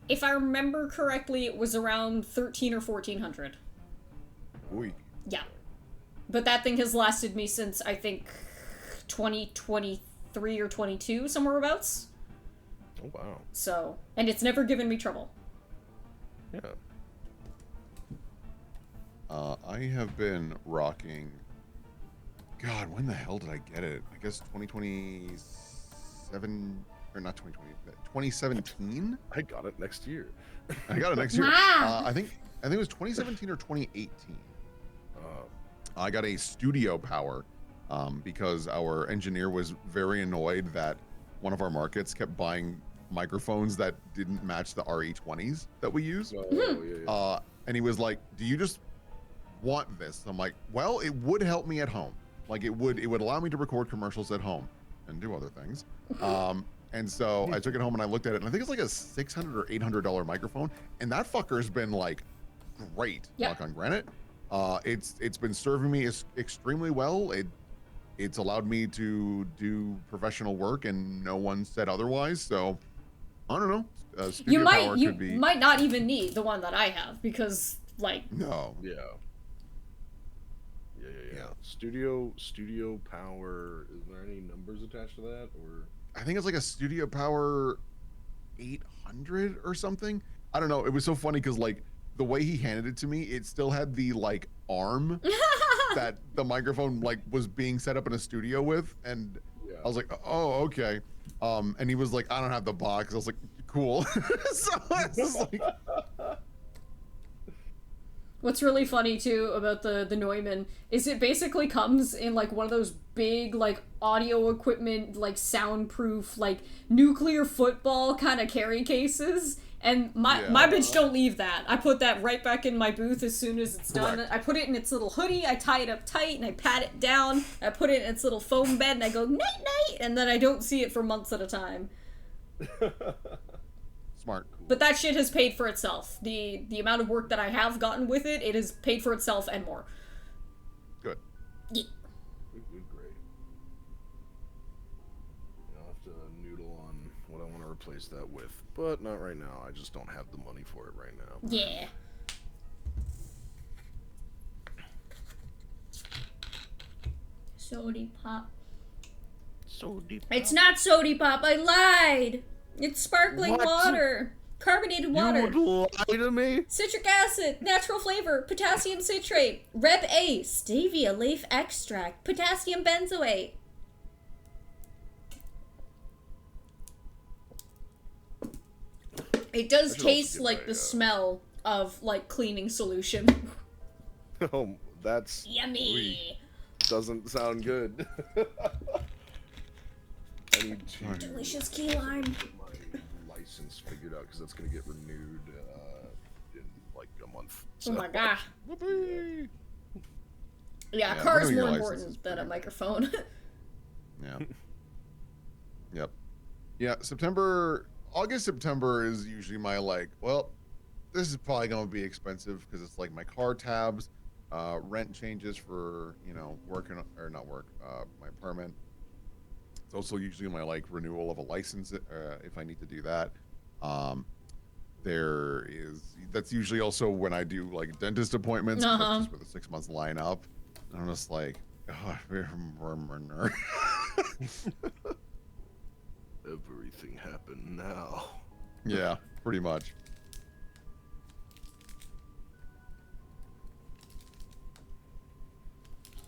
If I remember correctly, it was around 13 or 1400. Ooh. Yeah. But that thing has lasted me since, I think, 2023 or 22, somewhere abouts. Oh, wow. So, and it's never given me trouble. Yeah. I have been rocking. God, when the hell did I get it? I guess 2027 or not 2020, 2017. I got it next year. I got it next year. Wow. I think it was 2017 or 2018. I got a studio power because our engineer was very annoyed that one of our markets kept buying microphones that didn't match the RE20s that we use. Oh, yeah. And he was like, "Do you just want this?" I'm like, "Well, it would help me at home. Like it would allow me to record commercials at home and do other things." And so I took it home and I looked at it, and I think it's like a $600 or $800 microphone, and that fucker's been like great. Yep. Knock on granite. It's been serving me extremely well. It's allowed me to do professional work, and no one said otherwise. So I don't know. Studio power could be. might not even need the one that I have because, like, No. Yeah. Yeah. Studio power. Is there any numbers attached to that, or? I think it's like a studio power 800 or something. I don't know. It was so funny because like the way he handed it to me, it still had the like arm that the microphone like was being set up in a studio with, and Yeah. I was like, "Oh, okay." And he was like, "I don't have the box." I was like, "Cool." So it's just like, what's really funny too about the Neumann is it basically comes in like one of those big like audio equipment, like soundproof, like nuclear football kind of carry cases. And my bitch don't leave that. I put that right back in my booth as soon as it's done. Correct. I put it in its little hoodie, I tie it up tight, and I pat it down. I put it in its little foam bed, and I go, night-night, and then I don't see it for months at a time. smart. But that shit has paid for itself. The amount of work that I have gotten with it, it has paid for itself and more. Good. Yeah. Great. I'll have to noodle on what I want to replace that with, but not right now. I just don't have the money for it right now. Yeah. Sody pop. So deep. It's not sody pop. I lied. It's sparkling What? water. Carbonated water. You would lie to me? Citric acid, natural flavor, potassium citrate, Reb A, stevia leaf extract, potassium benzoate. It does I should also taste get like my, the smell of like cleaning solution. Oh, that's Yummy. doesn't sound good. I need to Delicious key lime. get my license figured out because that's gonna get renewed in like a month. Oh my gosh. Whoopee. Yeah, a Yeah, car is renewing your more license is important than a pretty- microphone. Yeah. Yep. Yeah, August, September is usually my like, well, this is probably going to be expensive because it's like my car tabs, rent changes for, working or not work, my apartment. It's also usually my like renewal of a license if I need to do that. That's usually also when I do like dentist appointments. 'Cause that's just where the 6 months line up. And I'm just like, oh, Everything happened now. yeah, pretty much.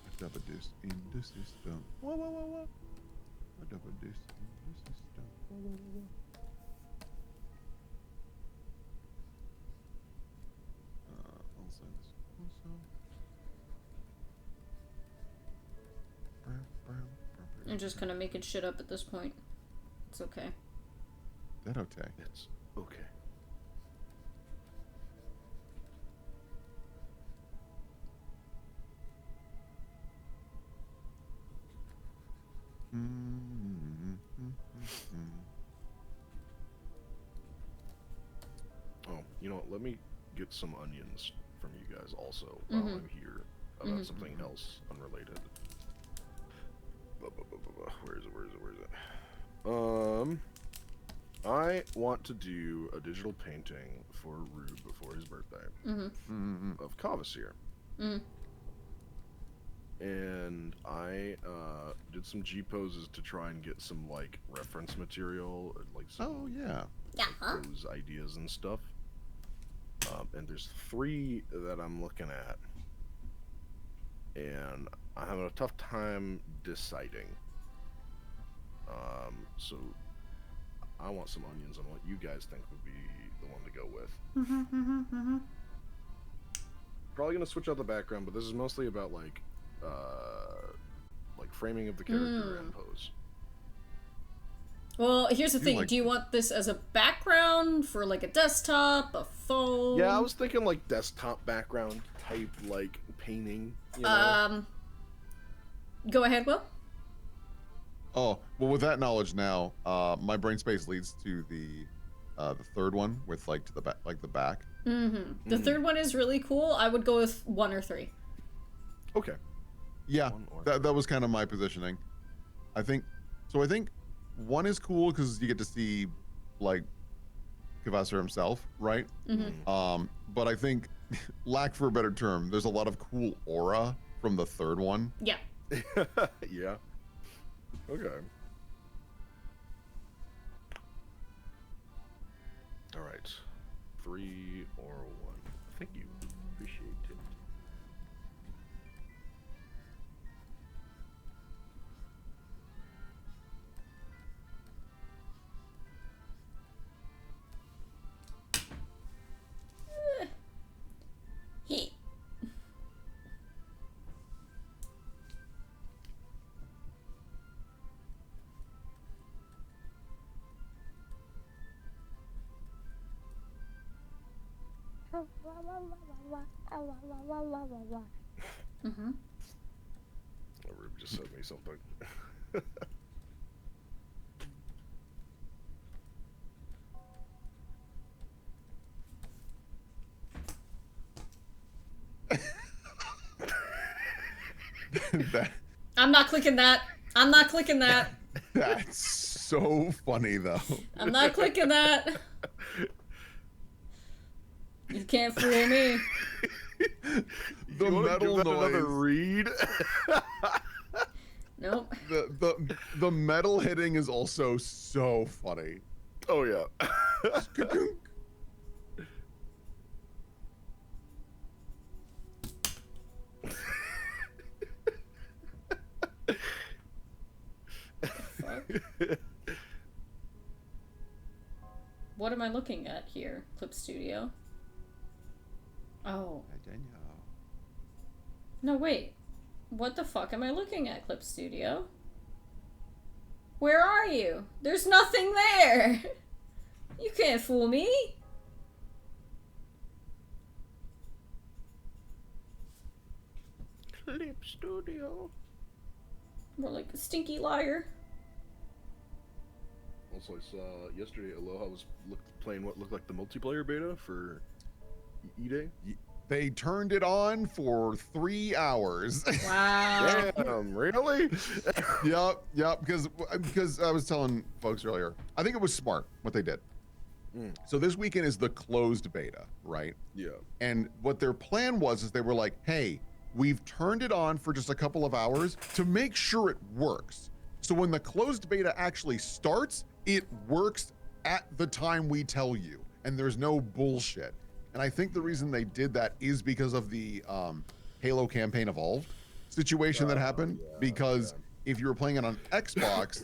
A double deuce in the system. Whoa, whoa, whoa, whoa. A double deuce in the system. Whoa, whoa, whoa, whoa. I'll send this also. I'm just kind of making shit up at this point. It's okay. That okay. It's okay. Oh, you know what? Let me get some onions from you guys also while I'm here about something else unrelated. I want to do a digital painting for Rube before his birthday of Cavassier. And I did some G poses to try and get some like reference material, like some pose ideas and stuff. And there's 3 that I'm looking at, and I'm having a tough time deciding. So I want some onions on what you guys think would be the one to go with. Probably gonna switch out the background, but this is mostly about like framing of the character and pose. Well, here's the thing. Do you want this as a background for like a desktop, a phone? Yeah, I was thinking like desktop background type like painting. You know? Go ahead, Will. Oh, well, with that knowledge now, my brain space leads to the 3rd one with like to the back, like the back. The 3rd one is really cool. I would go with 1 or 3. Okay. Yeah, that was kind of my positioning. I think 1 is cool because you get to see like Kvasir himself, right? But I think, lack for a better term, there's a lot of cool aura from the 3rd one. Yeah. Yeah. Okay. All right. 3 or 1. Thank you. Appreciate it. He. Rube just sent me something. I'm not clicking that. I'm not clicking that. That's so funny, though. I'm not clicking that. You can't fool me. The metal noise. Another read. Nope. The metal hitting is also so funny. Oh yeah. What am I looking at here? Clip Studio. Oh. I don't know. No, wait. What the fuck am I looking at, Clip Studio? Where are you? There's nothing there! You can't fool me! Clip Studio. More like a stinky liar. Also, I saw yesterday Aloha was playing what looked like the multiplayer beta for E-Day. They turned it on for 3 hours. Wow. Damn, really? Yep. Because I was telling folks earlier, I think it was smart what they did. So this weekend is the closed beta, right? Yeah. And what their plan was is they were like, hey, we've turned it on for just a couple of hours to make sure it works. So when the closed beta actually starts, it works at the time we tell you, and there's no bullshit. And I think the reason they did that is because of the Halo Campaign Evolved situation that happened. Because if you were playing it on Xbox,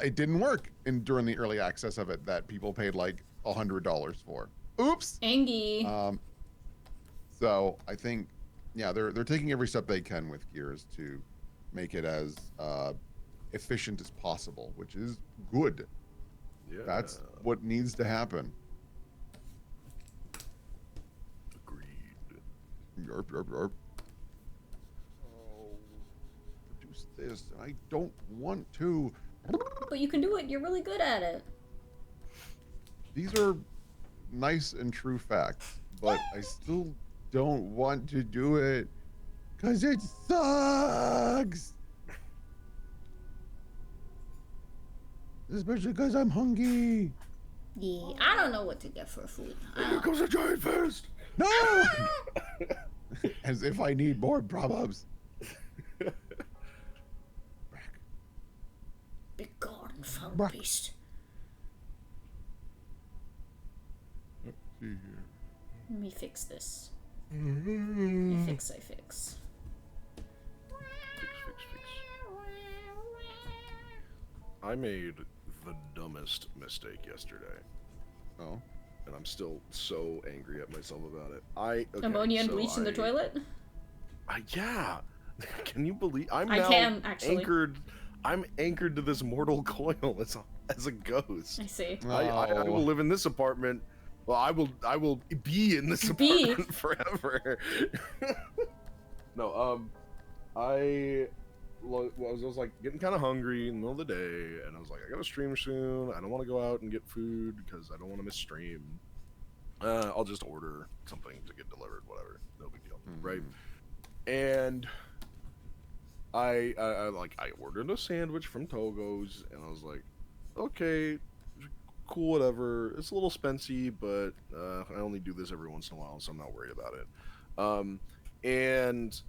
it didn't work during the early access of it that people paid like $100 for. Oops. Angie. So I think, yeah, they're taking every step they can with Gears to make it as efficient as possible, which is good. Yeah. That's what needs to happen. Agreed. Yarp. Oh, produce this. I don't want to. But you can do it. You're really good at it. These are nice and true facts, but I still don't want to do it because it sucks. Especially because I'm hungry. Yeah, I don't know what to get for food. Here comes a giant fist. No! As if I need more proverbs. Be gone, foul Bruh. beast. Let's see here. Let me fix this. I fix. Fix. I made the dumbest mistake yesterday, Oh. and I'm still so angry at myself about it. Okay, Ammonia and so bleach in the toilet? Yeah. Can you believe I'm I now can, actually. anchored? I'm anchored to this mortal coil as a ghost. I see. I will live in this apartment. Well, I will be in this apartment forever. No, I was like getting kind of hungry in the middle of the day, and I was like, I gotta stream soon. I don't want to go out and get food because I don't want to miss stream. I'll just order something to get delivered, whatever. No big deal, right? And I ordered a sandwich from Togo's, and I was like, okay, cool, whatever. It's a little spency, but I only do this every once in a while, so I'm not worried about it. And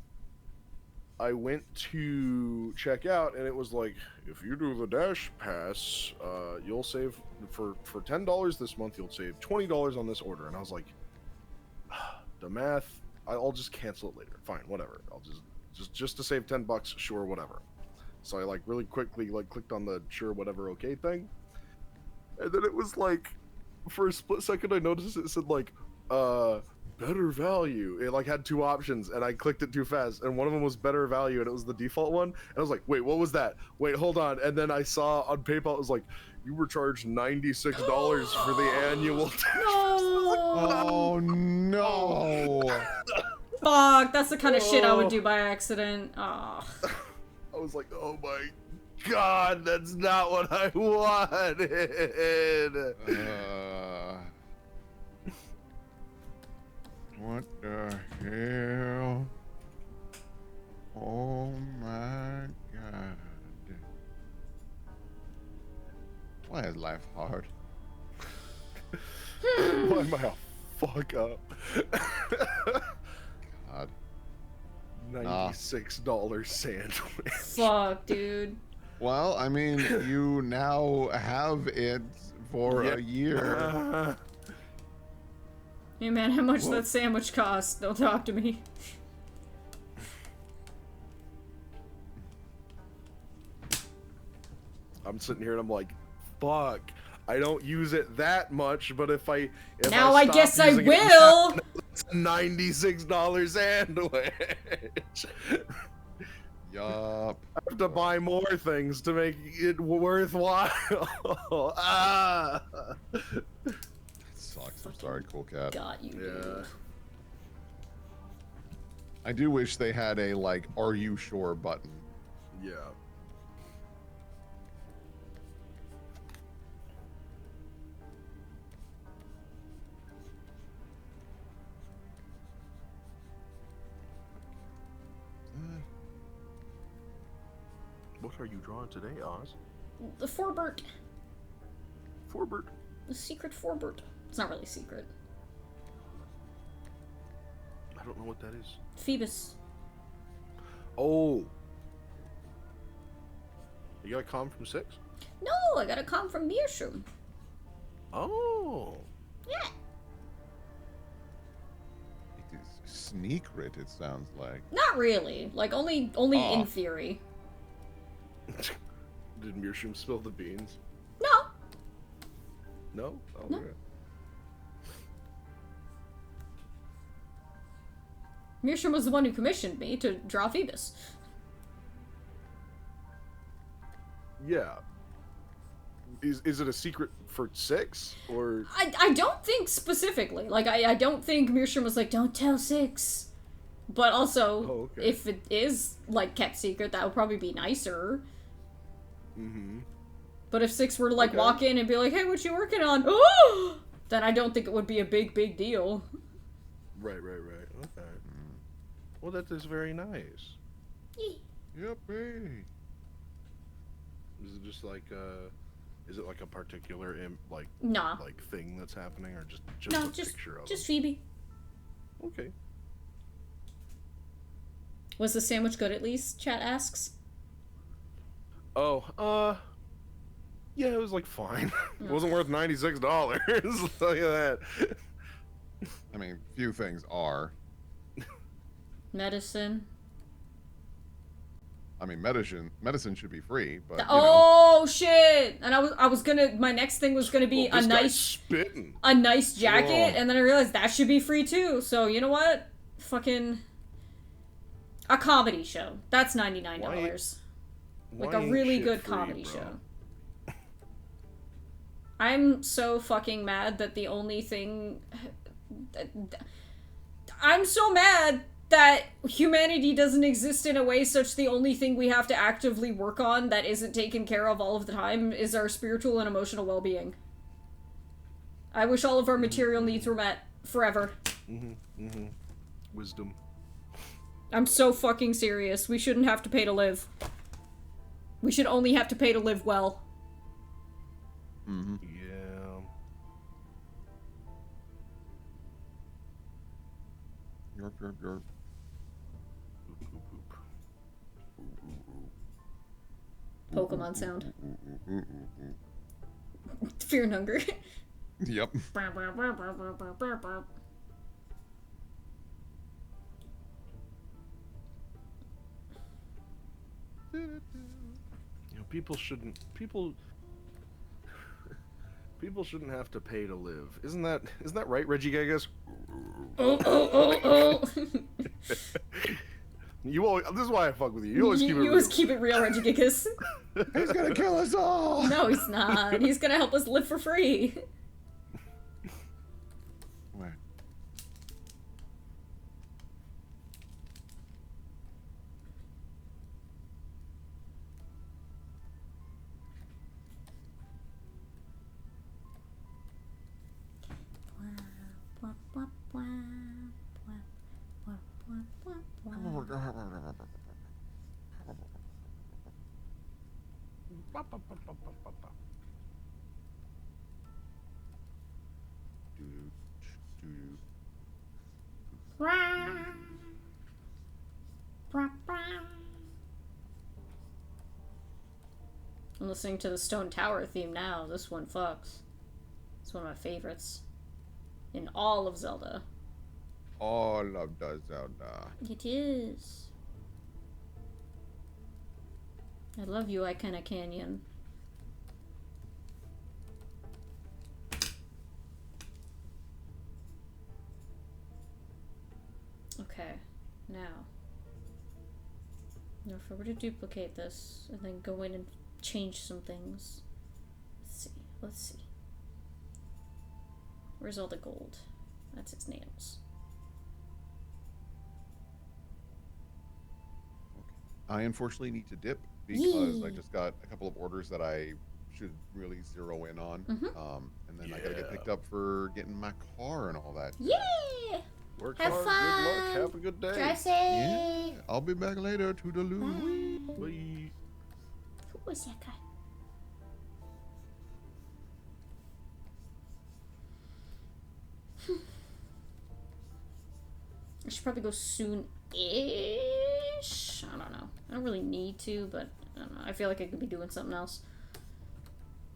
I went to check out, and it was like, if you do the Dash Pass, you'll save for $10 this month. You'll save $20 on this order. And I was like, the math. I'll just cancel it later. Fine, whatever. I'll just to save $10. Sure, whatever. So I like really quickly clicked on the sure whatever okay thing, and then it was like, for a split second I noticed it said like better value. It like had two options, and I clicked it too fast, and one of them was better value, and it was the default one. And I was like, wait, what was that? Wait, hold on. And then I saw on PayPal it was like, you were charged $96 for the annual. Oh no! Fuck, that's the kind of shit I would do by accident. Oh. I was like, oh my god, that's not what I wanted. What the hell? Oh my god. Why is life hard? Why am I a fuck up? God. $96 sandwich. Fuck, dude. Well, I mean, you now have it for a year. Hey man, how much that sandwich cost? Don't talk to me. I'm sitting here and I'm like, fuck. I don't use it that much, but if I I guess I using will. It's a $96 sandwich. Yup. I have to buy more things to make it worthwhile. Ah. Sucks. I'm sorry, Cool Cat. Got you, dude. I do wish they had a like, "Are you sure?" button. Yeah. What are you drawing today, Oz? The Forbert. Forbert. The secret Forbert. It's not really secret. I don't know what that is. Phoebus. Oh. You got a com from 6? No, I got a com from Meerschaum. Oh. Yeah. It is secret. It sounds like. Not really. Like only in theory. Did Meerschaum spill the beans? No. No? Oh, No. okay. Meerschaum was the one who commissioned me to draw Phoebus. Yeah. Is it a secret for 6? Or I don't think specifically. Like, I don't think Meerschaum was like, don't tell 6. But also, okay. if it is, like, kept secret, that would probably be nicer. Mm-hmm. But if 6 were to, like, Okay. walk in and be like, hey, what you working on? Oh! Then I don't think it would be a big deal. Right. Okay. Well, that is very nice. Yep. Hey. Is it just like Is it like a particular Nah. like thing that's happening, or just No, a just picture of just them? Phoebe. Okay. Was the sandwich good at least? Chat asks. Oh, yeah, it was like fine. It wasn't worth $96. I'll tell you that. I mean, few things are. Medicine. I mean, medicine should be free, but Oh shit! And I was gonna. My next thing was gonna be Well, this guy's nice spitting. a nice jacket, Whoa. and then I realized that should be free too. So you know what? Fucking a comedy show. That's $99. Like Why a ain't really shit good free, comedy bro? show. I'm so fucking mad that the only thing. I'm so mad that humanity doesn't exist in a way such the only thing we have to actively work on that isn't taken care of all of the time is our spiritual and emotional well-being. I wish all of our material needs were met forever. Wisdom. I'm so fucking serious. We shouldn't have to pay to live. We should only have to pay to live well. Mm-hmm. Yeah. Yerp, yerp, yerp. Boop, boop, boop. Ooh, ooh, ooh. Pokemon sound. Ooh, ooh, ooh. Fear and hunger. Yep. You know, people shouldn't have to pay to live. Isn't that right, Reggie Gagas? Oh. You always, this is why I fuck with you. You always keep it You real. always keep it real, Regigigas. He's gonna kill us all. No, he's not. He's gonna help us live for free. Wait. Doo-doo, doo-doo. I'm listening to the Stone Tower theme now. This one fucks. It's one of my favorites. In all of Zelda. All of the Zelda. It is. I love you, Icona Canyon. Okay, now. Now if I were to duplicate this and then go in and change some things. Let's see. Where's all the gold? That's its nails. I unfortunately need to dip because I just got a couple of orders that I should really zero in on. And then I gotta get picked up for getting my car and all that. Yeah! Work Have hard, fun. good luck, have a good day. Drive safe. Yeah, I'll be back later. Toodaloo. Bye. Who was that guy? I should probably go soon-ish. I don't know. I don't really need to, but I don't know. I feel like I could be doing something else.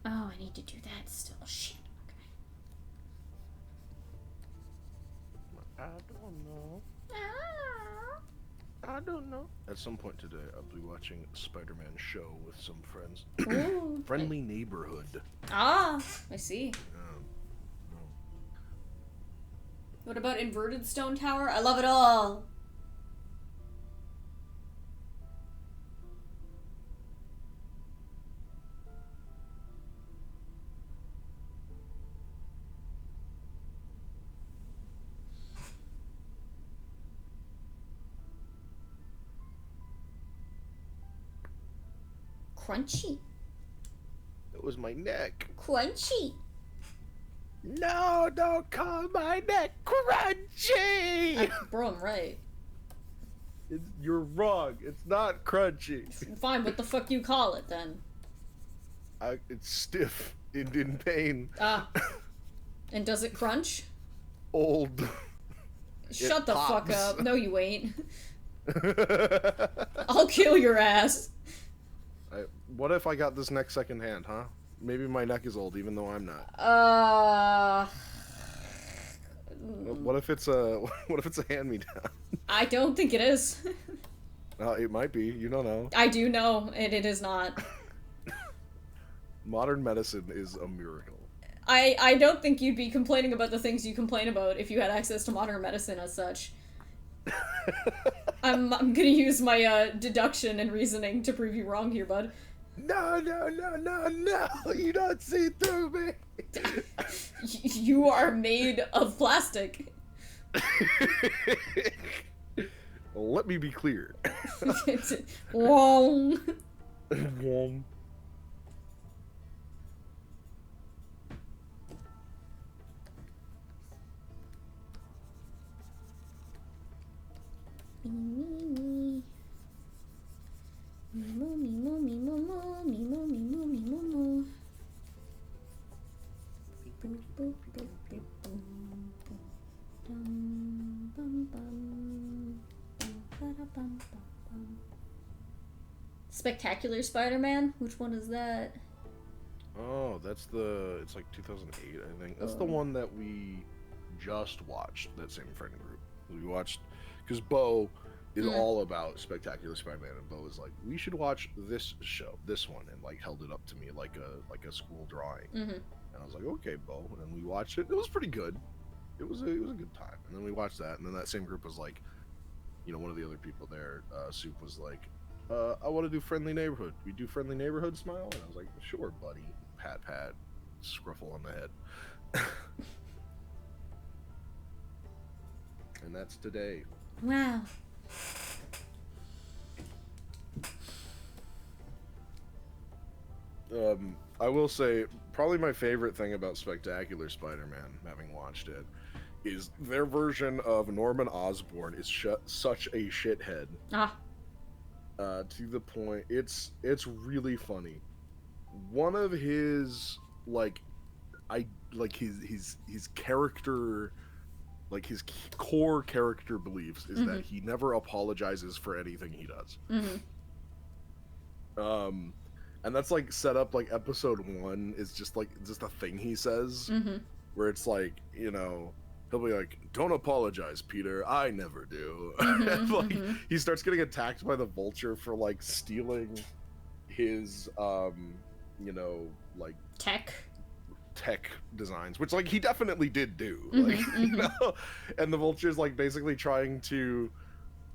Oh, I need to do that still. Shit. Okay. I don't know. I don't know. At some point today, I'll be watching a Spider-Man show with some friends. Ooh. Friendly neighborhood. Ah, I see. What about Inverted Stone Tower? I love it all. Crunchy. It was my neck. Crunchy. No, don't call my neck crunchy. Bro, I'm right. You're wrong. It's not crunchy. Fine, what the fuck you call it then? It's stiff and in pain. Ah. And does it crunch? Old. Shut the fuck pops. up. No, you ain't. I'll kill your ass. What if I got this neck secondhand, huh? Maybe my neck is old, even though I'm not. What if it's a hand-me-down? I don't think it is. It might be. You don't know. I do know, and it is not. Modern medicine is a miracle. I don't think you'd be complaining about the things you complain about if you had access to modern medicine as such. I'm gonna use my deduction and reasoning to prove you wrong here, bud. No! You don't see through me. You are made of plastic. Well, let me be clear. Wrong. Wom. Spectacular Spider-Man? Which one is that? Oh, it's like 2008, I think. That's the one that we just watched, that same friend group. We watched, because Bo is all about Spectacular Spider-Man, and Bo was like, we should watch this show, this one, and like held it up to me like a school drawing. And I was like, okay, Bo, and then we watched it. It was pretty good. It was a good time. And then we watched that, and then that same group was like, you know, one of the other people there, Soup, was like, I want to do Friendly Neighborhood. We do Friendly Neighborhood, Smile? And I was like, sure, buddy. Pat, scruffle on the head. And that's today. Wow. I will say, probably my favorite thing about Spectacular Spider-Man, having watched it, is their version of Norman Osborn is such a shithead. To the point, it's really funny. One of his his character, like his core character beliefs is that he never apologizes for anything he does. And that's like set up like episode 1 is just a thing he says, where it's like, you know, he'll be like, don't apologize, Peter, I never do. And like he starts getting attacked by the Vulture for like stealing his you know, like Tech designs, which like he definitely did do. Like, you know? And the Vulture's like basically trying to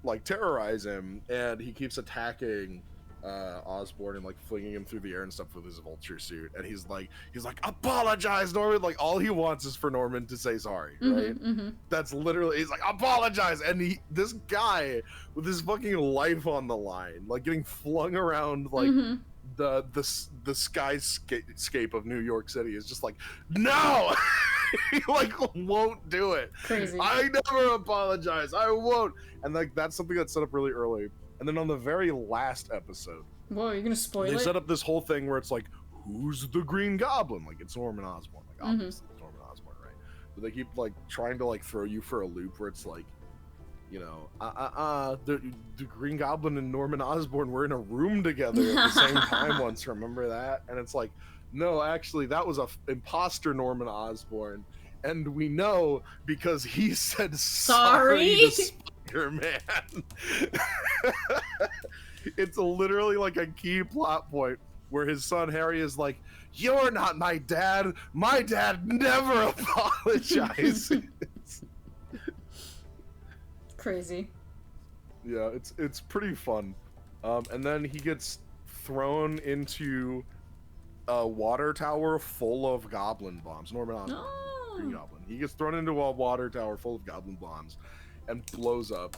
like terrorize him, and he keeps attacking Osborn and like flinging him through the air and stuff with his Vulture suit, and he's like apologize, Norman. Like all he wants is for Norman to say sorry, right? That's literally, he's like, apologize. And this guy with his fucking life on the line, like getting flung around like the skyscape of New York City, is just like, no. He like won't do it. Crazy. I never apologize, I won't. And like that's something that's set up really early. And then on the very last episode, whoa, you're gonna spoil it? They set up this whole thing where it's like, who's the Green Goblin? Like, it's Norman Osborn. Like, obviously it's Norman Osborn, right? But they keep like trying to like throw you for a loop where it's like, you know, the Green Goblin and Norman Osborn were in a room together at the same time once. Remember that? And it's like, no, actually, that was a imposter Norman Osborn, and we know because he said sorry to Spider-Man. It's literally like a key plot point where his son Harry is like, "You're not my dad. My dad never apologizes." Crazy. Yeah, it's pretty fun. And then he gets thrown into a water tower full of goblin bombs. Norman Osborn, Green Goblin. He gets thrown into a water tower full of goblin bombs and blows up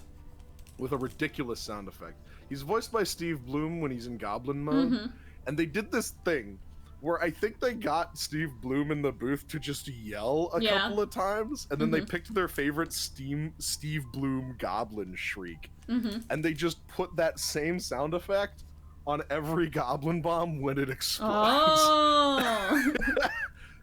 with a ridiculous sound effect. He's voiced by Steve Bloom when he's in goblin mode. And they did this thing where I think they got Steve Bloom in the booth to just yell a couple of times, and then they picked their favorite Steve Bloom goblin shriek, and they just put that same sound effect on every goblin bomb when it explodes. Oh.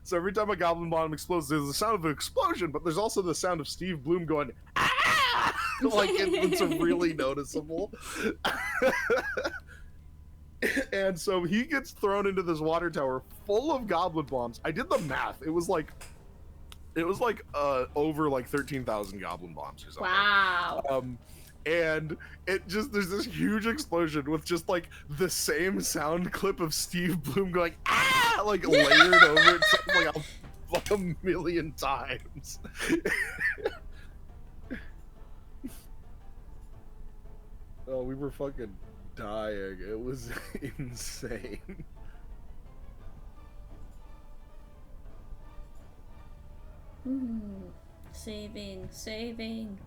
So every time a goblin bomb explodes, there's the sound of an explosion, but there's also the sound of Steve Bloom going, ah! Like, it's really noticeable. And so he gets thrown into this water tower full of goblin bombs. I did the math. It was like over like 13,000 goblin bombs or something. Wow. And there's this huge explosion with just like the same sound clip of Steve Bloom going, ah, like layered over it like a million times. Oh, we were fucking dying. It was insane. Saving.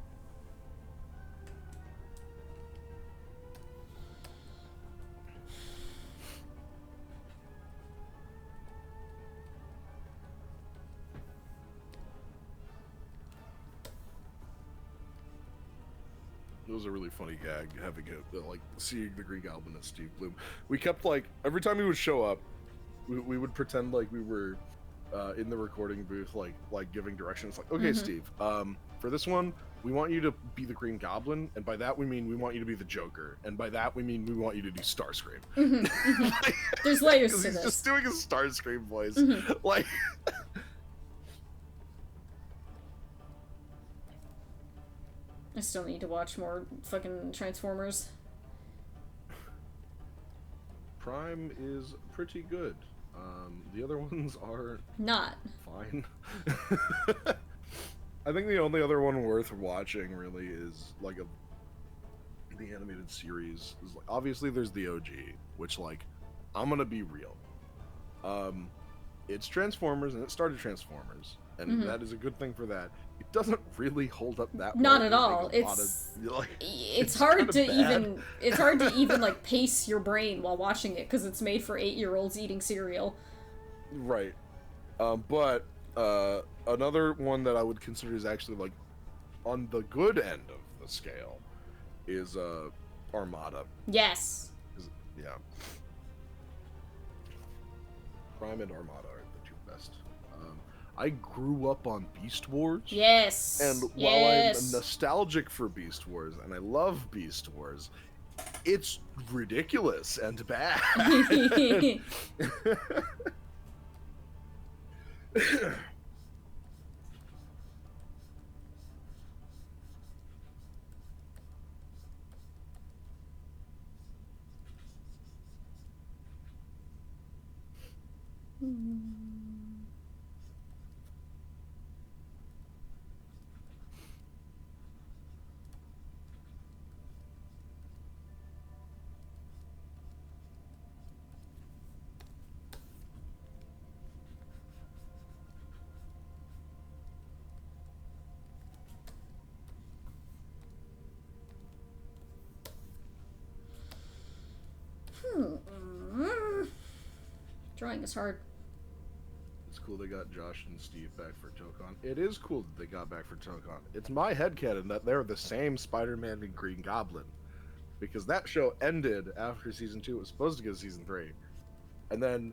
It was a really funny gag having it, like seeing the Green Goblin as Steve Bloom. We kept like every time he would show up, we would pretend like we were in the recording booth, like giving directions. Like, okay, Steve, for this one, we want you to be the Green Goblin, and by that we mean we want you to be the Joker, and by that we mean we want you to do Starscream. There's layers to He's this. just doing a Starscream voice, like. I still need to watch more fucking Transformers. Prime is pretty good. The other ones are Not. fine. I think the only other one worth watching really is like the animated series. Is like, obviously there's the OG, which like I'm gonna be real. It's Transformers and it started Transformers, and that is a good thing for that. It doesn't really hold up that Not well. at all. It's hard to even like pace your brain while watching it because it's made for 8-year-olds eating cereal. Right. But another one that I would consider is actually like on the good end of the scale is Armada. Yes. Yeah. Prime and Armada are the two best. I grew up on Beast Wars. Yes. And while I'm nostalgic for Beast Wars, and I love Beast Wars, it's ridiculous and bad. Drawing is hard. It's cool they got Josh and Steve back for Tokon. It is cool that they got back for Tokon. It's my headcanon that they're the same Spider-Man and Green Goblin. Because that show ended after season 2. It was supposed to go to season 3. And then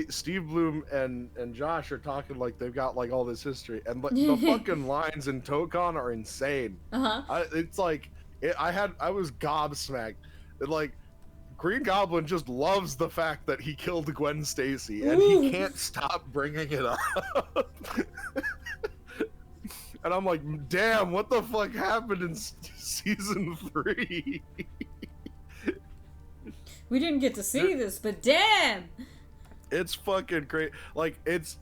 Steve Bloom and Josh are talking like they've got like all this history. And the fucking lines in Tokon are insane. It's like, I was gobsmacked. Like, Green Goblin just loves the fact that he killed Gwen Stacy, and he can't stop bringing it up. And I'm like, damn, what the fuck happened in season 3? We didn't get to see this, but damn! It's fucking great. Like, there's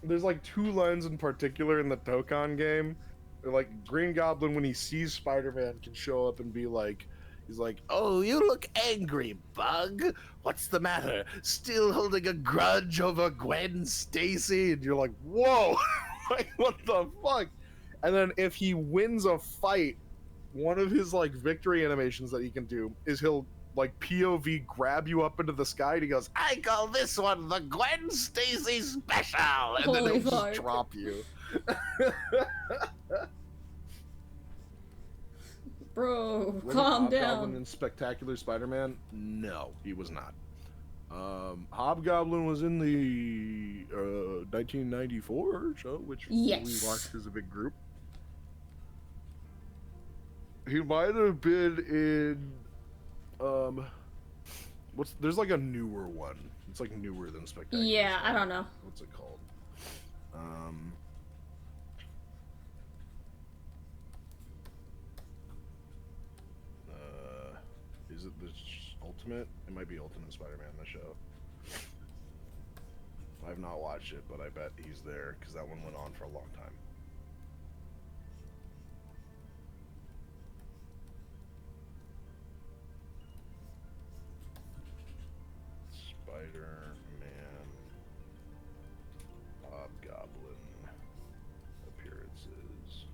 like 2 lines in particular in the Tokon game. Like, Green Goblin, when he sees Spider-Man, can show up and be like, he's like, oh, you look angry, Bug. What's the matter? Still holding a grudge over Gwen Stacy? And you're like, whoa, like, what the fuck? And then if he wins a fight, one of his, like, victory animations that he can do is he'll, like, POV grab you up into the sky, and he goes, I call this one the Gwen Stacy Special! And then he'll just drop you. Bro, Was calm Hobgoblin down. in Spectacular Spider-Man? No, he was not. Hobgoblin was in the 1994 show, which Yes. we watched as a big group. He might have been in there's like a newer one. It's like newer than Spectacular. Yeah, I Spider-Man. don't know. What's it called? Is it the Ultimate? It might be Ultimate Spider-Man, the show. I've not watched it, but I bet he's there because that one went on for a long time. Spider-Man Hobgoblin appearances.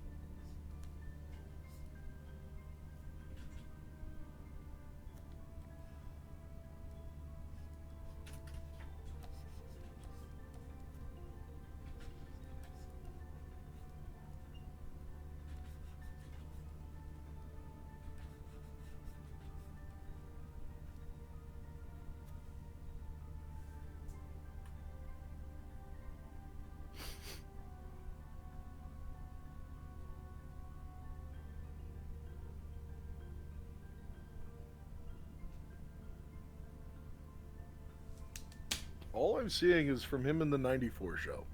All I'm seeing is from him in the 94 show.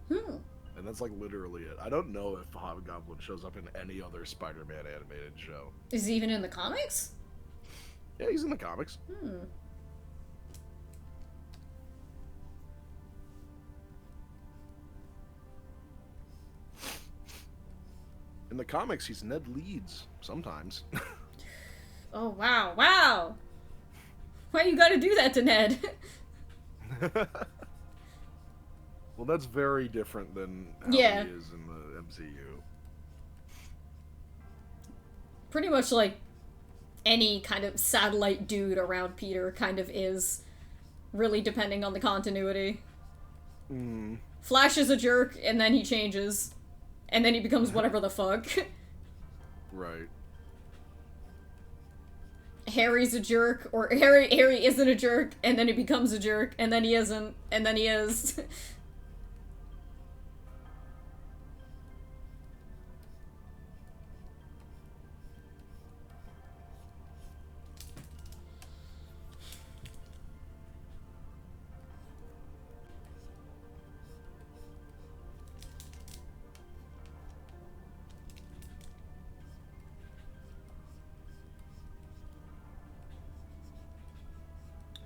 And that's like literally it. I don't know if Hobgoblin shows up in any other Spider-Man animated show. Is he even in the comics? Yeah, he's in the comics. In the comics, he's Ned Leeds sometimes. Oh, wow, wow! Why you gotta do that to Ned? Well, that's very different than how Yeah. he is in the MCU. Pretty much like any kind of satellite dude around Peter kind of is, really depending on the continuity. Flash is a jerk, and then he changes, and then he becomes whatever the fuck. Right. Harry's a jerk, or Harry isn't a jerk, and then he becomes a jerk, and then he isn't, and then he is.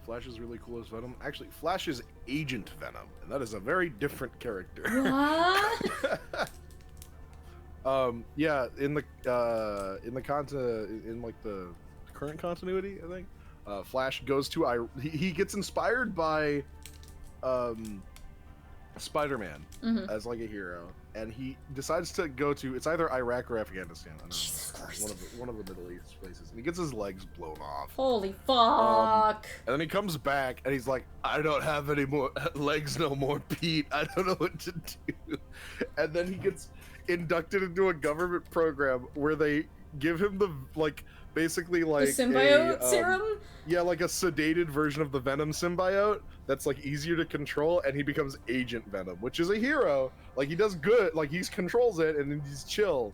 Flash is really cool as Venom. Actually, Flash is Agent Venom, and that is a very different character. What? Yeah, in the current continuity, I think, Flash goes to he gets inspired by Spider-Man as like a hero, and he decides to go to, it's either Iraq or Afghanistan. I don't know. Jesus Christ. One of the Middle East places, and he gets his legs blown off. Holy fuck. And then he comes back and he's like, I don't have any more legs no more, Pete. I don't know what to do. And then he gets inducted into a government program where they give him the, like, basically like The symbiote serum? Yeah, like a sedated version of the Venom symbiote that's like easier to control, and he becomes Agent Venom, which is a hero. Like, he does good, like he controls it and he's chill.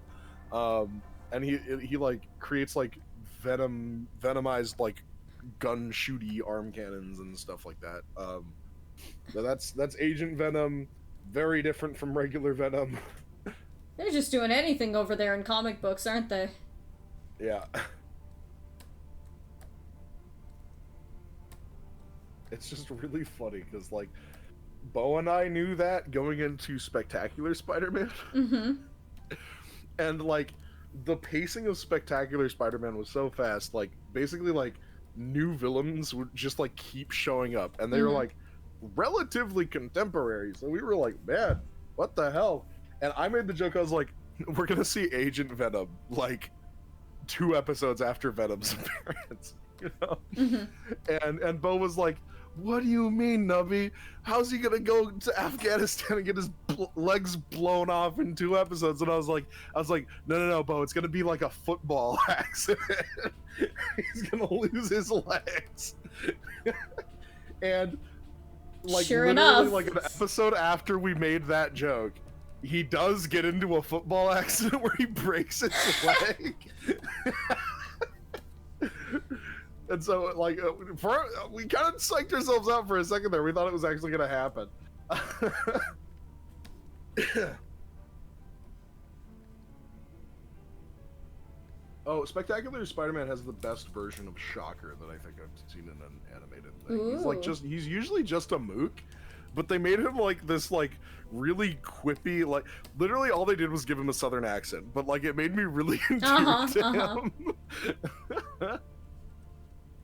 And he like creates like venomized like gun shooty arm cannons and stuff like that. But that's Agent Venom, very different from regular Venom. They're just doing anything over there in comic books, aren't they? Yeah. It's just really funny because like Bo and I knew that going into Spectacular Spider-Man. And like the pacing of Spectacular Spider-Man was so fast, like basically like new villains would just like keep showing up, and they were like relatively contemporary, so we were like, man, what the hell? And I made the joke, I was like, we're gonna see Agent Venom like 2 episodes after Venom's appearance, you know? And Bo was like, what do you mean, Nubby? How's he gonna go to Afghanistan and get his legs blown off in 2 episodes? And I was like, no, Bo, it's gonna be like a football accident. He's gonna lose his legs. And like Sure literally enough. like an episode after we made that joke, he does get into a football accident where he breaks his leg. And so, like, we kind of psyched ourselves out for a second there. We thought it was actually going to happen. Oh, Spectacular Spider-Man has the best version of Shocker that I think I've seen in an animated thing. He's like he's usually just a mook, but they made him like this like really quippy, like literally all they did was give him a southern accent, but like it made me really endeared to him.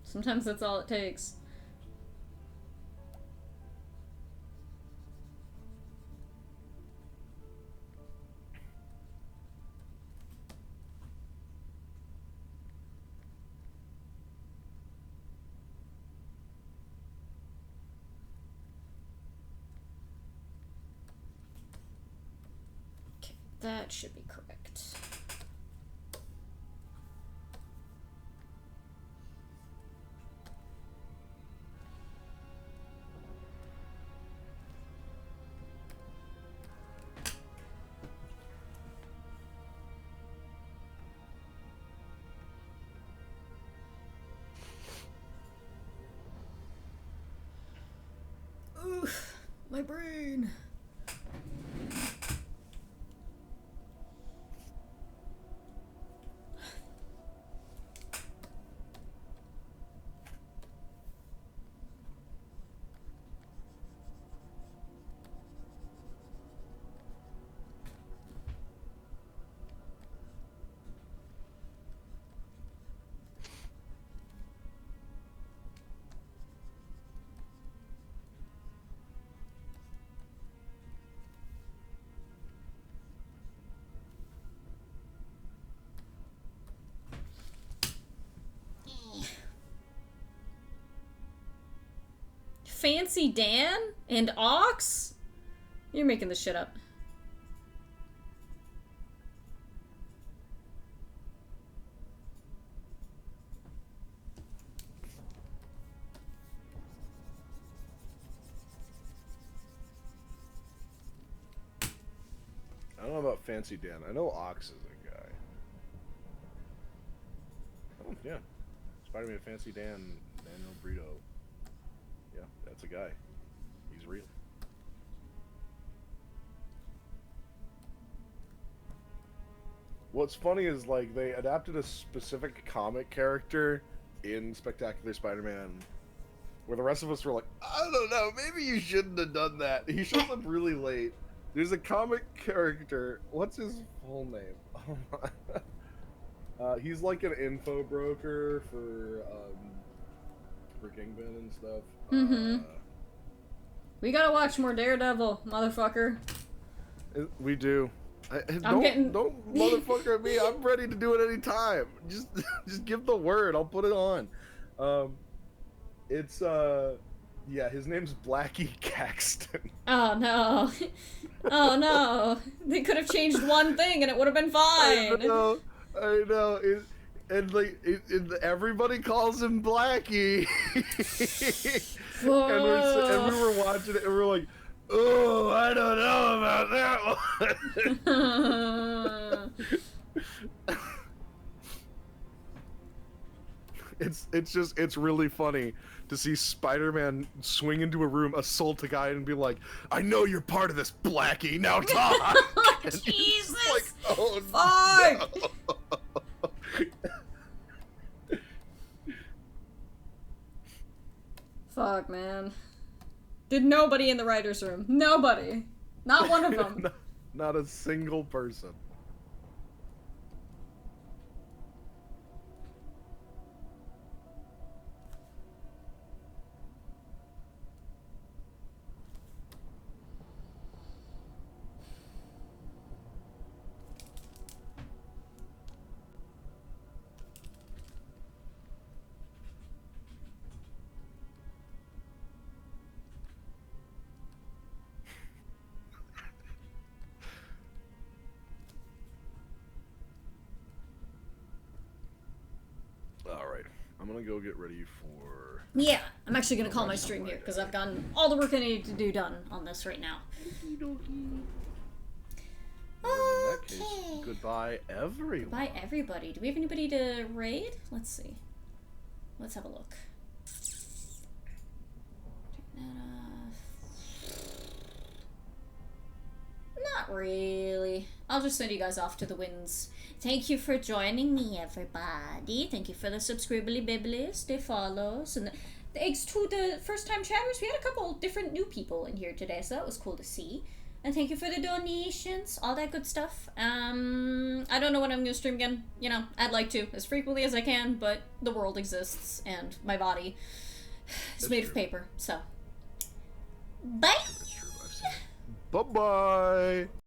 Sometimes that's all it takes. Okay, that should be correct. Oof, my brain. Fancy Dan and Ox? You're making this shit up. I don't know about Fancy Dan. I know Ox is a guy. Oh, yeah. Spider-Man Fancy Dan, Daniel Brito. Yeah, that's a guy. He's real. What's funny is, like, they adapted a specific comic character in Spectacular Spider-Man where the rest of us were like, I don't know, maybe you shouldn't have done that. He shows up really late. There's a comic character. What's his full name? He's like an info broker for Kingpin and stuff. Mm-hmm. We gotta watch more Daredevil, motherfucker. We do. Don't motherfucker at me. I'm ready to do it anytime. Just give the word. I'll put it on. It's yeah, his name's Blackie Caxton. Oh no. Oh no. They could have changed one thing and it would have been fine. I know. And everybody calls him Blackie. and we were watching it and we were like, oh, I don't know about that one. It's really funny to see Spider-Man swing into a room, assault a guy, and be like, I know you're part of this, Blackie, now talk! Oh, Jesus! Like, oh, fuck! No. Fuck, man. Did nobody in the writer's room. Nobody. Not one of them. Not a single person. I'm gonna go get ready for. Yeah, I'm actually gonna call my stream here because I've gotten all the work I needed to do done on this right now. In that case, goodbye, everyone. Goodbye, everybody. Do we have anybody to raid? Let's see. Let's have a look. Check that off. Not really. I'll just send you guys off to the winds. Thank you for joining me, everybody. Thank you for the subscribly bibblies, the follows, and the thanks to the first-time chatters. We had a couple different new people in here today, so that was cool to see. And thank you for the donations, all that good stuff. I don't know when I'm gonna stream again. You know, I'd like to, as frequently as I can, but the world exists, and my body is made of paper, so. Bye! Bye-bye!